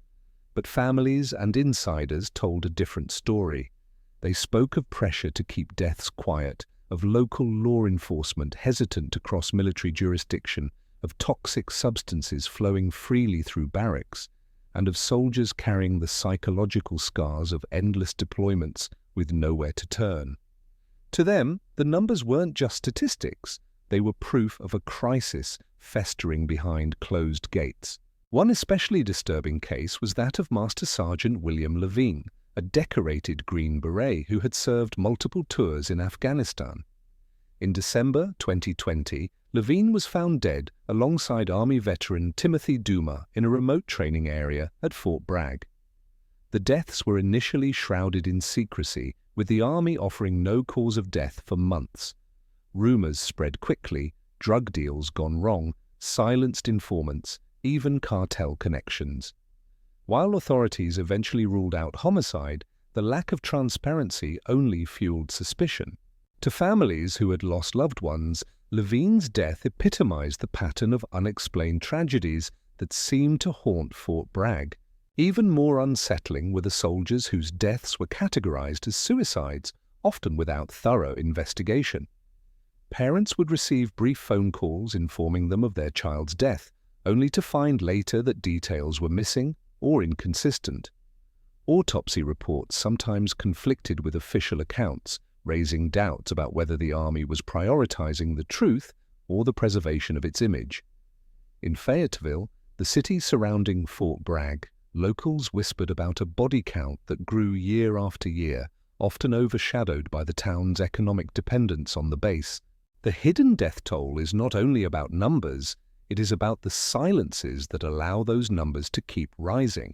But families and insiders told a different story. They spoke of pressure to keep deaths quiet, of local law enforcement hesitant to cross military jurisdiction, of toxic substances flowing freely through barracks, and of soldiers carrying the psychological scars of endless deployments with nowhere to turn. To them, the numbers weren't just statistics, they were proof of a crisis festering behind closed gates. One especially disturbing case was that of Master Sergeant William Levine, a decorated Green Beret who had served multiple tours in Afghanistan. In December 2020, Levine was found dead alongside Army veteran Timothy Duma in a remote training area at Fort Bragg. The deaths were initially shrouded in secrecy, with the Army offering no cause of death for months. Rumors spread quickly, drug deals gone wrong, silenced informants, even cartel connections. While authorities eventually ruled out homicide, the lack of transparency only fueled suspicion. To families who had lost loved ones, Levine's death epitomized the pattern of unexplained tragedies that seemed to haunt Fort Bragg. Even more unsettling were the soldiers whose deaths were categorized as suicides, often without thorough investigation. Parents would receive brief phone calls informing them of their child's death, only to find later that details were missing or inconsistent. Autopsy reports sometimes conflicted with official accounts, raising doubts about whether the army was prioritizing the truth or the preservation of its image. In Fayetteville, the city surrounding Fort Bragg, locals whispered about a body count that grew year after year, often overshadowed by the town's economic dependence on the base. The hidden death toll is not only about numbers, it is about the silences that allow those numbers to keep rising.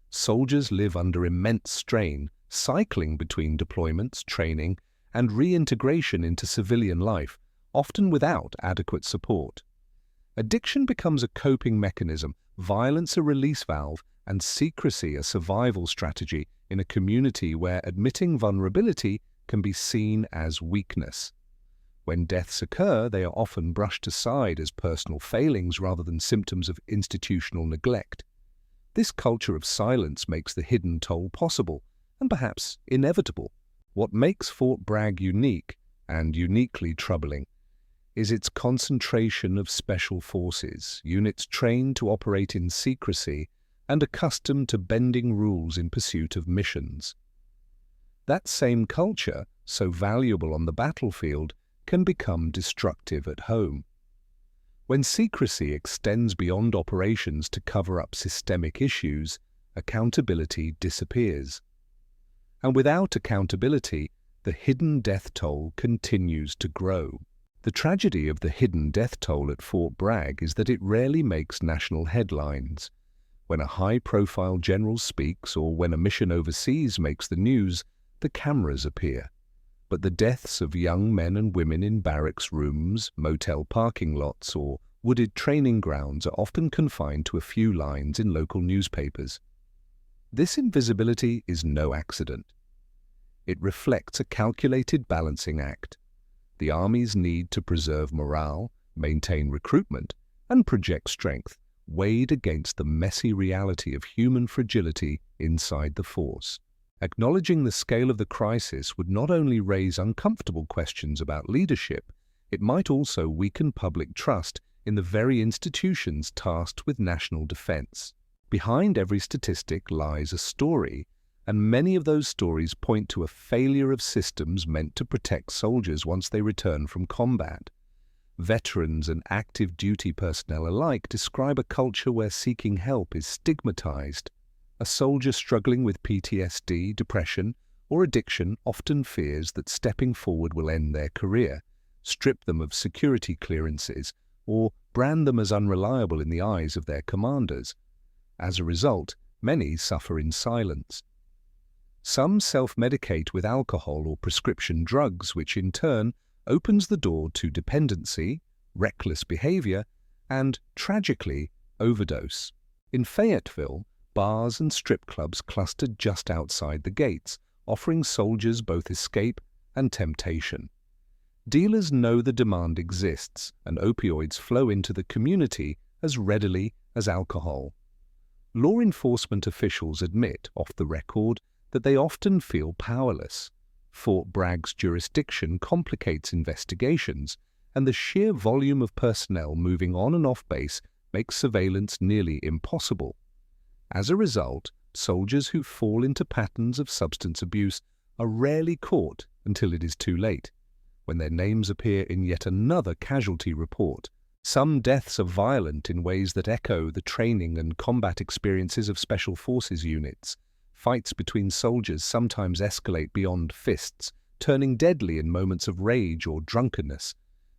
Soldiers live under immense strain, cycling between deployments, training, and reintegration into civilian life, often without adequate support. Addiction becomes a coping mechanism, violence a release valve, and secrecy a survival strategy in a community where admitting vulnerability can be seen as weakness. When deaths occur, they are often brushed aside as personal failings rather than symptoms of institutional neglect. This culture of silence makes the hidden toll possible, and perhaps inevitable. What makes Fort Bragg unique, and uniquely troubling, is its concentration of special forces, units trained to operate in secrecy and accustomed to bending rules in pursuit of missions. That same culture, so valuable on the battlefield, can become destructive at home. When secrecy extends beyond operations to cover up systemic issues, accountability disappears. And without accountability, the hidden death toll continues to grow. The tragedy of the hidden death toll at Fort Bragg is that it rarely makes national headlines. When a high-profile general speaks or when a mission overseas makes the news, the cameras appear. But the deaths of young men and women in barracks rooms, motel parking lots, or wooded training grounds are often confined to a few lines in local newspapers. This invisibility is no accident. It reflects a calculated balancing act. The Army's need to preserve morale, maintain recruitment, and project strength, weighed against the messy reality of human fragility inside the force. Acknowledging the scale of the crisis would not only raise uncomfortable questions about leadership, it might also weaken public trust in the very institutions tasked with national defense. Behind every statistic lies a story, and many of those stories point to a failure of systems meant to protect soldiers once they return from combat. Veterans and active duty personnel alike describe a culture where seeking help is stigmatized. A soldier struggling with PTSD, depression, or addiction often fears that stepping forward will end their career, strip them of security clearances, or brand them as unreliable in the eyes of their commanders. As a result, many suffer in silence. Some self-medicate with alcohol or prescription drugs, which in turn opens the door to dependency, reckless behavior, and, tragically, overdose. In Fayetteville, bars and strip clubs clustered just outside the gates, offering soldiers both escape and temptation. Dealers know the demand exists, and opioids flow into the community as readily as alcohol. Law enforcement officials admit, off the record, that they often feel powerless. Fort Bragg's jurisdiction complicates investigations, and the sheer volume of personnel moving on and off base makes surveillance nearly impossible. As a result, soldiers who fall into patterns of substance abuse are rarely caught until it is too late, when their names appear in yet another casualty report. Some deaths are violent in ways that echo the training and combat experiences of Special Forces units. Fights between soldiers sometimes escalate beyond fists, turning deadly in moments of rage or drunkenness.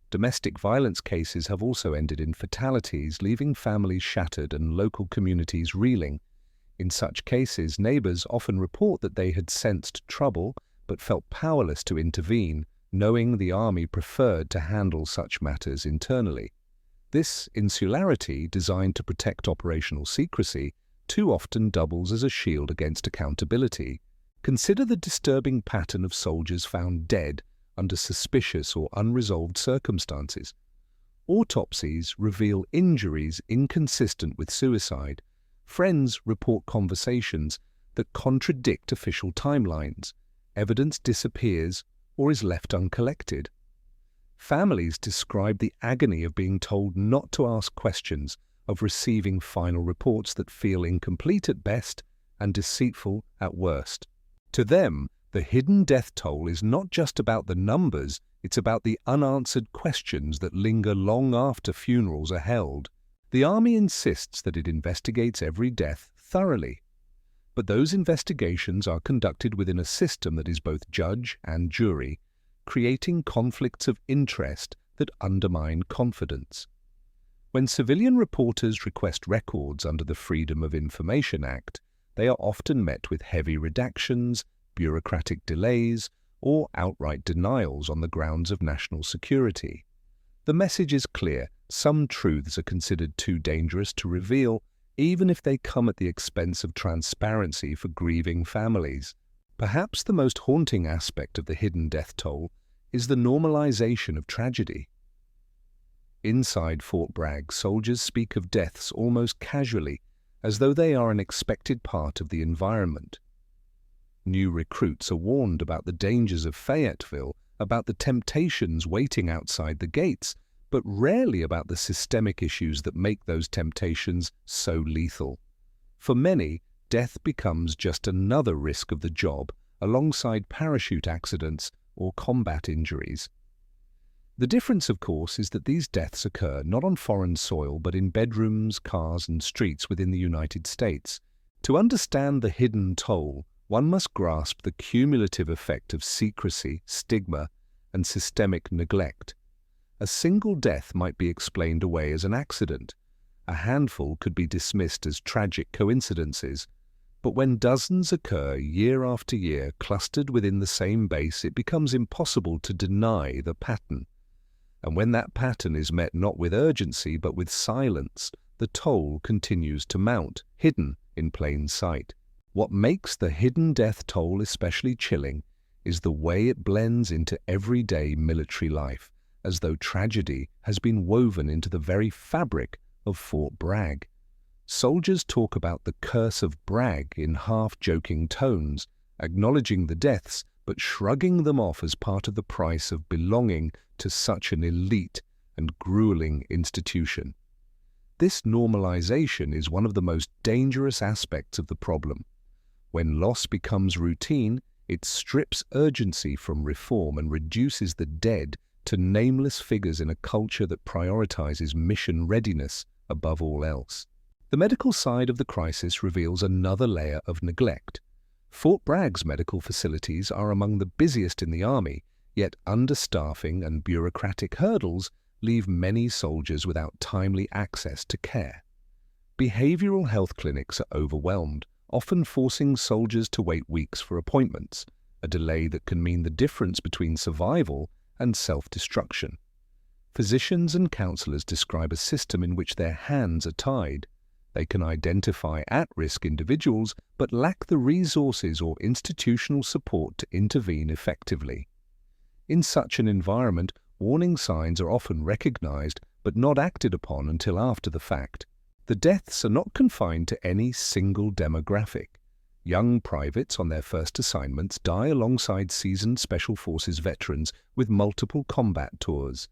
Domestic violence cases have also ended in fatalities, leaving families shattered and local communities reeling. In such cases, neighbors often report that they had sensed trouble but felt powerless to intervene, knowing the Army preferred to handle such matters internally. This insularity, designed to protect operational secrecy, too often doubles as a shield against accountability. Consider the disturbing pattern of soldiers found dead under suspicious or unresolved circumstances. Autopsies reveal injuries inconsistent with suicide. Friends report conversations that contradict official timelines. Evidence disappears or is left uncollected. Families describe the agony of being told not to ask questions, of receiving final reports that feel incomplete at best and deceitful at worst. To them, the hidden death toll is not just about the numbers, it's about the unanswered questions that linger long after funerals are held. The Army insists that it investigates every death thoroughly. But those investigations are conducted within a system that is both judge and jury, creating conflicts of interest that undermine confidence. When civilian reporters request records under the Freedom of Information Act, they are often met with heavy redactions, bureaucratic delays, or outright denials on the grounds of national security. The message is clear: some truths are considered too dangerous to reveal, even if they come at the expense of transparency for grieving families. Perhaps the most haunting aspect of the hidden death toll is the normalization of tragedy. Inside Fort Bragg, soldiers speak of deaths almost casually, as though they are an expected part of the environment. New recruits are warned about the dangers of Fayetteville, about the temptations waiting outside the gates, but rarely about the systemic issues that make those temptations so lethal. For many, death becomes just another risk of the job, alongside parachute accidents or combat injuries. The difference, of course, is that these deaths occur not on foreign soil but in bedrooms, cars and streets within the United States. To understand the hidden toll, one must grasp the cumulative effect of secrecy, stigma, and systemic neglect. A single death might be explained away as an accident. A handful could be dismissed as tragic coincidences. But when dozens occur year after year, clustered within the same base, it becomes impossible to deny the pattern. And when that pattern is met not with urgency but with silence, the toll continues to mount, hidden in plain sight. What makes the hidden death toll especially chilling is the way it blends into everyday military life, as though tragedy has been woven into the very fabric of Fort Bragg. Soldiers talk about the curse of Bragg in half-joking tones, acknowledging the deaths but shrugging them off as part of the price of belonging to such an elite and grueling institution. This normalization is one of the most dangerous aspects of the problem. When loss becomes routine, it strips urgency from reform and reduces the dead to nameless figures in a culture that prioritizes mission readiness above all else. The medical side of the crisis reveals another layer of neglect. Fort Bragg's medical facilities are among the busiest in the Army, yet understaffing and bureaucratic hurdles leave many soldiers without timely access to care. Behavioral health clinics are overwhelmed, often forcing soldiers to wait weeks for appointments, a delay that can mean the difference between survival and self-destruction. Physicians and counselors describe a system in which their hands are tied. They can identify at-risk individuals but lack the resources or institutional support to intervene effectively. In such an environment, warning signs are often recognized but not acted upon until after the fact. The deaths are not confined to any single demographic. Young privates on their first assignments die alongside seasoned Special Forces veterans with multiple combat tours.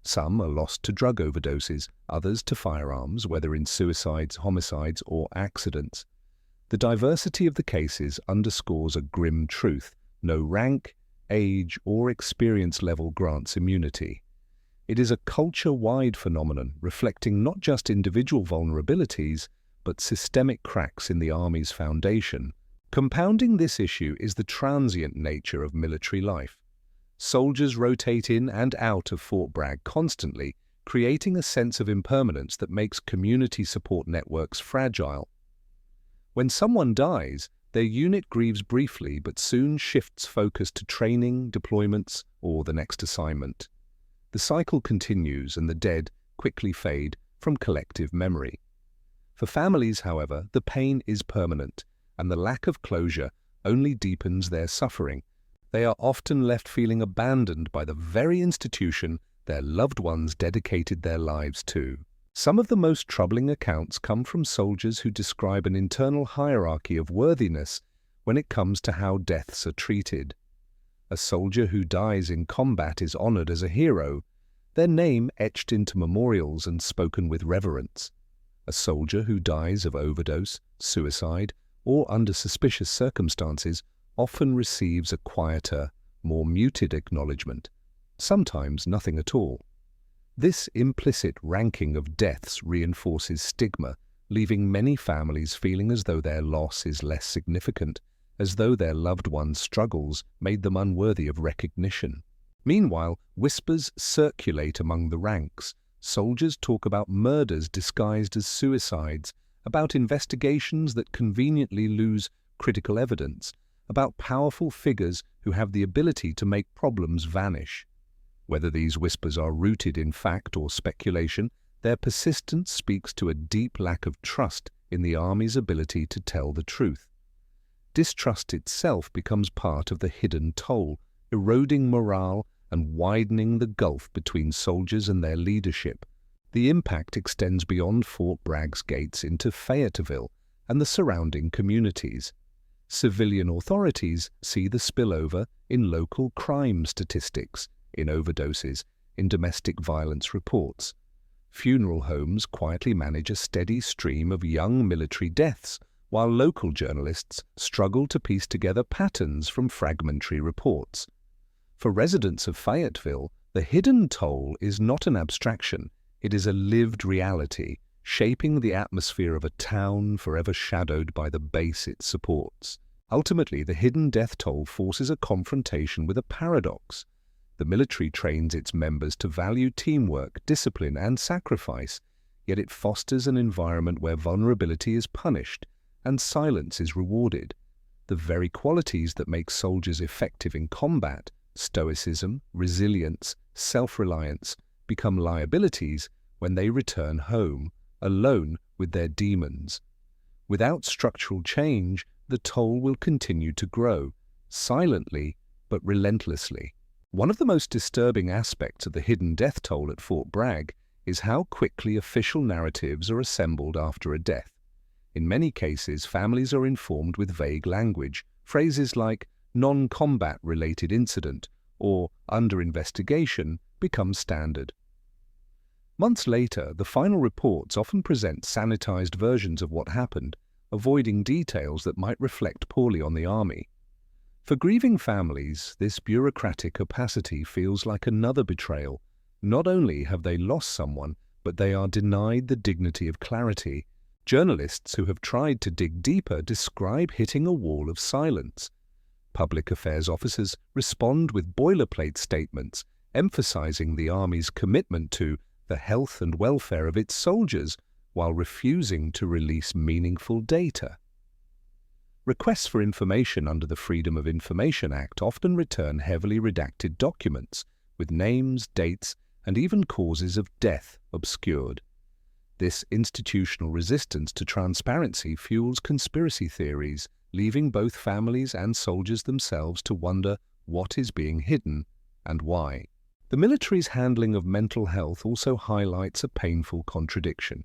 Some are lost to drug overdoses, others to firearms, whether in suicides, homicides, or accidents. The diversity of the cases underscores a grim truth: no rank, age, or experience level grants immunity. It is a culture-wide phenomenon reflecting not just individual vulnerabilities, but systemic cracks in the Army's foundation. Compounding this issue is the transient nature of military life. Soldiers rotate in and out of Fort Bragg constantly, creating a sense of impermanence that makes community support networks fragile. When someone dies, their unit grieves briefly but soon shifts focus to training, deployments, or the next assignment. The cycle continues and the dead quickly fade from collective memory. For families, however, the pain is permanent, and the lack of closure only deepens their suffering. They are often left feeling abandoned by the very institution their loved ones dedicated their lives to. Some of the most troubling accounts come from soldiers who describe an internal hierarchy of worthiness when it comes to how deaths are treated. A soldier who dies in combat is honored as a hero, their name etched into memorials and spoken with reverence. A soldier who dies of overdose, suicide, or under suspicious circumstances often receives a quieter, more muted acknowledgement, sometimes nothing at all. This implicit ranking of deaths reinforces stigma, leaving many families feeling as though their loss is less significant, as though their loved one's struggles made them unworthy of recognition. Meanwhile, whispers circulate among the ranks. Soldiers talk about murders disguised as suicides, about investigations that conveniently lose critical evidence, about powerful figures who have the ability to make problems vanish. Whether these whispers are rooted in fact or speculation, their persistence speaks to a deep lack of trust in the Army's ability to tell the truth. Distrust itself becomes part of the hidden toll, eroding morale and widening the gulf between soldiers and their leadership. The impact extends beyond Fort Bragg's gates into Fayetteville and the surrounding communities. Civilian authorities see the spillover in local crime statistics, in overdoses, in domestic violence reports. Funeral homes quietly manage a steady stream of young military deaths, while local journalists struggle to piece together patterns from fragmentary reports. For residents of Fayetteville, the hidden toll is not an abstraction, it is a lived reality, shaping the atmosphere of a town forever shadowed by the base it supports. Ultimately, the hidden death toll forces a confrontation with a paradox. The military trains its members to value teamwork, discipline, and sacrifice, yet it fosters an environment where vulnerability is punished and silence is rewarded. The very qualities that make soldiers effective in combat, stoicism, resilience, self-reliance, become liabilities when they return home, alone with their demons. Without structural change, the toll will continue to grow, silently but relentlessly. One of the most disturbing aspects of the hidden death toll at Fort Bragg is how quickly official narratives are assembled after a death. In many cases, families are informed with vague language, phrases like non-combat related incident or under investigation become standard. Months later, the final reports often present sanitized versions of what happened, avoiding details that might reflect poorly on the Army. For grieving families, this bureaucratic opacity feels like another betrayal. Not only have they lost someone, but they are denied the dignity of clarity. Journalists who have tried to dig deeper describe hitting a wall of silence. Public affairs officers respond with boilerplate statements, emphasizing the Army's commitment to the health and welfare of its soldiers, while refusing to release meaningful data. Requests for information under the Freedom of Information Act often return heavily redacted documents, with names, dates, and even causes of death obscured. This institutional resistance to transparency fuels conspiracy theories, leaving both families and soldiers themselves to wonder what is being hidden and why. The military's handling of mental health also highlights a painful contradiction.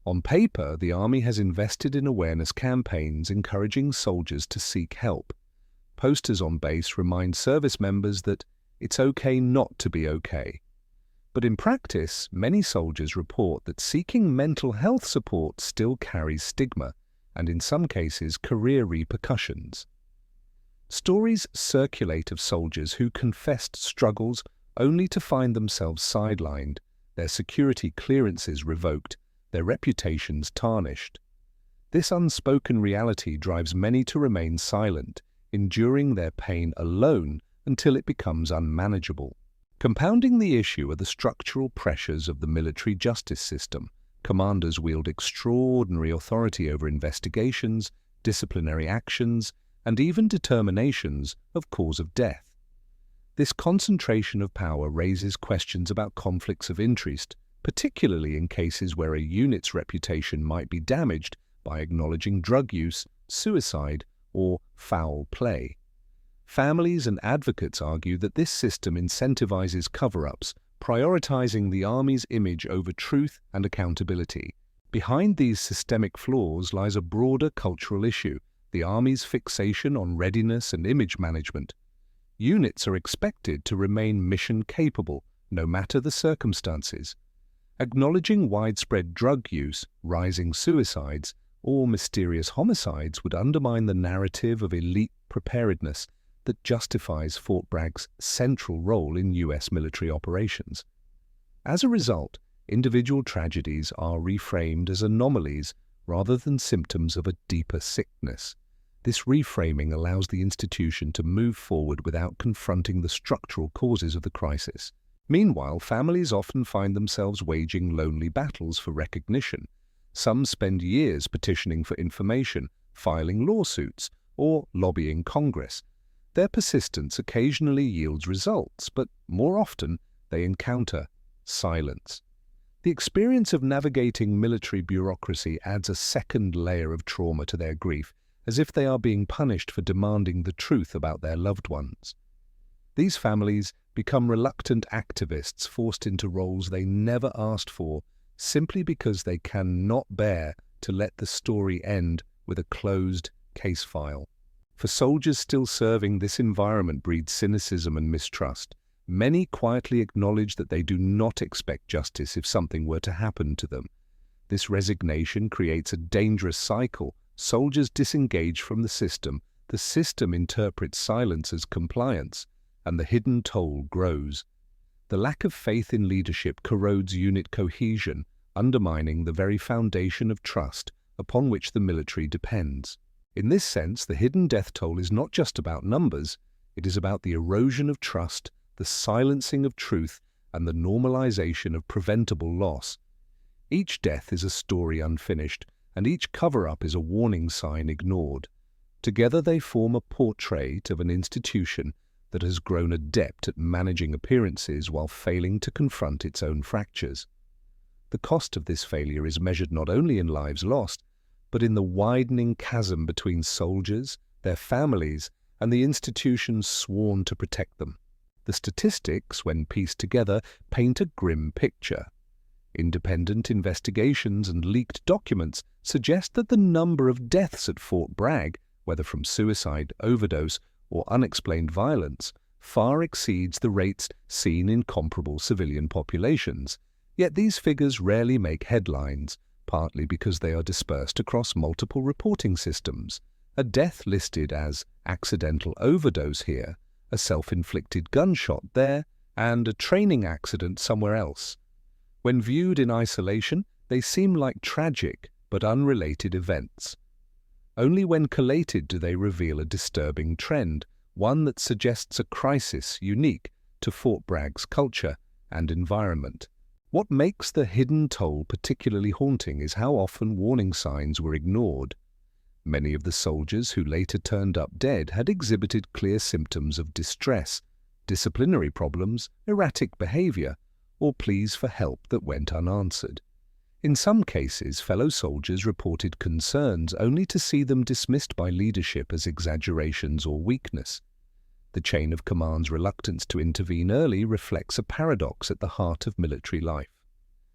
On paper, the Army has invested in awareness campaigns encouraging soldiers to seek help. Posters on base remind service members that it's okay not to be okay. But in practice, many soldiers report that seeking mental health support still carries stigma and, in some cases, career repercussions. Stories circulate of soldiers who confessed struggles only to find themselves sidelined, their security clearances revoked, their reputations tarnished. This unspoken reality drives many to remain silent, enduring their pain alone until it becomes unmanageable. Compounding the issue are the structural pressures of the military justice system. Commanders wield extraordinary authority over investigations, disciplinary actions, and even determinations of cause of death. This concentration of power raises questions about conflicts of interest, particularly in cases where a unit's reputation might be damaged by acknowledging drug use, suicide, or foul play. Families and advocates argue that this system incentivizes cover-ups, prioritizing the Army's image over truth and accountability. Behind these systemic flaws lies a broader cultural issue, the Army's fixation on readiness and image management. Units are expected to remain mission-capable, no matter the circumstances. Acknowledging widespread drug use, rising suicides, or mysterious homicides would undermine the narrative of elite preparedness that justifies Fort Bragg's central role in U.S. military operations. As a result, individual tragedies are reframed as anomalies rather than symptoms of a deeper sickness. This reframing allows the institution to move forward without confronting the structural causes of the crisis. Meanwhile, families often find themselves waging lonely battles for recognition. Some spend years petitioning for information, filing lawsuits, or lobbying Congress. Their persistence occasionally yields results, but more often they encounter silence. The experience of navigating military bureaucracy adds a second layer of trauma to their grief, as if they are being punished for demanding the truth about their loved ones. These families become reluctant activists forced into roles they never asked for, simply because they cannot bear to let the story end with a closed case file. For soldiers still serving, this environment breeds cynicism and mistrust. Many quietly acknowledge that they do not expect justice if something were to happen to them. This resignation creates a dangerous cycle. Soldiers disengage from the system interprets silence as compliance, and the hidden toll grows. The lack of faith in leadership corrodes unit cohesion, undermining the very foundation of trust upon which the military depends. In this sense, the hidden death toll is not just about numbers, it is about the erosion of trust, the silencing of truth, and the normalization of preventable loss. Each death is a story unfinished, and each cover-up is a warning sign ignored. Together they form a portrait of an institution that has grown adept at managing appearances while failing to confront its own fractures. The cost of this failure is measured not only in lives lost, but in the widening chasm between soldiers, their families, and the institutions sworn to protect them. The statistics, when pieced together, paint a grim picture. Independent investigations and leaked documents suggest that the number of deaths at Fort Bragg, whether from suicide, overdose, or unexplained violence, far exceeds the rates seen in comparable civilian populations. Yet these figures rarely make headlines, partly because they are dispersed across multiple reporting systems. A death listed as accidental overdose here, a self-inflicted gunshot there, and a training accident somewhere else. When viewed in isolation, they seem like tragic but unrelated events. Only when collated do they reveal a disturbing trend, one that suggests a crisis unique to Fort Bragg's culture and environment. What makes the hidden toll particularly haunting is how often warning signs were ignored. Many of the soldiers who later turned up dead had exhibited clear symptoms of distress, disciplinary problems, erratic behavior, or pleas for help that went unanswered. In some cases, fellow soldiers reported concerns only to see them dismissed by leadership as exaggerations or weakness. The chain of command's reluctance to intervene early reflects a paradox at the heart of military life.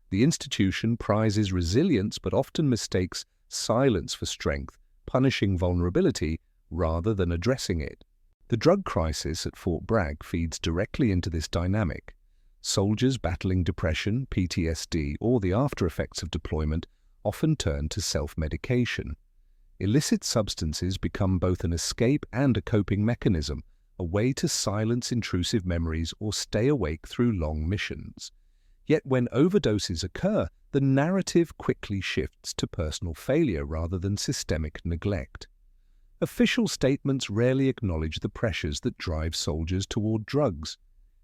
The institution prizes resilience but often mistakes silence for strength, punishing vulnerability rather than addressing it. The drug crisis at Fort Bragg feeds directly into this dynamic. Soldiers battling depression, PTSD, or the after-effects of deployment often turn to self-medication. Illicit substances become both an escape and a coping mechanism, a way to silence intrusive memories or stay awake through long missions. Yet when overdoses occur, the narrative quickly shifts to personal failure rather than systemic neglect. Official statements rarely acknowledge the pressures that drive soldiers toward drugs.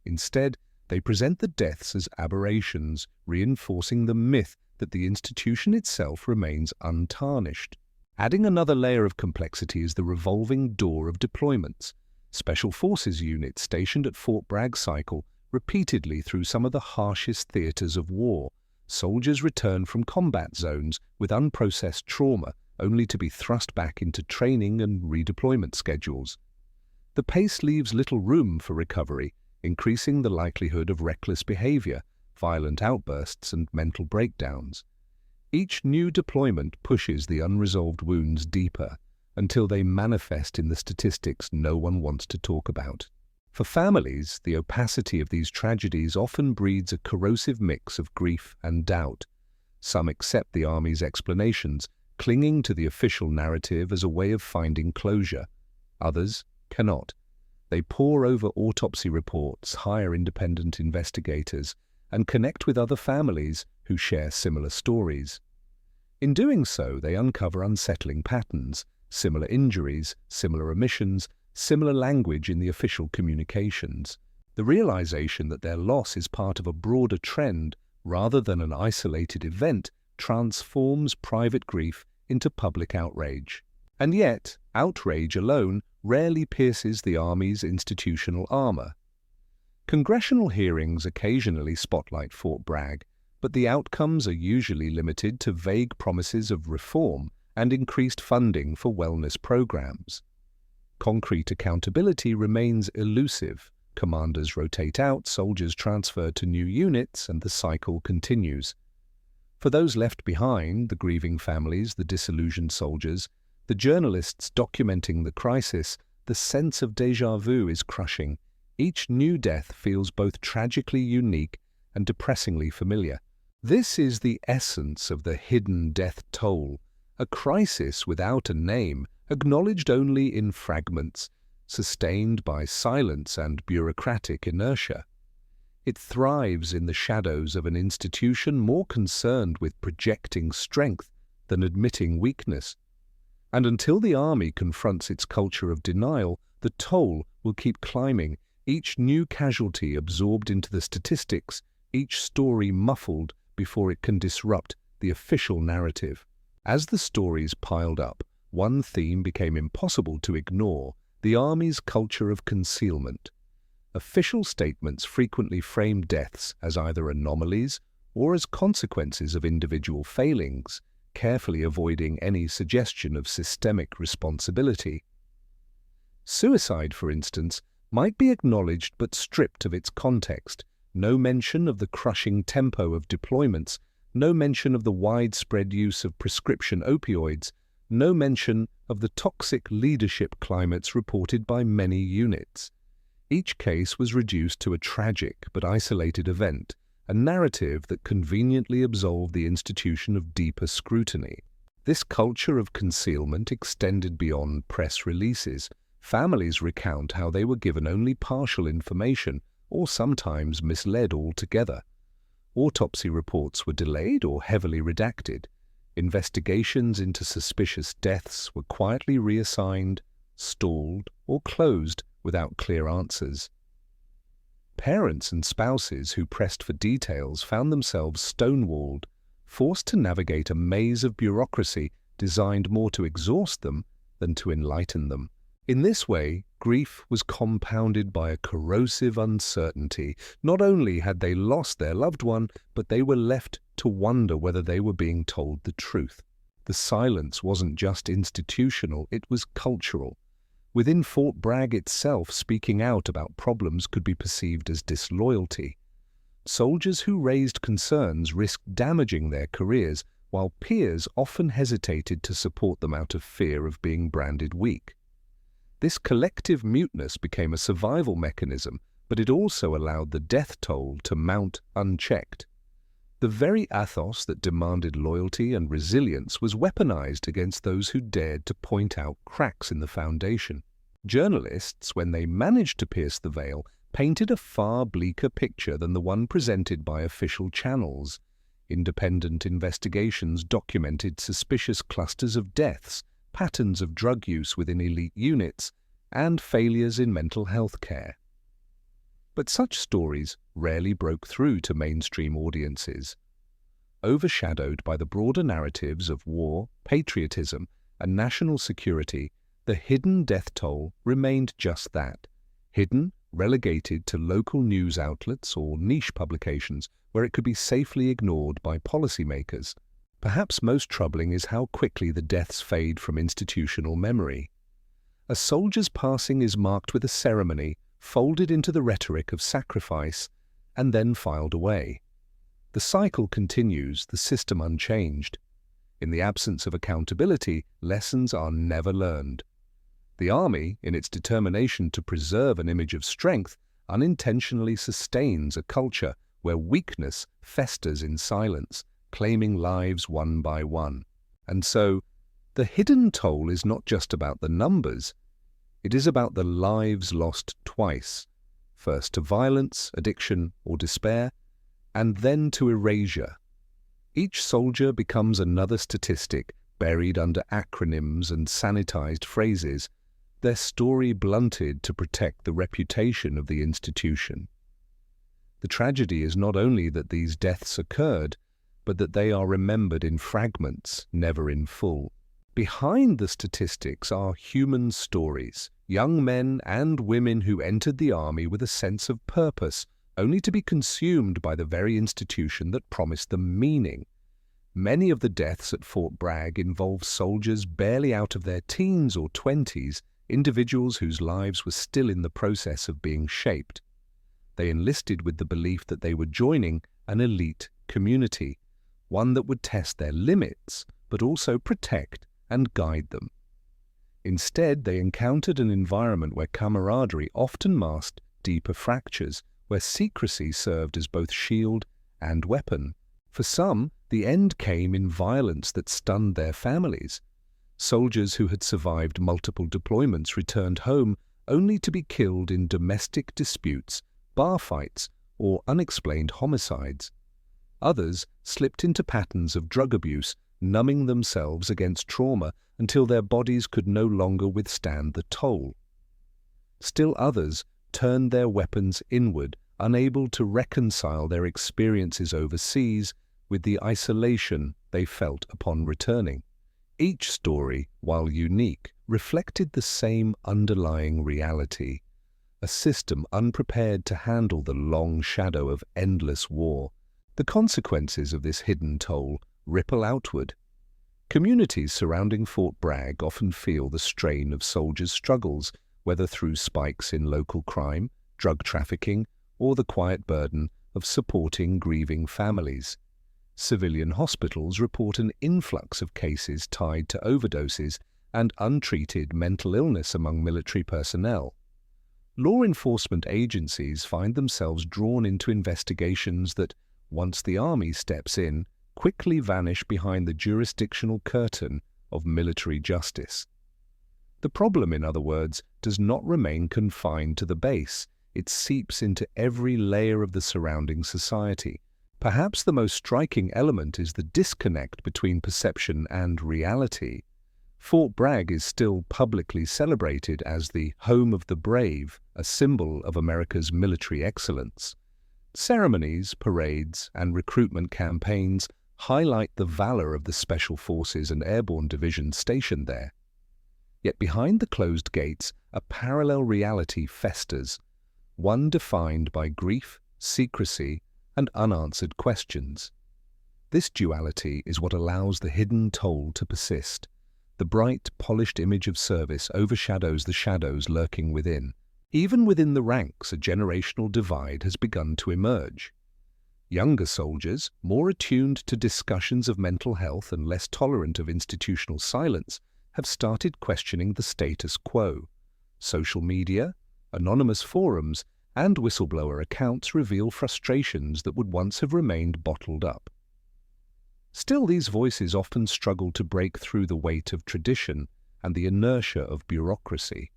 Instead, they present the deaths as aberrations, reinforcing the myth that the institution itself remains untarnished. Adding another layer of complexity is the revolving door of deployments. Special Forces units stationed at Fort Bragg cycle repeatedly through some of the harshest theaters of war. Soldiers return from combat zones with unprocessed trauma, only to be thrust back into training and redeployment schedules. The pace leaves little room for recovery, increasing the likelihood of reckless behavior, violent outbursts, and mental breakdowns. Each new deployment pushes the unresolved wounds deeper, until they manifest in the statistics no one wants to talk about. For families, the opacity of these tragedies often breeds a corrosive mix of grief and doubt. Some accept the army's explanations, clinging to the official narrative as a way of finding closure. Others cannot. They pore over autopsy reports, hire independent investigators, and connect with other families who share similar stories. In doing so, they uncover unsettling patterns, similar injuries, similar omissions, similar language in the official communications. The realization that their loss is part of a broader trend rather than an isolated event transforms private grief into public outrage. And yet, outrage alone rarely pierces the Army's institutional armor. Congressional hearings occasionally spotlight Fort Bragg, but the outcomes are usually limited to vague promises of reform and increased funding for wellness programs. Concrete accountability remains elusive. Commanders rotate out, soldiers transfer to new units, and the cycle continues. For those left behind, the grieving families, the disillusioned soldiers, the journalists documenting the crisis, the sense of déjà vu is crushing. Each new death feels both tragically unique and depressingly familiar. This is the essence of the hidden death toll, a crisis without a name, acknowledged only in fragments, sustained by silence and bureaucratic inertia. It thrives in the shadows of an institution more concerned with projecting strength than admitting weakness. And until the Army confronts its culture of denial, the toll will keep climbing, each new casualty absorbed into the statistics, each story muffled before it can disrupt the official narrative. As the stories piled up, one theme became impossible to ignore: the Army's culture of concealment. Official statements frequently framed deaths as either anomalies or as consequences of individual failings, carefully avoiding any suggestion of systemic responsibility. Suicide, for instance, might be acknowledged but stripped of its context. No mention of the crushing tempo of deployments, no mention of the widespread use of prescription opioids, no mention of the toxic leadership climates reported by many units. Each case was reduced to a tragic but isolated event, a narrative that conveniently absolved the institution of deeper scrutiny. This culture of concealment extended beyond press releases. Families recount how they were given only partial information or sometimes misled altogether. Autopsy reports were delayed or heavily redacted. Investigations into suspicious deaths were quietly reassigned, stalled, or closed without clear answers. Parents and spouses who pressed for details found themselves stonewalled, forced to navigate a maze of bureaucracy designed more to exhaust them than to enlighten them. In this way, grief was compounded by a corrosive uncertainty. Not only had they lost their loved one, but they were left to wonder whether they were being told the truth. The silence wasn't just institutional, it was cultural. Within Fort Bragg itself, speaking out about problems could be perceived as disloyalty. Soldiers who raised concerns risked damaging their careers, while peers often hesitated to support them out of fear of being branded weak. This collective muteness became a survival mechanism, but it also allowed the death toll to mount unchecked. The very ethos that demanded loyalty and resilience was weaponized against those who dared to point out cracks in the foundation. Journalists, when they managed to pierce the veil, painted a far bleaker picture than the one presented by official channels. Independent investigations documented suspicious clusters of deaths, patterns of drug use within elite units, and failures in mental health care. But such stories rarely broke through to mainstream audiences. Overshadowed by the broader narratives of war, patriotism, and national security, the hidden death toll remained just that: hidden, relegated to local news outlets or niche publications where it could be safely ignored by policymakers. Perhaps most troubling is how quickly the deaths fade from institutional memory. A soldier's passing is marked with a ceremony, folded into the rhetoric of sacrifice, and then filed away. The cycle continues, the system unchanged. In the absence of accountability, lessons are never learned. The army, in its determination to preserve an image of strength, unintentionally sustains a culture where weakness festers in silence, claiming lives one by one. And so, the hidden toll is not just about the numbers, it is about the lives lost twice, first to violence, addiction, or despair, and then to erasure. Each soldier becomes another statistic buried under acronyms and sanitized phrases, their story blunted to protect the reputation of the institution. The tragedy is not only that these deaths occurred, but that they are remembered in fragments, never in full. Behind the statistics are human stories, young men and women who entered the army with a sense of purpose, only to be consumed by the very institution that promised them meaning. Many of the deaths at Fort Bragg involve soldiers barely out of their teens or 20s, individuals whose lives were still in the process of being shaped. They enlisted with the belief that they were joining an elite community, one that would test their limits, but also protect and guide them. Instead, they encountered an environment where camaraderie often masked deeper fractures, where secrecy served as both shield and weapon. For some, the end came in violence that stunned their families. Soldiers who had survived multiple deployments returned home only to be killed in domestic disputes, bar fights, or unexplained homicides. Others slipped into patterns of drug abuse, numbing themselves against trauma until their bodies could no longer withstand the toll. Still others turned their weapons inward, unable to reconcile their experiences overseas with the isolation they felt upon returning. Each story, while unique, reflected the same underlying reality: a system unprepared to handle the long shadow of endless war. The consequences of this hidden toll ripple outward. Communities surrounding Fort Bragg often feel the strain of soldiers' struggles, whether through spikes in local crime, drug trafficking, or the quiet burden of supporting grieving families. Civilian hospitals report an influx of cases tied to overdoses and untreated mental illness among military personnel. Law enforcement agencies find themselves drawn into investigations that, once the army steps in, quickly vanish behind the jurisdictional curtain of military justice. The problem, in other words, does not remain confined to the base. It seeps into every layer of the surrounding society. Perhaps the most striking element is the disconnect between perception and reality. Fort Bragg is still publicly celebrated as the home of the brave, a symbol of America's military excellence. Ceremonies, parades, and recruitment campaigns highlight the valor of the Special Forces and Airborne Divisions stationed there. Yet behind the closed gates, a parallel reality festers, one defined by grief, secrecy, and unanswered questions. This duality is what allows the hidden toll to persist. The bright, polished image of service overshadows the shadows lurking within. Even within the ranks, a generational divide has begun to emerge. Younger soldiers, more attuned to discussions of mental health and less tolerant of institutional silence, have started questioning the status quo. Social media, anonymous forums, and whistleblower accounts reveal frustrations that would once have remained bottled up. Still, these voices often struggle to break through the weight of tradition and the inertia of bureaucracy.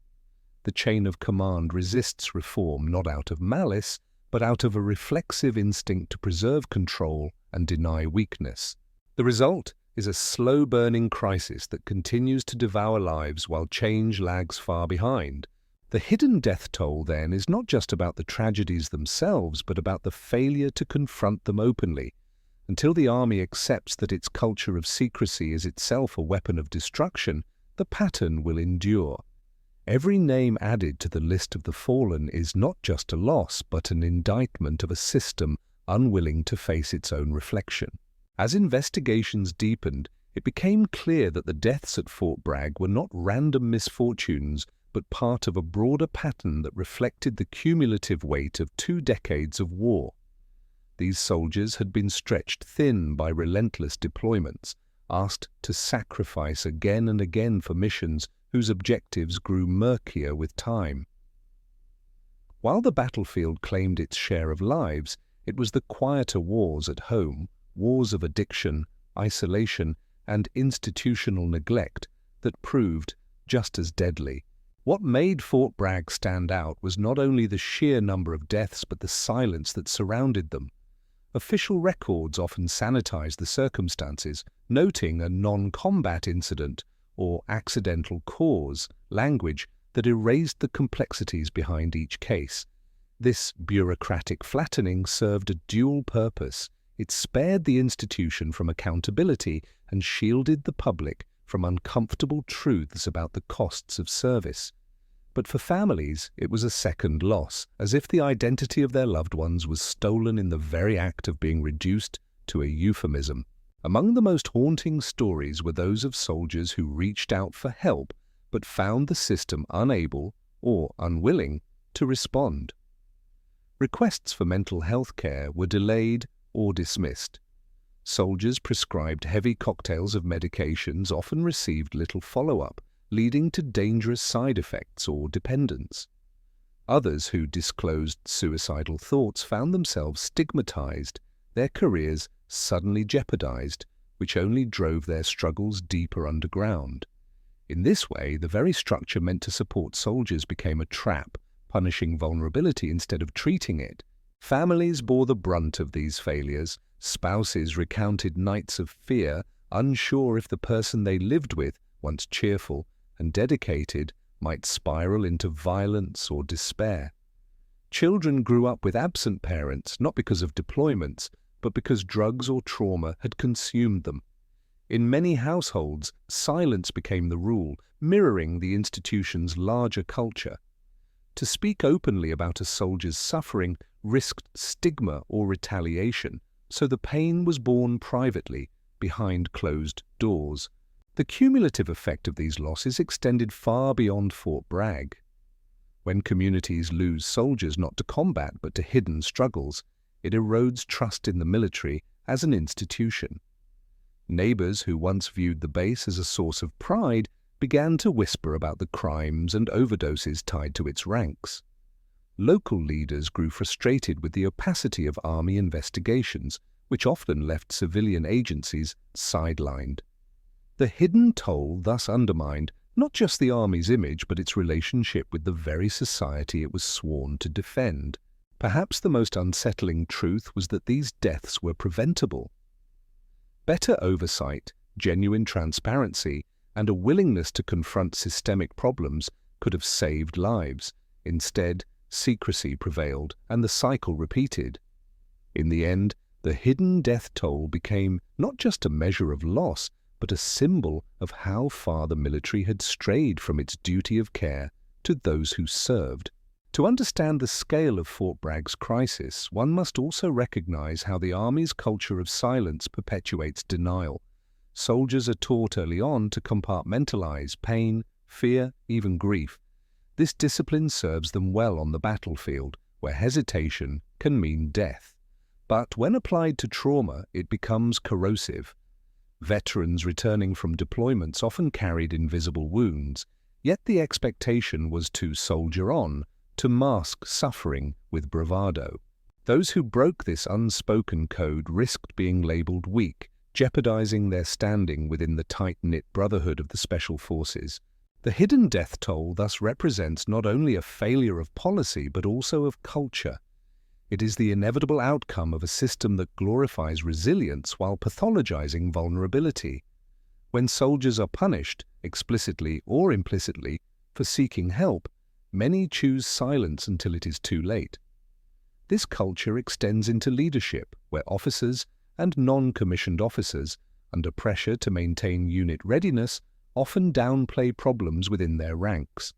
The chain of command resists reform not out of malice, but out of a reflexive instinct to preserve control and deny weakness. The result is a slow-burning crisis that continues to devour lives while change lags far behind. The hidden death toll, then, is not just about the tragedies themselves, but about the failure to confront them openly. Until the army accepts that its culture of secrecy is itself a weapon of destruction, the pattern will endure. Every name added to the list of the fallen is not just a loss, but an indictment of a system unwilling to face its own reflection. As investigations deepened, it became clear that the deaths at Fort Bragg were not random misfortunes, but part of a broader pattern that reflected the cumulative weight of 2 decades of war. These soldiers had been stretched thin by relentless deployments, asked to sacrifice again and again for missions whose objectives grew murkier with time. While the battlefield claimed its share of lives, it was the quieter wars at home, wars of addiction, isolation, and institutional neglect that proved just as deadly. What made Fort Bragg stand out was not only the sheer number of deaths but the silence that surrounded them. Official records often sanitized the circumstances, noting a non-combat incident or accidental cause, language that erased the complexities behind each case. This bureaucratic flattening served a dual purpose. It spared the institution from accountability and shielded the public from uncomfortable truths about the costs of service. But for families, it was a second loss, as if the identity of their loved ones was stolen in the very act of being reduced to a euphemism. Among the most haunting stories were those of soldiers who reached out for help but found the system unable or unwilling to respond. Requests for mental health care were delayed or dismissed. Soldiers prescribed heavy cocktails of medications often received little follow-up, leading to dangerous side effects or dependence. Others who disclosed suicidal thoughts found themselves stigmatized, their careers suddenly jeopardized, which only drove their struggles deeper underground. In this way, the very structure meant to support soldiers became a trap, punishing vulnerability instead of treating it. Families bore the brunt of these failures. Spouses recounted nights of fear, unsure if the person they lived with, once cheerful and dedicated, might spiral into violence or despair. Children grew up with absent parents, not because of deployments, but because drugs or trauma had consumed them. In many households, silence became the rule, mirroring the institution's larger culture. To speak openly about a soldier's suffering risked stigma or retaliation, so the pain was borne privately, behind closed doors. The cumulative effect of these losses extended far beyond Fort Bragg. When communities lose soldiers not to combat but to hidden struggles, it erodes trust in the military as an institution. Neighbors who once viewed the base as a source of pride began to whisper about the crimes and overdoses tied to its ranks. Local leaders grew frustrated with the opacity of army investigations, which often left civilian agencies sidelined. The hidden toll thus undermined not just the army's image but its relationship with the very society it was sworn to defend. Perhaps the most unsettling truth was that these deaths were preventable. Better oversight, genuine transparency, and a willingness to confront systemic problems could have saved lives. Instead, secrecy prevailed and the cycle repeated. In the end, the hidden death toll became not just a measure of loss, but a symbol of how far the military had strayed from its duty of care to those who served. To understand the scale of Fort Bragg's crisis, one must also recognize how the Army's culture of silence perpetuates denial. Soldiers are taught early on to compartmentalize pain, fear, even grief. This discipline serves them well on the battlefield, where hesitation can mean death. But when applied to trauma, it becomes corrosive. Veterans returning from deployments often carried invisible wounds, yet the expectation was to soldier on, to mask suffering with bravado. Those who broke this unspoken code risked being labeled weak, jeopardizing their standing within the tight-knit brotherhood of the Special Forces. The hidden death toll thus represents not only a failure of policy but also of culture. It is the inevitable outcome of a system that glorifies resilience while pathologizing vulnerability. When soldiers are punished, explicitly or implicitly, for seeking help, many choose silence until it is too late. This culture extends into leadership, where officers and non-commissioned officers, under pressure to maintain unit readiness, often downplay problems within their ranks.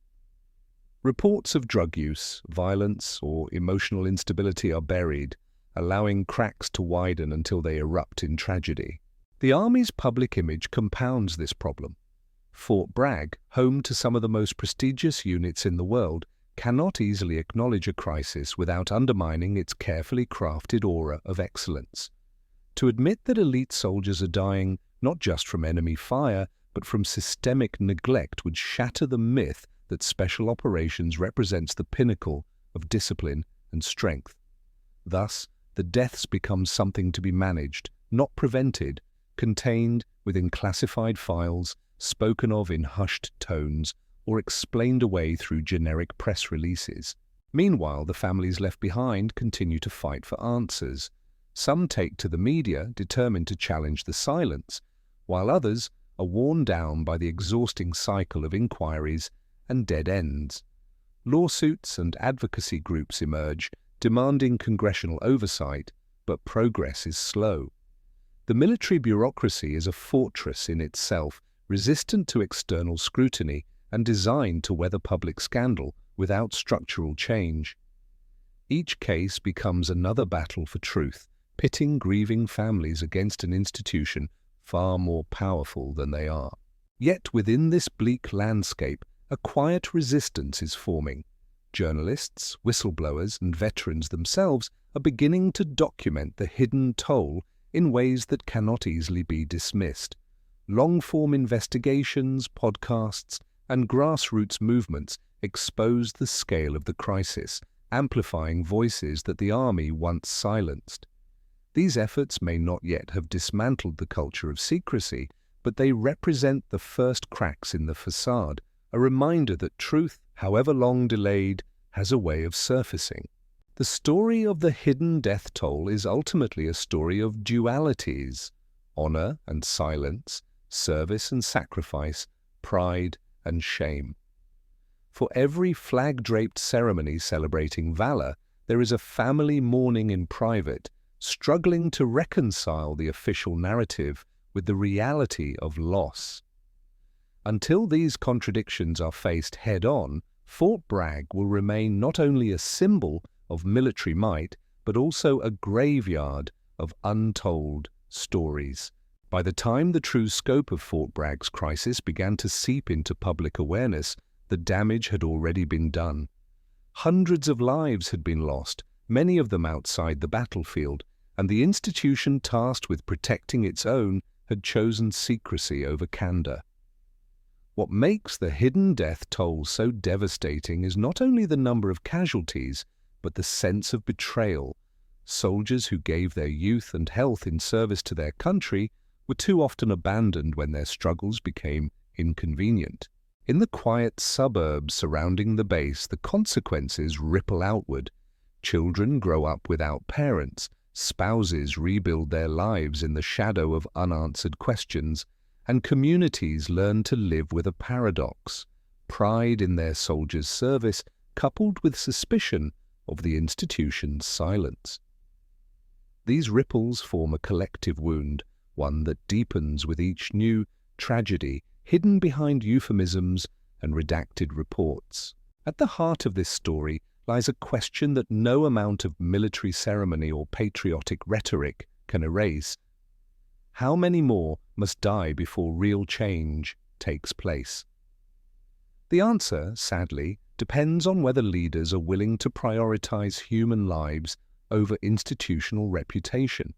Reports of drug use, violence, or emotional instability are buried, allowing cracks to widen until they erupt in tragedy. The Army's public image compounds this problem. Fort Bragg, home to some of the most prestigious units in the world, cannot easily acknowledge a crisis without undermining its carefully crafted aura of excellence. To admit that elite soldiers are dying not just from enemy fire, but from systemic neglect would shatter the myth that special operations represents the pinnacle of discipline and strength. Thus, the deaths become something to be managed, not prevented, contained within classified files, spoken of in hushed tones, or explained away through generic press releases. Meanwhile, the families left behind continue to fight for answers. Some take to the media, determined to challenge the silence, while others are worn down by the exhausting cycle of inquiries and dead ends. Lawsuits and advocacy groups emerge, demanding congressional oversight, but progress is slow. The military bureaucracy is a fortress in itself, resistant to external scrutiny and designed to weather public scandal without structural change. Each case becomes another battle for truth, pitting grieving families against an institution far more powerful than they are. Yet within this bleak landscape, a quiet resistance is forming. Journalists, whistleblowers, and veterans themselves are beginning to document the hidden toll in ways that cannot easily be dismissed. Long-form investigations, podcasts, and grassroots movements expose the scale of the crisis, amplifying voices that the army once silenced. These efforts may not yet have dismantled the culture of secrecy, but they represent the first cracks in the facade, a reminder that truth, however long delayed, has a way of surfacing. The story of the hidden death toll is ultimately a story of dualities: honor and silence, service and sacrifice, pride and shame. For every flag-draped ceremony celebrating valor, there is a family mourning in private, struggling to reconcile the official narrative with the reality of loss. Until these contradictions are faced head-on, Fort Bragg will remain not only a symbol of military might, but also a graveyard of untold stories. By the time the true scope of Fort Bragg's crisis began to seep into public awareness, the damage had already been done. Hundreds of lives had been lost, many of them outside the battlefield, and the institution tasked with protecting its own had chosen secrecy over candor. What makes the hidden death toll so devastating is not only the number of casualties, but the sense of betrayal. Soldiers who gave their youth and health in service to their country were too often abandoned when their struggles became inconvenient. In the quiet suburbs surrounding the base, the consequences ripple outward. Children grow up without parents, spouses rebuild their lives in the shadow of unanswered questions, and communities learn to live with a paradox: pride in their soldiers' service coupled with suspicion of the institution's silence. These ripples form a collective wound, one that deepens with each new tragedy hidden behind euphemisms and redacted reports. At the heart of this story lies a question that no amount of military ceremony or patriotic rhetoric can erase. How many more must die before real change takes place? The answer, sadly, depends on whether leaders are willing to prioritize human lives over institutional reputation.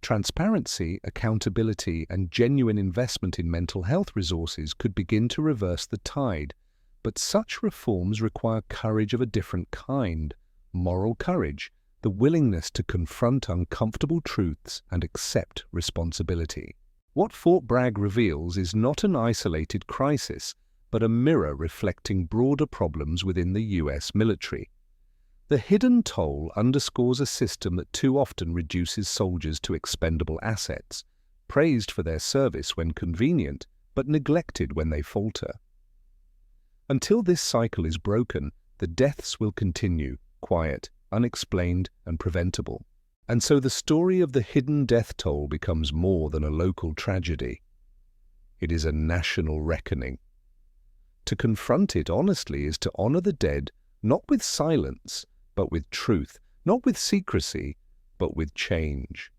Transparency, accountability, and genuine investment in mental health resources could begin to reverse the tide, but such reforms require courage of a different kind: moral courage, the willingness to confront uncomfortable truths and accept responsibility. What Fort Bragg reveals is not an isolated crisis, but a mirror reflecting broader problems within the U.S. military. The hidden toll underscores a system that too often reduces soldiers to expendable assets, praised for their service when convenient, but neglected when they falter. Until this cycle is broken, the deaths will continue, quiet, unexplained, and preventable. And so the story of the hidden death toll becomes more than a local tragedy. It is a national reckoning. To confront it honestly is to honor the dead, not with silence, but with truth, not with secrecy, but with change.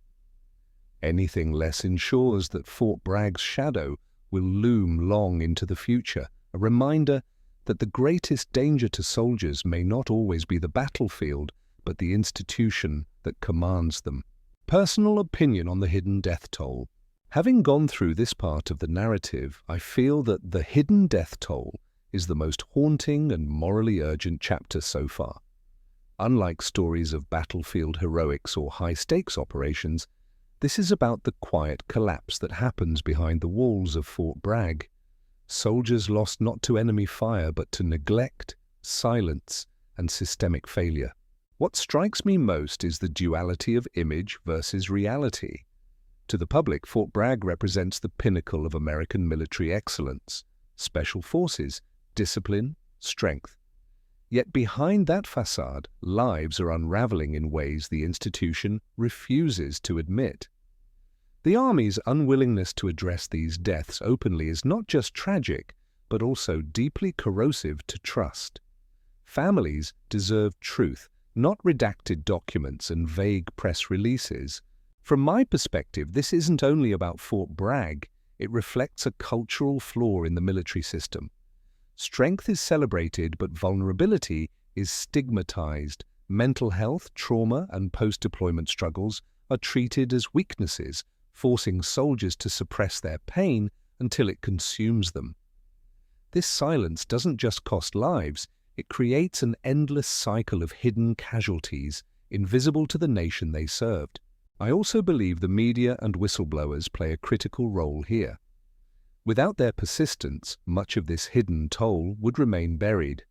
Anything less ensures that Fort Bragg's shadow will loom long into the future, a reminder that the greatest danger to soldiers may not always be the battlefield, but the institution that commands them. Personal opinion on the hidden death toll. Having gone through this part of the narrative, I feel that the hidden death toll is the most haunting and morally urgent chapter so far. Unlike stories of battlefield heroics or high-stakes operations, this is about the quiet collapse that happens behind the walls of Fort Bragg. Soldiers lost not to enemy fire but to neglect, silence, and systemic failure. What strikes me most is the duality of image versus reality. To the public, Fort Bragg represents the pinnacle of American military excellence, special forces, discipline, strength. Yet behind that facade, lives are unraveling in ways the institution refuses to admit. The Army's unwillingness to address these deaths openly is not just tragic, but also deeply corrosive to trust. Families deserve truth, not redacted documents and vague press releases. From my perspective, this isn't only about Fort Bragg, it reflects a cultural flaw in the military system. Strength is celebrated, but vulnerability is stigmatized. Mental health, trauma, and post-deployment struggles are treated as weaknesses, forcing soldiers to suppress their pain until it consumes them. This silence doesn't just cost lives, it creates an endless cycle of hidden casualties, invisible to the nation they served. I also believe the media and whistleblowers play a critical role here. Without their persistence, much of this hidden toll would remain buried.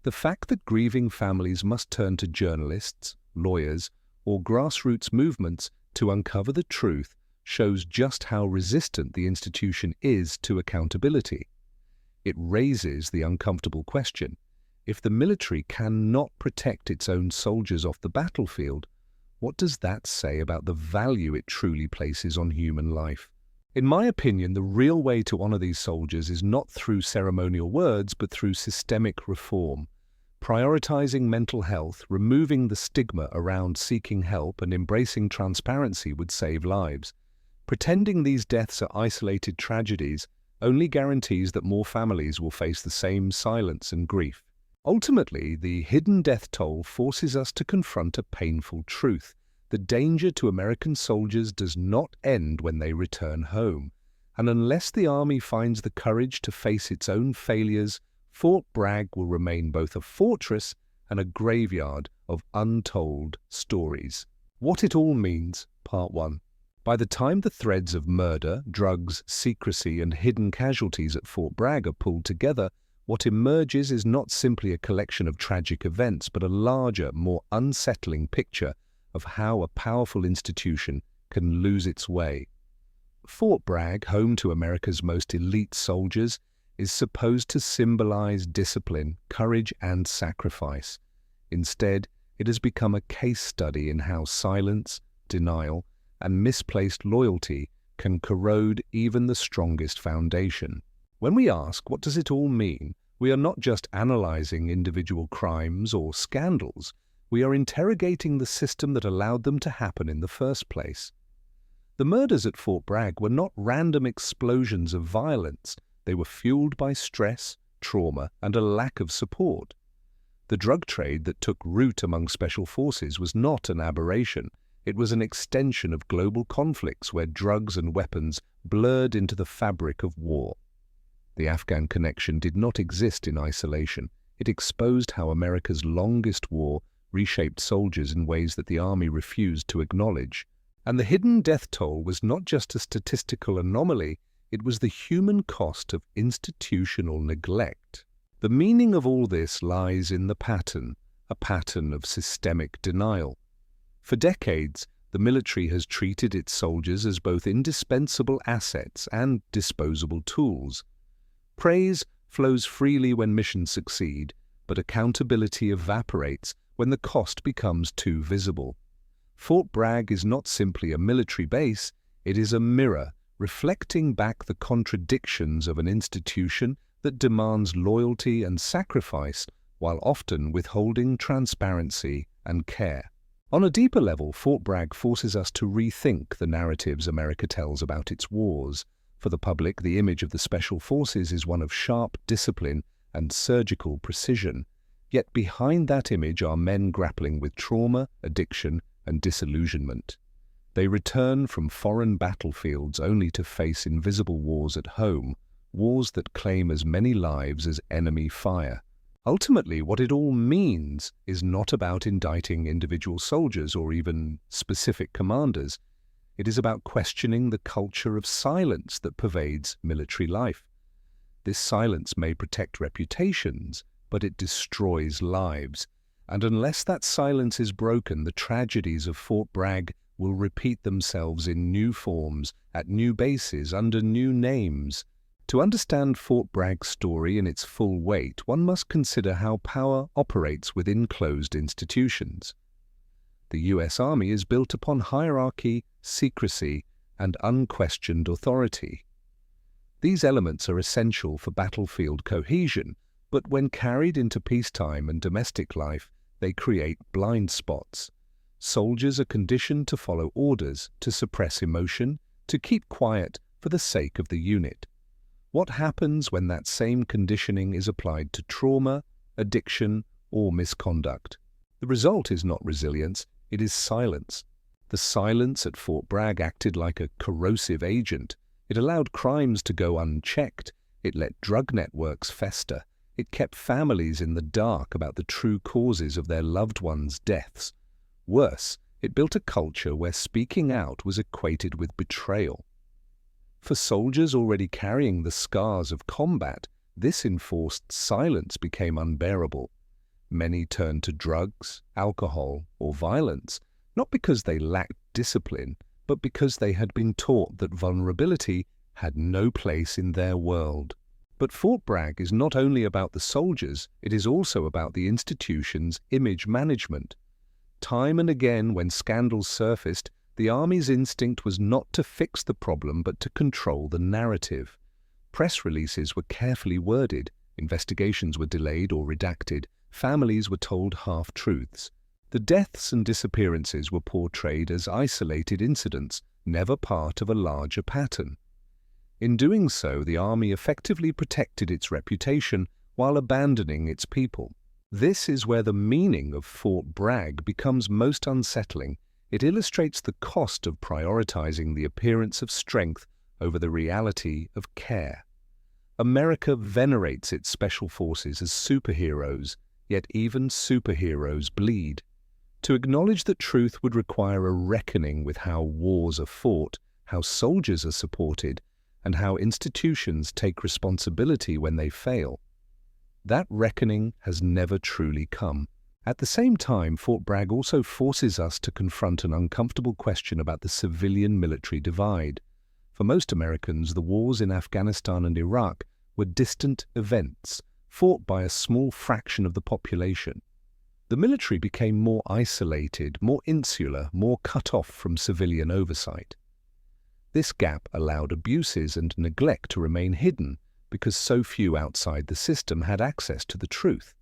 The fact that grieving families must turn to journalists, lawyers, or grassroots movements to uncover the truth shows just how resistant the institution is to accountability. It raises the uncomfortable question: if the military cannot protect its own soldiers off the battlefield, what does that say about the value it truly places on human life? In my opinion, the real way to honor these soldiers is not through ceremonial words, but through systemic reform. Prioritizing mental health, removing the stigma around seeking help, and embracing transparency would save lives. Pretending these deaths are isolated tragedies only guarantees that more families will face the same silence and grief. Ultimately, the hidden death toll forces us to confront a painful truth. The danger to American soldiers does not end when they return home. And unless the Army finds the courage to face its own failures, Fort Bragg will remain both a fortress and a graveyard of untold stories. What it all means, Part 1. By the time the threads of murder, drugs, secrecy, and hidden casualties at Fort Bragg are pulled together, what emerges is not simply a collection of tragic events, but a larger, more unsettling picture of how a powerful institution can lose its way. Fort Bragg, home to America's most elite soldiers, is supposed to symbolize discipline, courage, and sacrifice. Instead, it has become a case study in how silence, denial, and misplaced loyalty can corrode even the strongest foundation. When we ask, what does it all mean, we are not just analyzing individual crimes or scandals, we are interrogating the system that allowed them to happen in the first place. The murders at Fort Bragg were not random explosions of violence, they were fueled by stress, trauma, and a lack of support. The drug trade that took root among special forces was not an aberration. It was an extension of global conflicts where drugs and weapons blurred into the fabric of war. The Afghan connection did not exist in isolation. It exposed how America's longest war reshaped soldiers in ways that the Army refused to acknowledge. And the hidden death toll was not just a statistical anomaly, it was the human cost of institutional neglect. The meaning of all this lies in the pattern, a pattern of systemic denial. For decades, the military has treated its soldiers as both indispensable assets and disposable tools. Praise flows freely when missions succeed, but accountability evaporates when the cost becomes too visible. Fort Bragg is not simply a military base, it is a mirror reflecting back the contradictions of an institution that demands loyalty and sacrifice while often withholding transparency and care. On a deeper level, Fort Bragg forces us to rethink the narratives America tells about its wars. For the public, the image of the Special Forces is one of sharp discipline and surgical precision. Yet behind that image are men grappling with trauma, addiction, and disillusionment. They return from foreign battlefields only to face invisible wars at home, wars that claim as many lives as enemy fire. Ultimately, what it all means is not about indicting individual soldiers or even specific commanders. It is about questioning the culture of silence that pervades military life. This silence may protect reputations, but it destroys lives. And unless that silence is broken, the tragedies of Fort Bragg will repeat themselves in new forms, at new bases, under new names. To understand Fort Bragg's story in its full weight, one must consider how power operates within closed institutions. The U.S. Army is built upon hierarchy, secrecy, and unquestioned authority. These elements are essential for battlefield cohesion, but when carried into peacetime and domestic life, they create blind spots. Soldiers are conditioned to follow orders, to suppress emotion, to keep quiet for the sake of the unit. What happens when that same conditioning is applied to trauma, addiction, or misconduct? The result is not resilience, it is silence. The silence at Fort Bragg acted like a corrosive agent. It allowed crimes to go unchecked. It let drug networks fester. It kept families in the dark about the true causes of their loved ones' deaths. Worse, it built a culture where speaking out was equated with betrayal. For soldiers already carrying the scars of combat, this enforced silence became unbearable. Many turned to drugs, alcohol, or violence, not because they lacked discipline, but because they had been taught that vulnerability had no place in their world. But Fort Bragg is not only about the soldiers, it is also about the institution's image management. Time and again, when scandals surfaced, the Army's instinct was not to fix the problem but to control the narrative. Press releases were carefully worded, investigations were delayed or redacted, families were told half-truths. The deaths and disappearances were portrayed as isolated incidents, never part of a larger pattern. In doing so, the Army effectively protected its reputation while abandoning its people. This is where the meaning of Fort Bragg becomes most unsettling. It illustrates the cost of prioritizing the appearance of strength over the reality of care. America venerates its special forces as superheroes, yet even superheroes bleed. To acknowledge that truth would require a reckoning with how wars are fought, how soldiers are supported, and how institutions take responsibility when they fail. That reckoning has never truly come. At the same time, Fort Bragg also forces us to confront an uncomfortable question about the civilian-military divide. For most Americans, the wars in Afghanistan and Iraq were distant events, fought by a small fraction of the population. The military became more isolated, more insular, more cut off from civilian oversight. This gap allowed abuses and neglect to remain hidden because so few outside the system had access to the truth.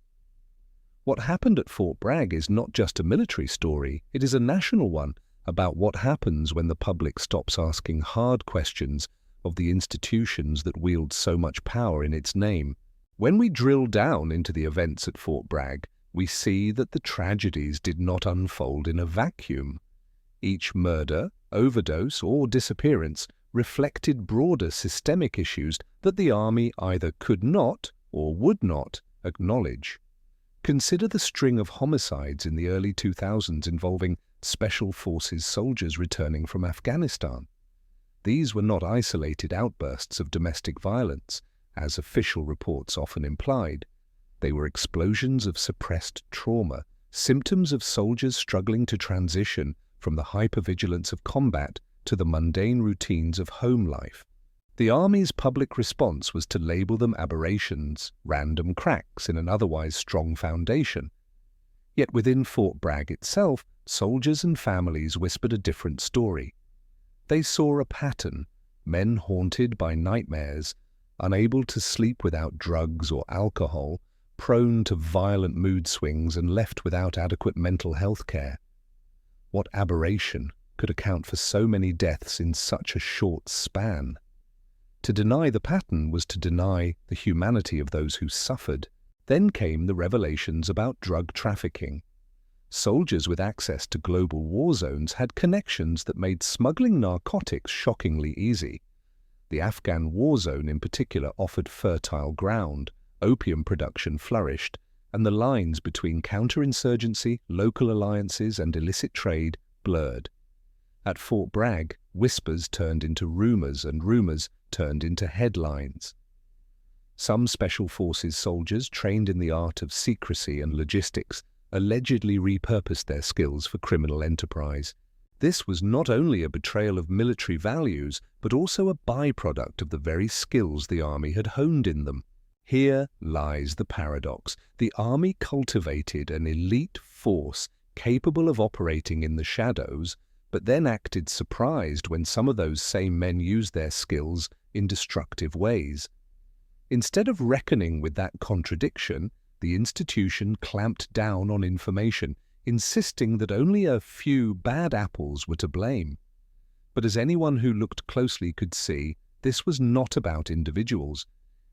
What happened at Fort Bragg is not just a military story, it is a national one about what happens when the public stops asking hard questions of the institutions that wield so much power in its name. When we drill down into the events at Fort Bragg, we see that the tragedies did not unfold in a vacuum. Each murder, overdose, or disappearance reflected broader systemic issues that the Army either could not or would not acknowledge. Consider the string of homicides in the early 2000s involving Special Forces soldiers returning from Afghanistan. These were not isolated outbursts of domestic violence, as official reports often implied. They were explosions of suppressed trauma, symptoms of soldiers struggling to transition from the hypervigilance of combat to the mundane routines of home life. The Army's public response was to label them aberrations, random cracks in an otherwise strong foundation. Yet within Fort Bragg itself, soldiers and families whispered a different story. They saw a pattern, men haunted by nightmares, unable to sleep without drugs or alcohol, prone to violent mood swings and left without adequate mental health care. What aberration could account for so many deaths in such a short span? To deny the pattern was to deny the humanity of those who suffered. Then came the revelations about drug trafficking. Soldiers with access to global war zones had connections that made smuggling narcotics shockingly easy. The Afghan war zone in particular offered fertile ground, opium production flourished, and the lines between counterinsurgency, local alliances, and illicit trade blurred. At Fort Bragg, whispers turned into rumors, and rumors turned into headlines. Some special forces soldiers trained in the art of secrecy and logistics allegedly repurposed their skills for criminal enterprise. This was not only a betrayal of military values, but also a byproduct of the very skills the army had honed in them. Here lies the paradox. The army cultivated an elite force capable of operating in the shadows, but then acted surprised when some of those same men used their skills in destructive ways. Instead of reckoning with that contradiction, the institution clamped down on information, insisting that only a few bad apples were to blame. But as anyone who looked closely could see, this was not about individuals.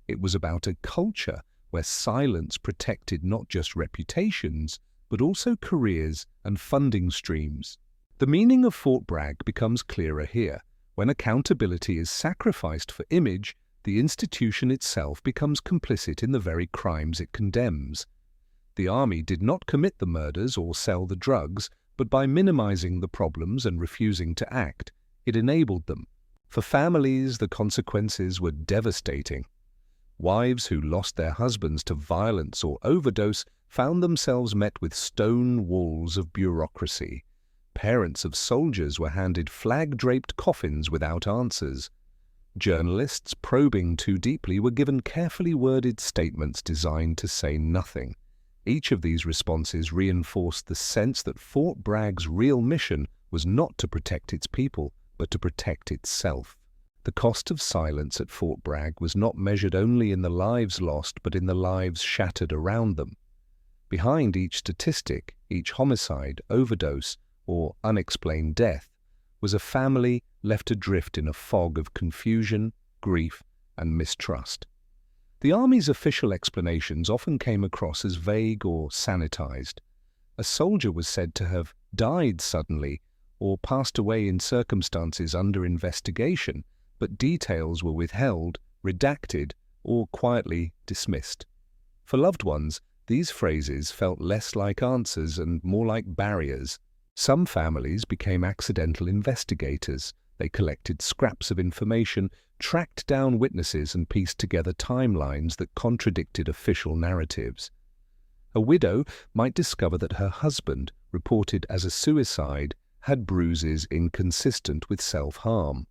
It was about a culture where silence protected not just reputations, but also careers and funding streams. The meaning of Fort Bragg becomes clearer here. When accountability is sacrificed for image, the institution itself becomes complicit in the very crimes it condemns. The army did not commit the murders or sell the drugs, but by minimizing the problems and refusing to act, it enabled them. For families, the consequences were devastating. Wives who lost their husbands to violence or overdose found themselves met with stone walls of bureaucracy. Parents of soldiers were handed flag-draped coffins without answers. Journalists probing too deeply were given carefully worded statements designed to say nothing. Each of these responses reinforced the sense that Fort Bragg's real mission was not to protect its people, but to protect itself. The cost of silence at Fort Bragg was not measured only in the lives lost, but in the lives shattered around them. Behind each statistic, each homicide, overdose, or unexplained death, was a family left adrift in a fog of confusion, grief, and mistrust. The Army's official explanations often came across as vague or sanitized. A soldier was said to have died suddenly or passed away in circumstances under investigation, but details were withheld, redacted, or quietly dismissed. For loved ones, these phrases felt less like answers and more like barriers. Some families became accidental investigators. They collected scraps of information, tracked down witnesses, and pieced together timelines that contradicted official narratives. A widow might discover that her husband, reported as a suicide, had bruises inconsistent with self-harm.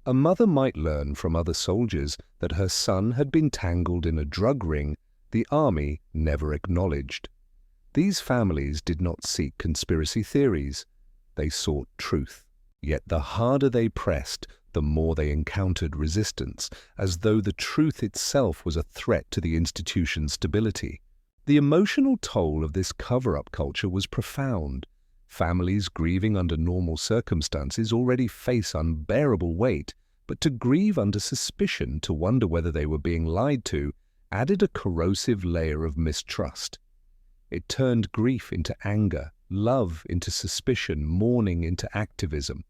A mother might learn from other soldiers that her son had been tangled in a drug ring the Army never acknowledged. These families did not seek conspiracy theories. They sought truth. Yet the harder they pressed, the more they encountered resistance, as though the truth itself was a threat to the institution's stability. The emotional toll of this cover-up culture was profound. Families grieving under normal circumstances already face unbearable weight, but to grieve under suspicion, to wonder whether they were being lied to, added a corrosive layer of mistrust. It turned grief into anger, love into suspicion, mourning into activism.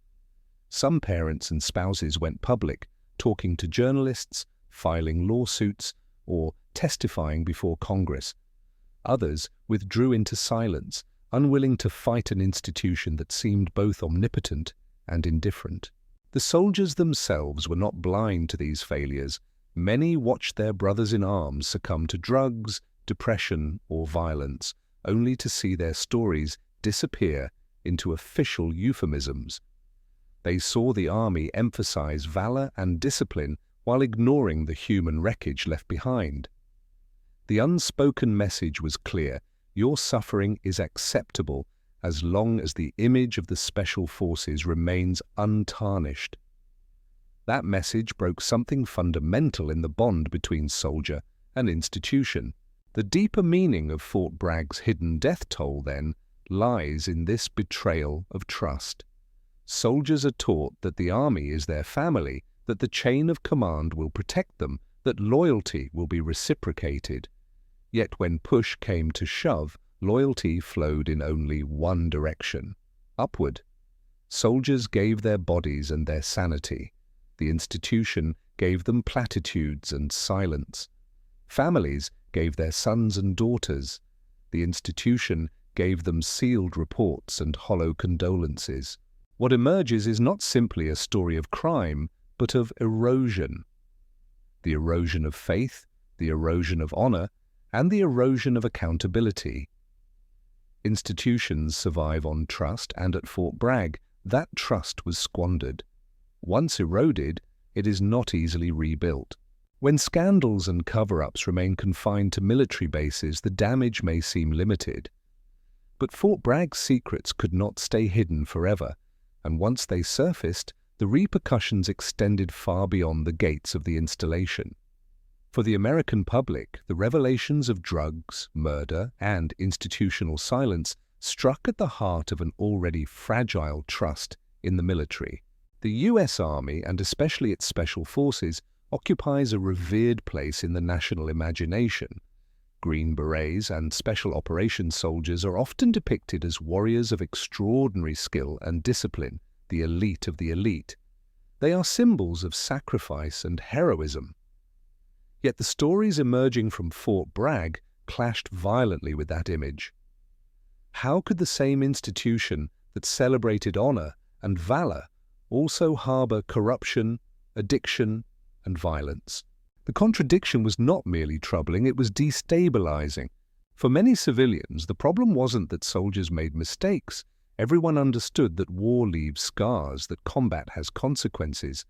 Some parents and spouses went public, talking to journalists, filing lawsuits, or testifying before Congress. Others withdrew into silence, unwilling to fight an institution that seemed both omnipotent and indifferent. The soldiers themselves were not blind to these failures. Many watched their brothers in arms succumb to drugs, depression, or violence, only to see their stories disappear into official euphemisms. They saw the Army emphasize valor and discipline while ignoring the human wreckage left behind. The unspoken message was clear: your suffering is acceptable as long as the image of the Special Forces remains untarnished. That message broke something fundamental in the bond between soldier and institution. The deeper meaning of Fort Bragg's hidden death toll, then, lies in this betrayal of trust. Soldiers are taught that the Army is their family, that the chain of command will protect them, that loyalty will be reciprocated. Yet when push came to shove, loyalty flowed in only one direction, upward. Soldiers gave their bodies and their sanity. The institution gave them platitudes and silence. Families gave their sons and daughters. The institution gave them sealed reports and hollow condolences. What emerges is not simply a story of crime, but of erosion. The erosion of faith, the erosion of honor, and the erosion of accountability. Institutions survive on trust, and at Fort Bragg, that trust was squandered. Once eroded, it is not easily rebuilt. When scandals and cover-ups remain confined to military bases, the damage may seem limited. But Fort Bragg's secrets could not stay hidden forever, and once they surfaced, the repercussions extended far beyond the gates of the installation. For the American public, the revelations of drugs, murder, and institutional silence struck at the heart of an already fragile trust in the military. The U.S. Army, and especially its special forces, occupies a revered place in the national imagination. Green Berets and Special Operations soldiers are often depicted as warriors of extraordinary skill and discipline, the elite of the elite. They are symbols of sacrifice and heroism. Yet the stories emerging from Fort Bragg clashed violently with that image. How could the same institution that celebrated honor and valor also harbor corruption, addiction, and violence? The contradiction was not merely troubling, it was destabilizing. For many civilians, the problem wasn't that soldiers made mistakes. Everyone understood that war leaves scars, that combat has consequences.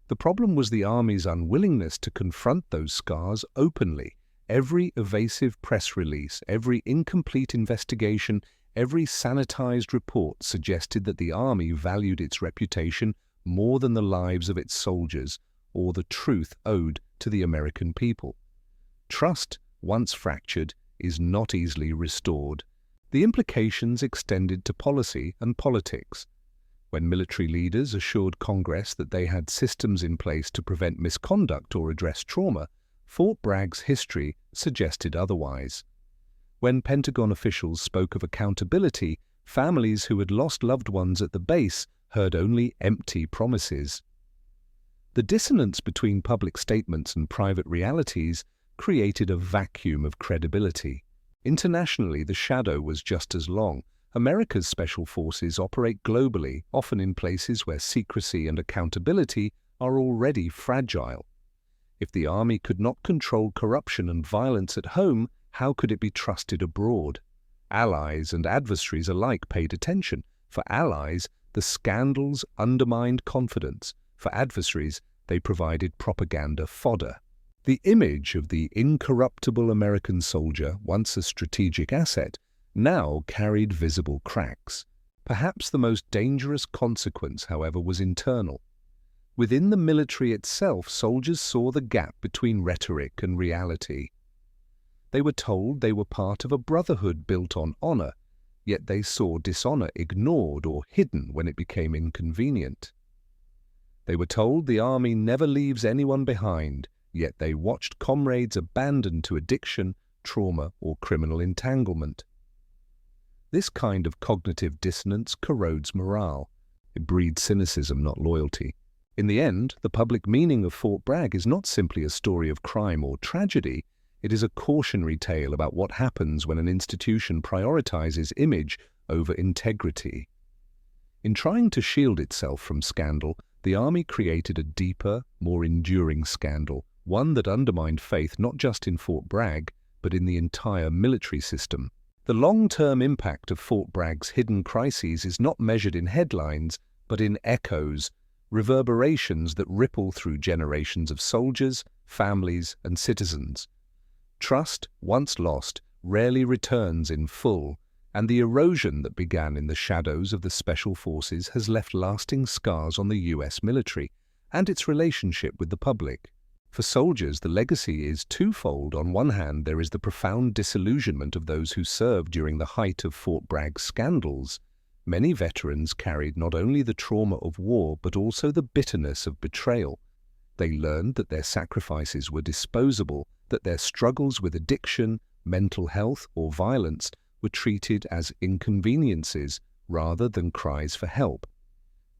The problem was the Army's unwillingness to confront those scars openly. Every evasive press release, every incomplete investigation, every sanitized report suggested that the Army valued its reputation more than the lives of its soldiers or the truth owed to the American people. Trust, once fractured, is not easily restored. The implications extended to policy and politics. When military leaders assured Congress that they had systems in place to prevent misconduct or address trauma, Fort Bragg's history suggested otherwise. When Pentagon officials spoke of accountability, families who had lost loved ones at the base heard only empty promises. The dissonance between public statements and private realities created a vacuum of credibility. Internationally, the shadow was just as long. America's special forces operate globally, often in places where secrecy and accountability are already fragile. If the Army could not control corruption and violence at home, how could it be trusted abroad? Allies and adversaries alike paid attention. For allies, the scandals undermined confidence. For adversaries, they provided propaganda fodder. The image of the incorruptible American soldier, once a strategic asset, now carried visible cracks. Perhaps the most dangerous consequence, however, was internal. Within the military itself, soldiers saw the gap between rhetoric and reality. They were told they were part of a brotherhood built on honor, yet they saw dishonor ignored or hidden when it became inconvenient. They were told the Army never leaves anyone behind, yet they watched comrades abandoned to addiction, trauma, or criminal entanglement. This kind of cognitive dissonance corrodes morale. It breeds cynicism, not loyalty. In the end, the public meaning of Fort Bragg is not simply a story of crime or tragedy. It is a cautionary tale about what happens when an institution prioritizes image over integrity. In trying to shield itself from scandal, the Army created a deeper, more enduring scandal, one that undermined faith not just in Fort Bragg, but in the entire military system. The long-term impact of Fort Bragg's hidden crises is not measured in headlines, but in echoes, reverberations that ripple through generations of soldiers, families, and citizens. Trust, once lost, rarely returns in full, and the erosion that began in the shadows of the Special Forces has left lasting scars on the U.S. military and its relationship with the public. For soldiers, the legacy is twofold. On one hand, there is the profound disillusionment of those who served during the height of Fort Bragg's scandals. Many veterans carried not only the trauma of war, but also the bitterness of betrayal. They learned that their sacrifices were disposable, that their struggles with addiction, mental health, or violence were treated as inconveniences rather than cries for help.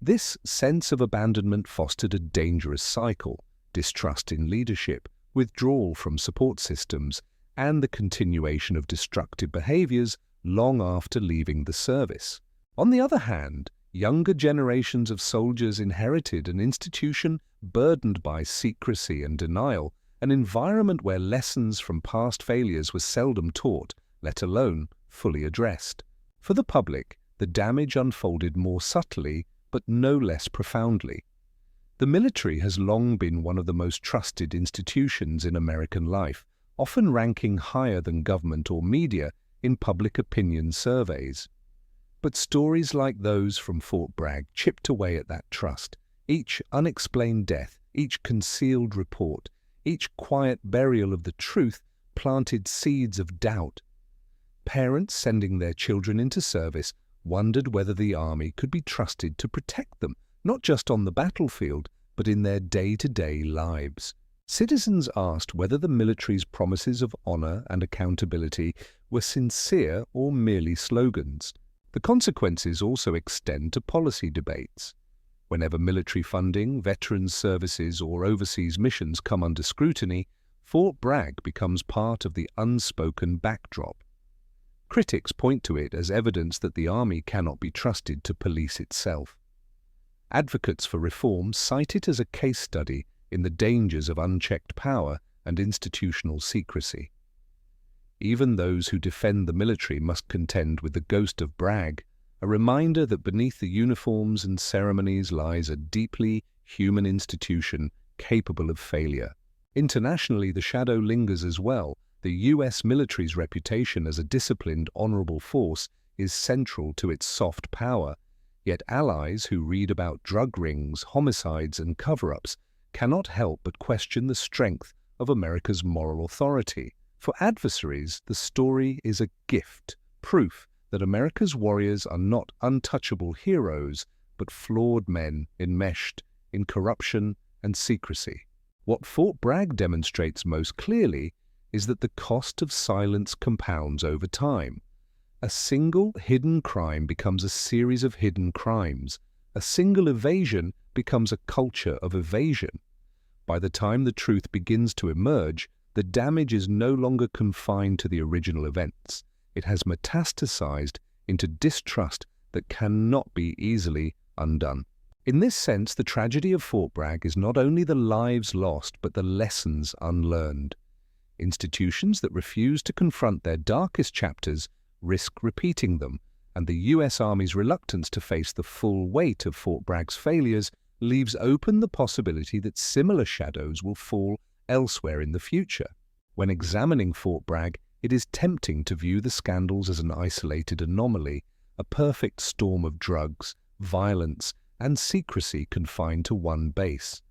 This sense of abandonment fostered a dangerous cycle: distrust in leadership, withdrawal from support systems, and the continuation of destructive behaviors long after leaving the service. On the other hand, younger generations of soldiers inherited an institution burdened by secrecy and denial, an environment where lessons from past failures were seldom taught, let alone fully addressed. For the public, the damage unfolded more subtly, but no less profoundly. The military has long been one of the most trusted institutions in American life, often ranking higher than government or media in public opinion surveys. But stories like those from Fort Bragg chipped away at that trust. Each unexplained death, each concealed report, each quiet burial of the truth planted seeds of doubt. Parents sending their children into service wondered whether the Army could be trusted to protect them, not just on the battlefield, but in their day-to-day lives. Citizens asked whether the military's promises of honor and accountability were sincere or merely slogans. The consequences also extend to policy debates. Whenever military funding, veterans services, or overseas missions come under scrutiny, Fort Bragg becomes part of the unspoken backdrop. Critics point to it as evidence that the Army cannot be trusted to police itself. Advocates for reform cite it as a case study in the dangers of unchecked power and institutional secrecy. Even those who defend the military must contend with the ghost of Bragg, a reminder that beneath the uniforms and ceremonies lies a deeply human institution capable of failure. Internationally, the shadow lingers as well. The U.S. military's reputation as a disciplined, honorable force is central to its soft power, yet allies who read about drug rings, homicides, and cover-ups cannot help but question the strength of America's moral authority. For adversaries, the story is a gift, proof that America's warriors are not untouchable heroes, but flawed men enmeshed in corruption and secrecy. What Fort Bragg demonstrates most clearly is that the cost of silence compounds over time. A single hidden crime becomes a series of hidden crimes. A single evasion becomes a culture of evasion. By the time the truth begins to emerge, the damage is no longer confined to the original events. It has metastasized into distrust that cannot be easily undone. In this sense, the tragedy of Fort Bragg is not only the lives lost, but the lessons unlearned. Institutions that refuse to confront their darkest chapters risk repeating them, and the U.S. Army's reluctance to face the full weight of Fort Bragg's failures leaves open the possibility that similar shadows will fall elsewhere in the future. When examining Fort Bragg, it is tempting to view the scandals as an isolated anomaly, a perfect storm of drugs, violence, and secrecy confined to one base.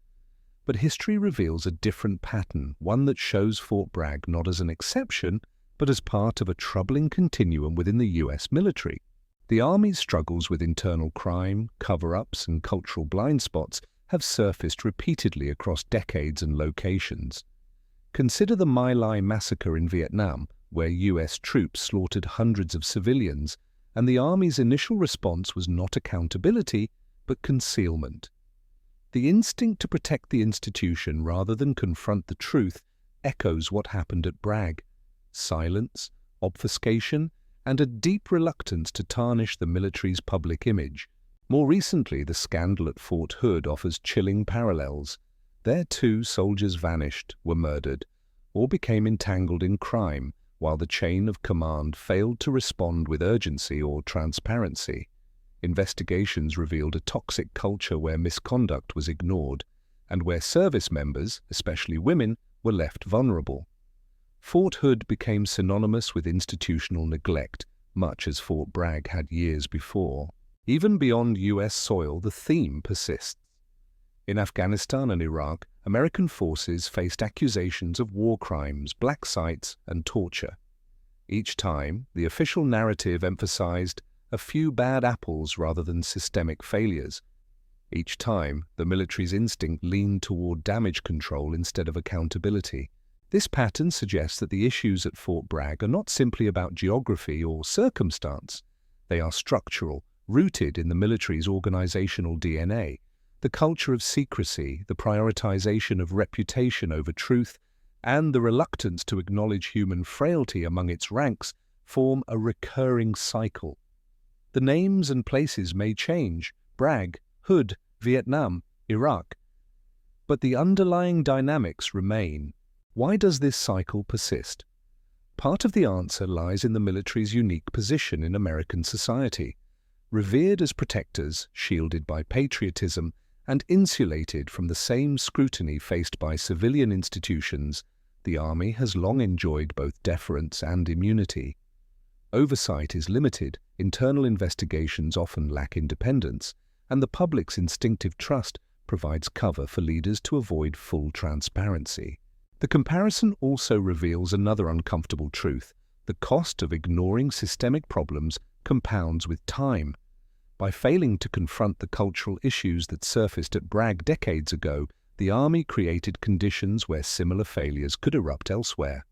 But history reveals a different pattern, one that shows Fort Bragg not as an exception, but as part of a troubling continuum within the U.S. military. The Army's struggles with internal crime, cover-ups, and cultural blind spots have surfaced repeatedly across decades and locations. Consider the My Lai massacre in Vietnam, where U.S. troops slaughtered hundreds of civilians, and the Army's initial response was not accountability, but concealment. The instinct to protect the institution rather than confront the truth echoes what happened at Bragg: silence, obfuscation, and a deep reluctance to tarnish the military's public image. More recently, the scandal at Fort Hood offers chilling parallels. There too, soldiers vanished, were murdered, or became entangled in crime, while the chain of command failed to respond with urgency or transparency. Investigations revealed a toxic culture where misconduct was ignored, and where service members, especially women, were left vulnerable. Fort Hood became synonymous with institutional neglect, much as Fort Bragg had years before. Even beyond U.S. soil, the theme persists. In Afghanistan and Iraq, American forces faced accusations of war crimes, black sites, and torture. Each time, the official narrative emphasized a few bad apples rather than systemic failures. Each time, the military's instinct leaned toward damage control instead of accountability. This pattern suggests that the issues at Fort Bragg are not simply about geography or circumstance. They are structural, rooted in the military's organizational DNA. The culture of secrecy, the prioritization of reputation over truth, and the reluctance to acknowledge human frailty among its ranks form a recurring cycle. The names and places may change: Bragg, Hood, Vietnam, Iraq. But the underlying dynamics remain. Why does this cycle persist? Part of the answer lies in the military's unique position in American society. Revered as protectors, shielded by patriotism, and insulated from the same scrutiny faced by civilian institutions, the Army has long enjoyed both deference and immunity. Oversight is limited, internal investigations often lack independence, and the public's instinctive trust provides cover for leaders to avoid full transparency. The comparison also reveals another uncomfortable truth: the cost of ignoring systemic problems compounds with time. By failing to confront the cultural issues that surfaced at Bragg decades ago, the Army created conditions where similar failures could erupt elsewhere.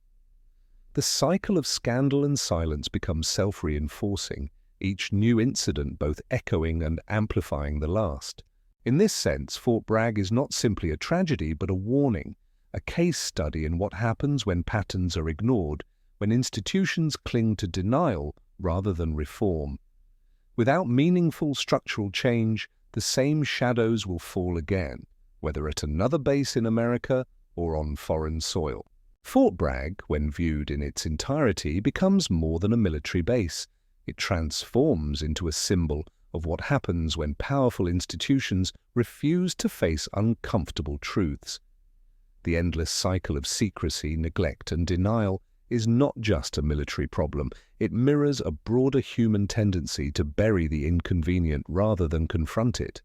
The cycle of scandal and silence becomes self-reinforcing, each new incident both echoing and amplifying the last. In this sense, Fort Bragg is not simply a tragedy but a warning, a case study in what happens when patterns are ignored, when institutions cling to denial rather than reform. Without meaningful structural change, the same shadows will fall again, whether at another base in America or on foreign soil. Fort Bragg, when viewed in its entirety, becomes more than a military base. It transforms into a symbol of what happens when powerful institutions refuse to face uncomfortable truths. The endless cycle of secrecy, neglect, and denial is not just a military problem. It mirrors a broader human tendency to bury the inconvenient rather than confront it.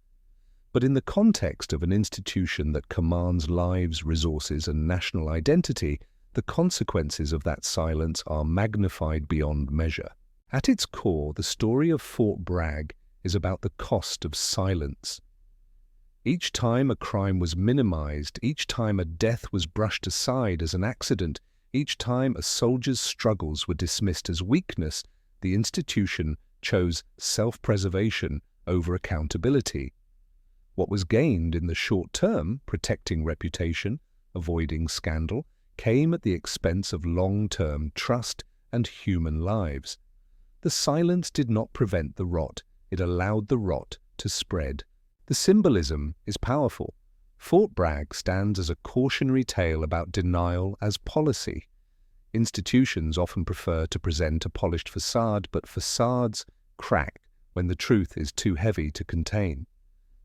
But in the context of an institution that commands lives, resources, and national identity, the consequences of that silence are magnified beyond measure. At its core, the story of Fort Bragg is about the cost of silence. Each time a crime was minimized, each time a death was brushed aside as an accident, each time a soldier's struggles were dismissed as weakness, the institution chose self-preservation over accountability. What was gained in the short term, protecting reputation, avoiding scandal, came at the expense of long-term trust and human lives. The silence did not prevent the rot, it allowed the rot to spread. The symbolism is powerful. Fort Bragg stands as a cautionary tale about denial as policy. Institutions often prefer to present a polished facade, but facades crack when the truth is too heavy to contain.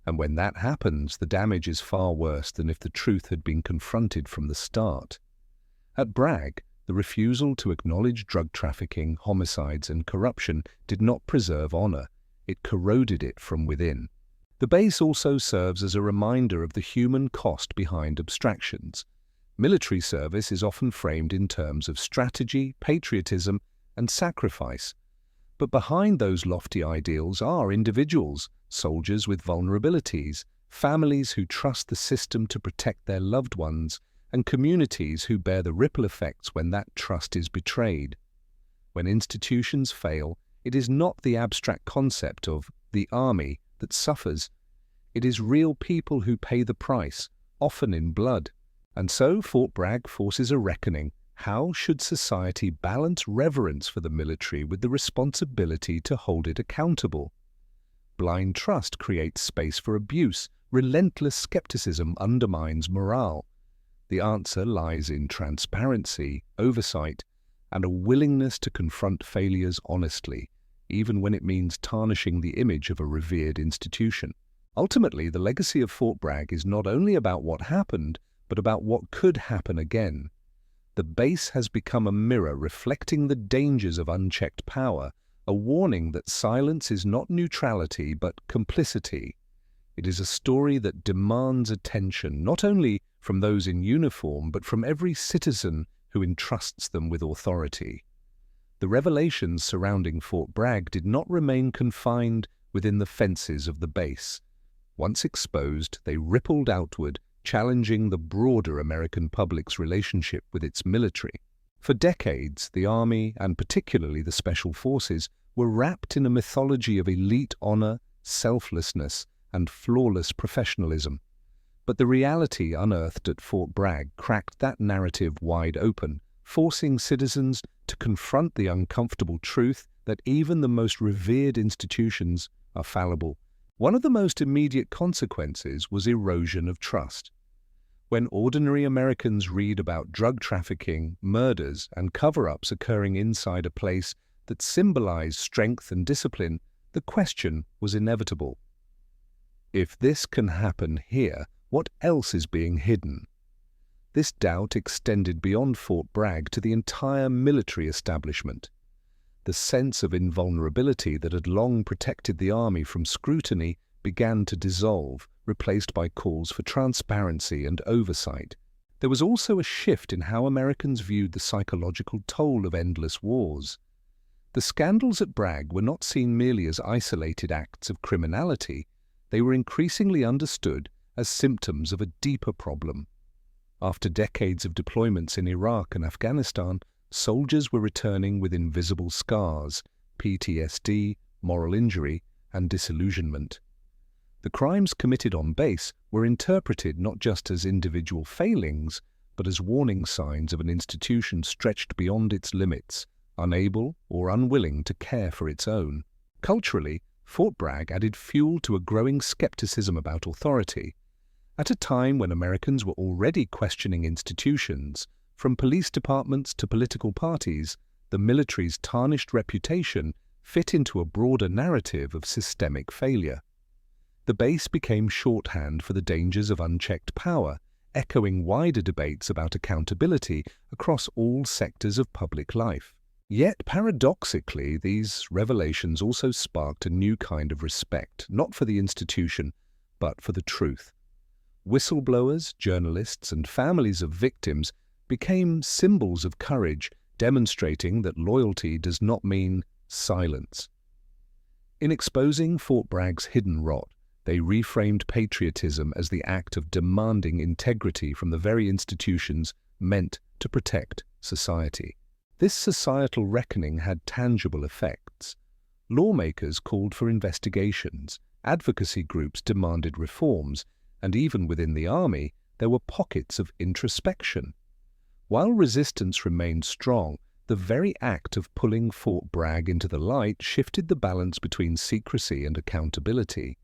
And when that happens, the damage is far worse than if the truth had been confronted from the start. At Bragg, the refusal to acknowledge drug trafficking, homicides, and corruption did not preserve honor. It corroded it from within. The base also serves as a reminder of the human cost behind abstractions. Military service is often framed in terms of strategy, patriotism, and sacrifice. But behind those lofty ideals are individuals, soldiers with vulnerabilities, families who trust the system to protect their loved ones, and communities who bear the ripple effects when that trust is betrayed. When institutions fail, it is not the abstract concept of the army that suffers. It is real people who pay the price, often in blood. And so Fort Bragg forces a reckoning. How should society balance reverence for the military with the responsibility to hold it accountable? Blind trust creates space for abuse. Relentless skepticism undermines morale. The answer lies in transparency, oversight, and a willingness to confront failures honestly, even when it means tarnishing the image of a revered institution. Ultimately, the legacy of Fort Bragg is not only about what happened, but about what could happen again. The base has become a mirror reflecting the dangers of unchecked power, a warning that silence is not neutrality but complicity. It is a story that demands attention, not only from those in uniform, but from every citizen who entrusts them with authority. The revelations surrounding Fort Bragg did not remain confined within the fences of the base. Once exposed, they rippled outward, challenging the broader American public's relationship with its military. For decades, the Army, and particularly the Special Forces, were wrapped in a mythology of elite honor, selflessness, and flawless professionalism. But the reality unearthed at Fort Bragg cracked that narrative wide open, forcing citizens to confront the uncomfortable truth that even the most revered institutions are fallible. One of the most immediate consequences was erosion of trust. When ordinary Americans read about drug trafficking, murders, and cover-ups occurring inside a place that symbolized strength and discipline, the question was inevitable. If this can happen here, what else is being hidden? This doubt extended beyond Fort Bragg to the entire military establishment. The sense of invulnerability that had long protected the Army from scrutiny began to dissolve, replaced by calls for transparency and oversight. There was also a shift in how Americans viewed the psychological toll of endless wars. The scandals at Bragg were not seen merely as isolated acts of criminality, they were increasingly understood as symptoms of a deeper problem. After decades of deployments in Iraq and Afghanistan, soldiers were returning with invisible scars, PTSD, moral injury, and disillusionment. The crimes committed on base were interpreted not just as individual failings, but as warning signs of an institution stretched beyond its limits, unable or unwilling to care for its own. Culturally, Fort Bragg added fuel to a growing skepticism about authority. At a time when Americans were already questioning institutions, from police departments to political parties, the military's tarnished reputation fit into a broader narrative of systemic failure. The base became shorthand for the dangers of unchecked power, echoing wider debates about accountability across all sectors of public life. Yet, paradoxically, these revelations also sparked a new kind of respect, not for the institution, but for the truth. Whistleblowers, journalists, and families of victims became symbols of courage, demonstrating that loyalty does not mean silence. In exposing Fort Bragg's hidden rot, they reframed patriotism as the act of demanding integrity from the very institutions meant to protect society. This societal reckoning had tangible effects. Lawmakers called for investigations, advocacy groups demanded reforms, and even within the Army, there were pockets of introspection. While resistance remained strong, the very act of pulling Fort Bragg into the light shifted the balance between secrecy and accountability.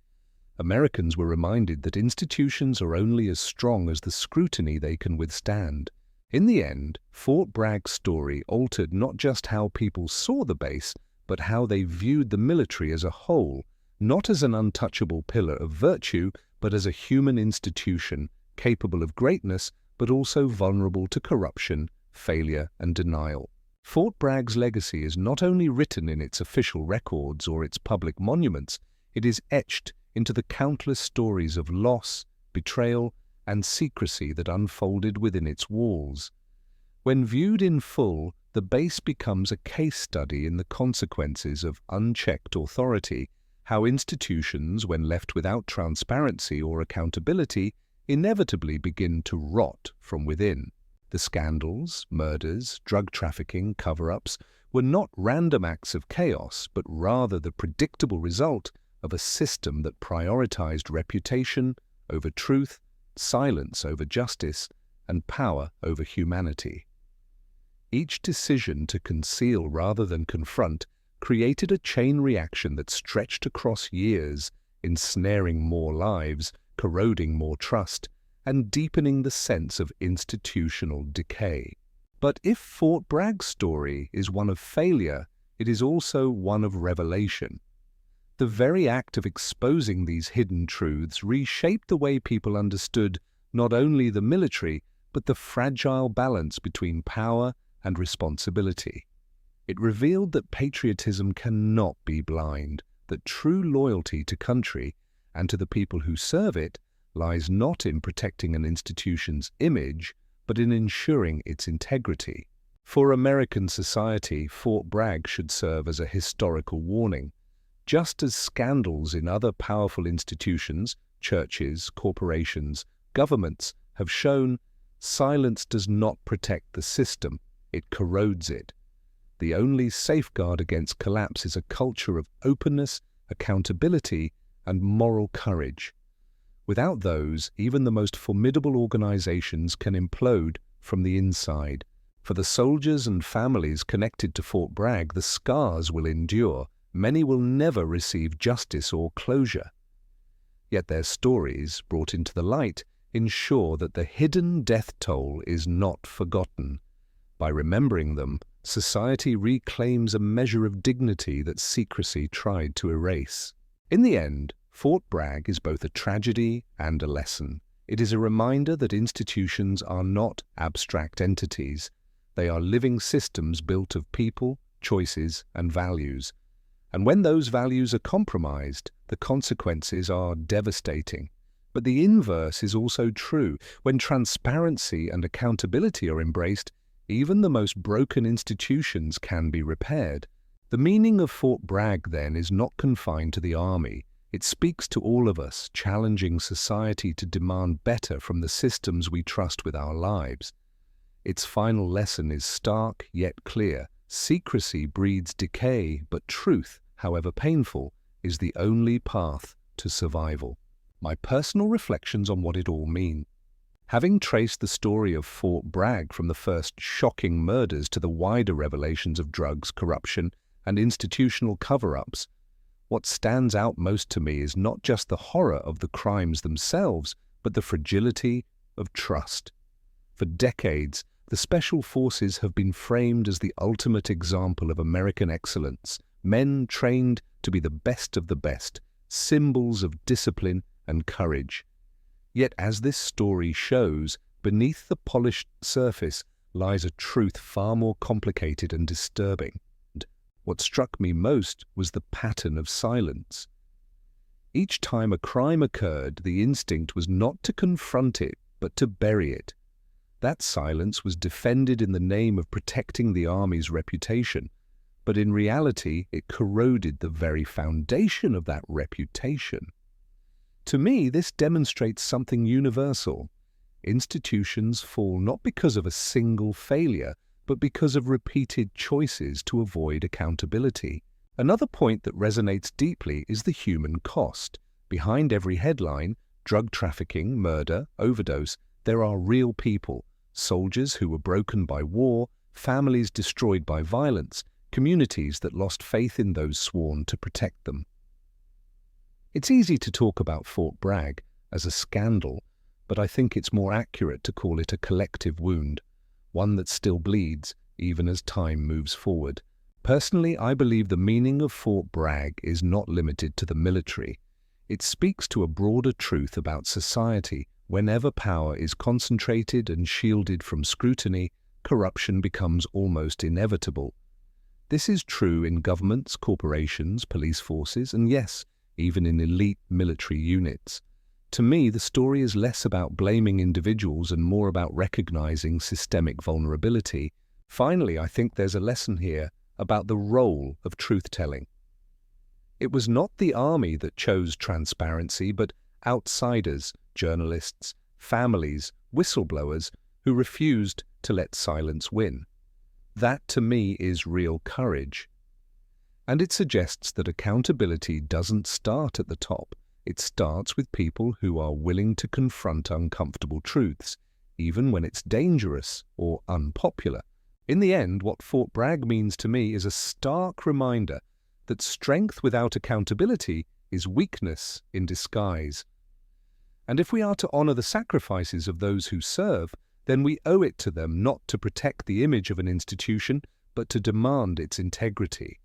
Americans were reminded that institutions are only as strong as the scrutiny they can withstand. In the end, Fort Bragg's story altered not just how people saw the base, but how they viewed the military as a whole, not as an untouchable pillar of virtue, but as a human institution capable of greatness, but also vulnerable to corruption, failure, and denial. Fort Bragg's legacy is not only written in its official records or its public monuments, it is etched into the countless stories of loss, betrayal, and secrecy that unfolded within its walls. When viewed in full, the base becomes a case study in the consequences of unchecked authority, how institutions, when left without transparency or accountability, inevitably begin to rot from within. The scandals, murders, drug trafficking, cover-ups were not random acts of chaos, but rather the predictable result of a system that prioritized reputation over truth, silence over justice, and power over humanity. Each decision to conceal rather than confront created a chain reaction that stretched across years, ensnaring more lives, corroding more trust, and deepening the sense of institutional decay. But if Fort Bragg's story is one of failure, it is also one of revelation. The very act of exposing these hidden truths reshaped the way people understood not only the military, but the fragile balance between power and responsibility. It revealed that patriotism cannot be blind, that true loyalty to country and to the people who serve it lies not in protecting an institution's image, but in ensuring its integrity. For American society, Fort Bragg should serve as a historical warning. Just as scandals in other powerful institutions, churches, corporations, governments have shown silence does not protect the system, it corrodes it. The only safeguard against collapse is a culture of openness, accountability, and moral courage. Without those, even the most formidable organizations can implode from the inside. For the soldiers and families connected to Fort Bragg, the scars will endure. Many will never receive justice or closure. Yet their stories, brought into the light, ensure that the hidden death toll is not forgotten. By remembering them, society reclaims a measure of dignity that secrecy tried to erase. In the end, Fort Bragg is both a tragedy and a lesson. It is a reminder that institutions are not abstract entities. They are living systems built of people, choices, and values. And when those values are compromised, the consequences are devastating. But the inverse is also true. When transparency and accountability are embraced, even the most broken institutions can be repaired. The meaning of Fort Bragg, then, is not confined to the army. It speaks to all of us, challenging society to demand better from the systems we trust with our lives. Its final lesson is stark yet clear. Secrecy breeds decay, but truth, however painful, is the only path to survival. My personal reflections on what it all means. Having traced the story of Fort Bragg from the first shocking murders to the wider revelations of drugs, corruption, and institutional cover-ups, what stands out most to me is not just the horror of the crimes themselves, but the fragility of trust. For decades, the Special Forces have been framed as the ultimate example of American excellence, men trained to be the best of the best, symbols of discipline and courage. Yet as this story shows, beneath the polished surface lies a truth far more complicated and disturbing. What struck me most was the pattern of silence. Each time a crime occurred, the instinct was not to confront it, but to bury it. That silence was defended in the name of protecting the Army's reputation, but in reality it corroded the very foundation of that reputation. To me, this demonstrates something universal. Institutions fall not because of a single failure, but because of repeated choices to avoid accountability. Another point that resonates deeply is the human cost. Behind every headline, drug trafficking, murder, overdose, there are real people, soldiers who were broken by war, families destroyed by violence, communities that lost faith in those sworn to protect them. It's easy to talk about Fort Bragg as a scandal, but I think it's more accurate to call it a collective wound, one that still bleeds even as time moves forward. Personally, I believe the meaning of Fort Bragg is not limited to the military. It speaks to a broader truth about society. Whenever power is concentrated and shielded from scrutiny, corruption becomes almost inevitable. This is true in governments, corporations, police forces, and yes, even in elite military units. To me, the story is less about blaming individuals and more about recognizing systemic vulnerability. Finally, I think there's a lesson here about the role of truth-telling. It was not the army that chose transparency, but outsiders, journalists, families, whistleblowers who refused to let silence win. That, to me, is real courage. And it suggests that accountability doesn't start at the top. It starts with people who are willing to confront uncomfortable truths, even when it's dangerous or unpopular. In the end, what Fort Bragg means to me is a stark reminder that strength without accountability is weakness in disguise. And if we are to honor the sacrifices of those who serve, then we owe it to them not to protect the image of an institution, but to demand its integrity.